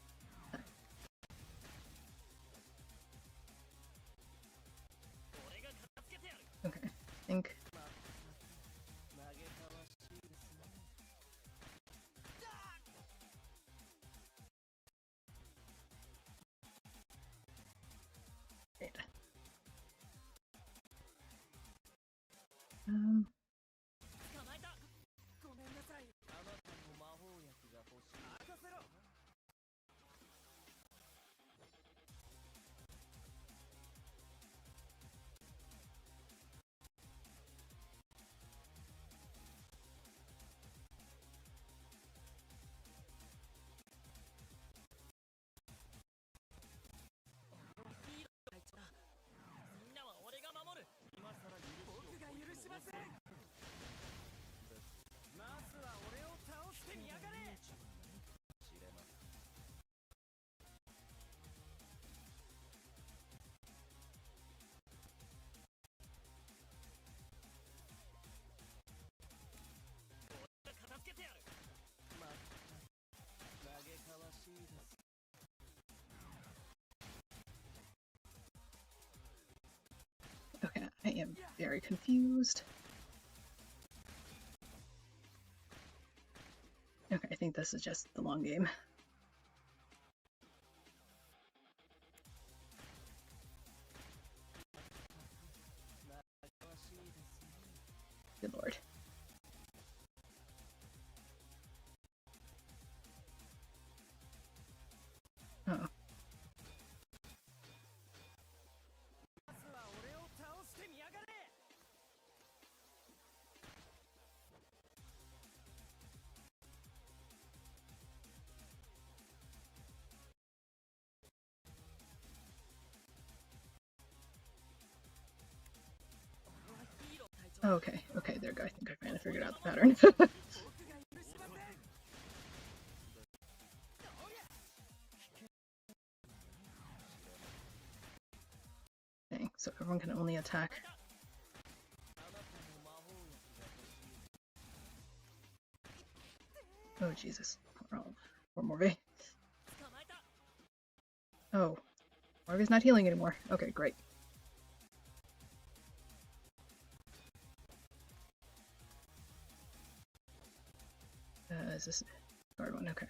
Okay, I think... Data. Okay, I am very confused. Okay, I think this is just the long game. Good lord. Uh-oh. Okay, okay, there we go. I think I finally figured out the pattern. Okay, so everyone can only attack. Oh, Jesus. Poor Morve. Oh, Morve's not healing anymore. Okay, great. Is this a hard one? Okay.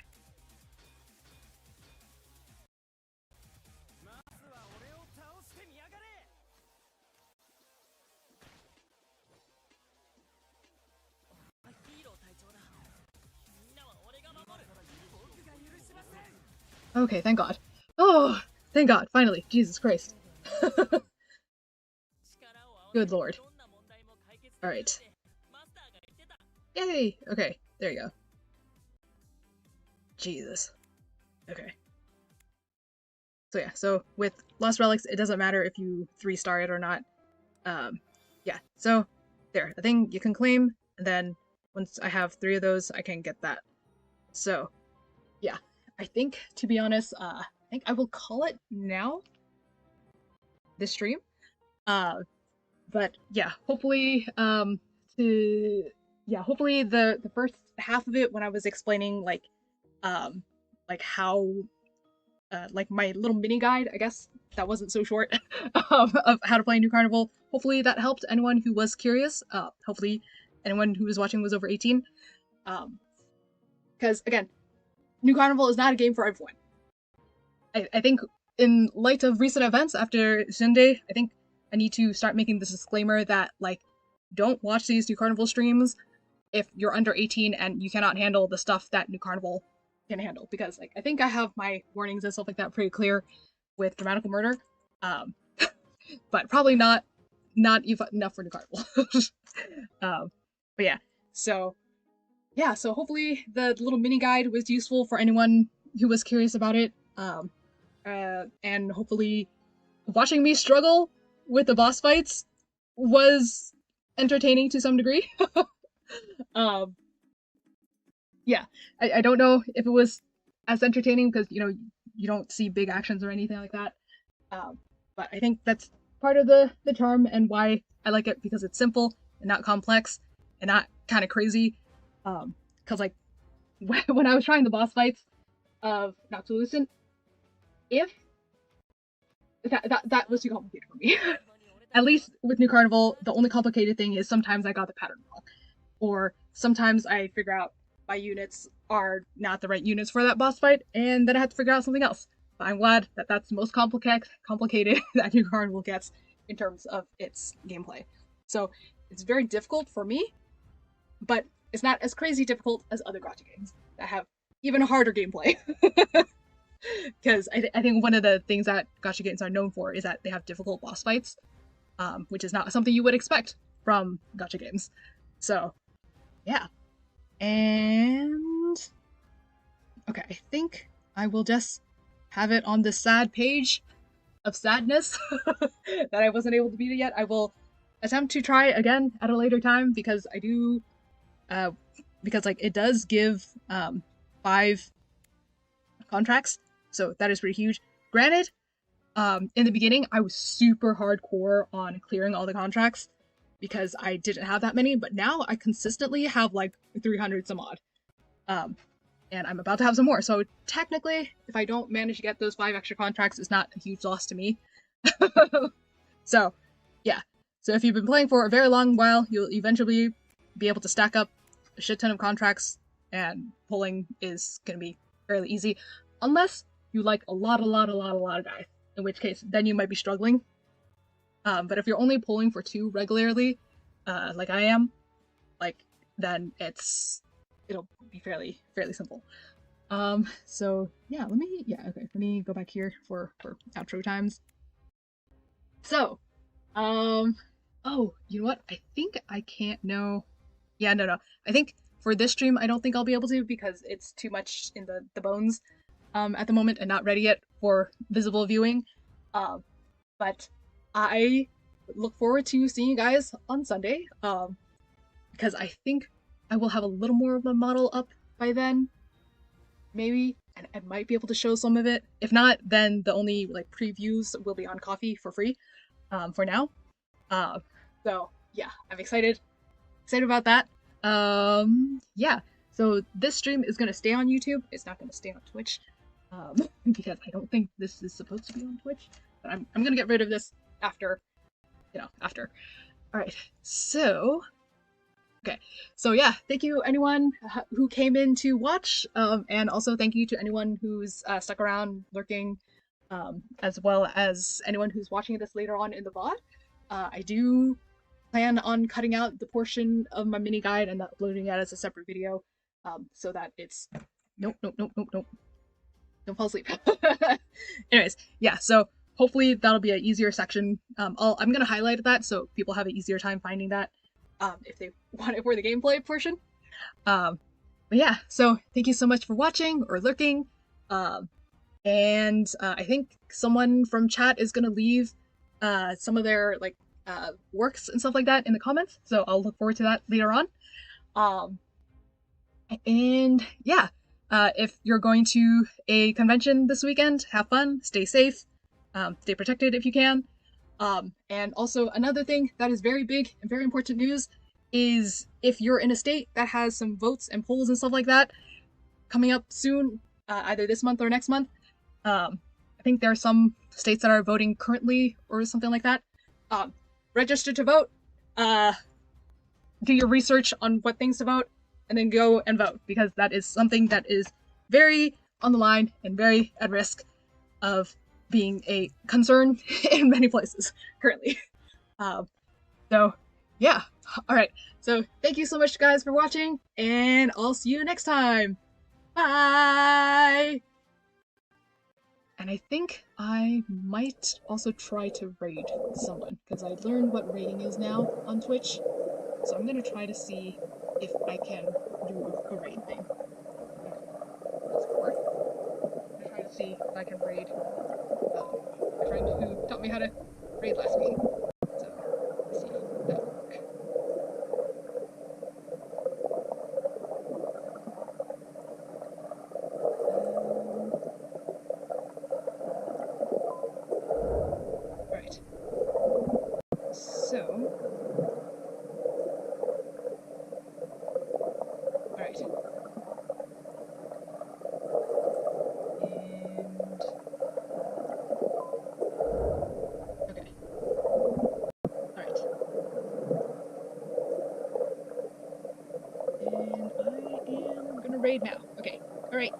Okay, thank God. Oh, thank God, finally. Jesus Christ. Good lord. Alright. Yay! Okay, there you go. Jesus. Okay. So yeah, so with Lost Relics, it doesn't matter if you 3-star it or not. Yeah, so there, a thing you can claim, and then once I have 3 of those, I can get that. So, yeah. I think, to be honest, I think I will call it now. This stream. But yeah, hopefully, hopefully the first half of it when I was explaining like how like my little mini guide, I guess that wasn't so short, of how to play New Carnival. Hopefully that helped anyone who was curious. Hopefully anyone who was watching was over 18. Because again, New Carnival is not a game for everyone. I think in light of recent events after Sunday, I think I need to start making this disclaimer that, like, don't watch these New Carnival streams if you're under 18 and you cannot handle the stuff that New Carnival can handle. Because, like, I think I have my warnings and stuff like that pretty clear with grammatical murder. But probably not enough for New Carnival. But yeah, so hopefully the little mini guide was useful for anyone who was curious about it. And hopefully watching me struggle with the boss fights was entertaining to some degree. Yeah, I don't know if it was as entertaining because, you know, you don't see big actions or anything like that. But I think that's part of the charm and why I like it, because it's simple and not complex and not kind of crazy. Because, like, when I was trying the boss fights of Noctilucent, if that was too complicated for me. At least with New Carnival, the only complicated thing is sometimes I got the pattern wrong. Or sometimes I figure out my units are not the right units for that boss fight, and then I have to figure out something else. But I'm glad that that's the most complicated that New Carnival gets in terms of its gameplay. So it's very difficult for me, but it's not as crazy difficult as other gacha games that have even harder gameplay. Because I think one of the things that gacha games are known for is that they have difficult boss fights, which is not something you would expect from gacha games. So, yeah. And okay, I think I will just have it on the sad page of sadness that I wasn't able to beat it yet. I will attempt to try again at a later time because I do, because like it does give 5 contracts, so that is pretty huge. Granted, in the beginning I was super hardcore on clearing all the contracts because I didn't have that many, but now I consistently have like 300 some odd. And I'm about to have some more, so technically, if I don't manage to get those 5 extra contracts, it's not a huge loss to me. So, yeah. So if you've been playing for a very long while, you'll eventually be able to stack up a shit ton of contracts, and pulling is gonna be fairly easy, unless you like a lot of guys, in which case, then you might be struggling. But if you're only pulling for 2 regularly, like I am, like, then it'll be fairly simple. So yeah, let me go back here for outro times. So, oh, you know what? I think I can't know. Yeah, no. I think for this stream, I don't think I'll be able to because it's too much in the bones at the moment and not ready yet for visible viewing. But I look forward to seeing you guys on Sunday. Because I think I will have a little more of a model up by then, maybe, and I might be able to show some of it. If not, then the only like previews will be on Coffee for free, for now. So yeah, I'm excited about that. Yeah. So this stream is gonna stay on YouTube. It's not gonna stay on Twitch, because I don't think this is supposed to be on Twitch. But I'm gonna get rid of this after, after. All right. So. Okay, so yeah, thank you anyone who came in to watch, and also thank you to anyone who's stuck around lurking, as well as anyone who's watching this later on in the VOD. I do plan on cutting out the portion of my mini guide and uploading it as a separate video, so that it's nope, don't fall asleep. Anyways, yeah, so hopefully that'll be an easier section. I'm gonna highlight that so people have an easier time finding that. If they want it for the gameplay portion. But yeah, so thank you so much for watching or lurking. And I think someone from chat is gonna leave some of their like works and stuff like that in the comments. So I'll look forward to that later on. And yeah, if you're going to a convention this weekend, have fun, stay safe, stay protected if you can. And also another thing that is very big and very important news is if you're in a state that has some votes and polls and stuff like that coming up soon, either this month or next month. I think there are some states that are voting currently or something like that. Register to vote, do your research on what things to vote, and then go and vote, because that is something that is very on the line and very at risk of being a concern in many places currently. So yeah, all right. So thank you so much, guys, for watching, and I'll see you next time. Bye. And I think I might also try to raid someone, because I learned what raiding is now on Twitch. So I'm gonna try to see if I can do a raid thing. That's four. I'm gonna try to see if I can raid my friend who taught me how to raid last week. So, let's see if that will work. Alright. So. Alright. Raid now. Okay. All right.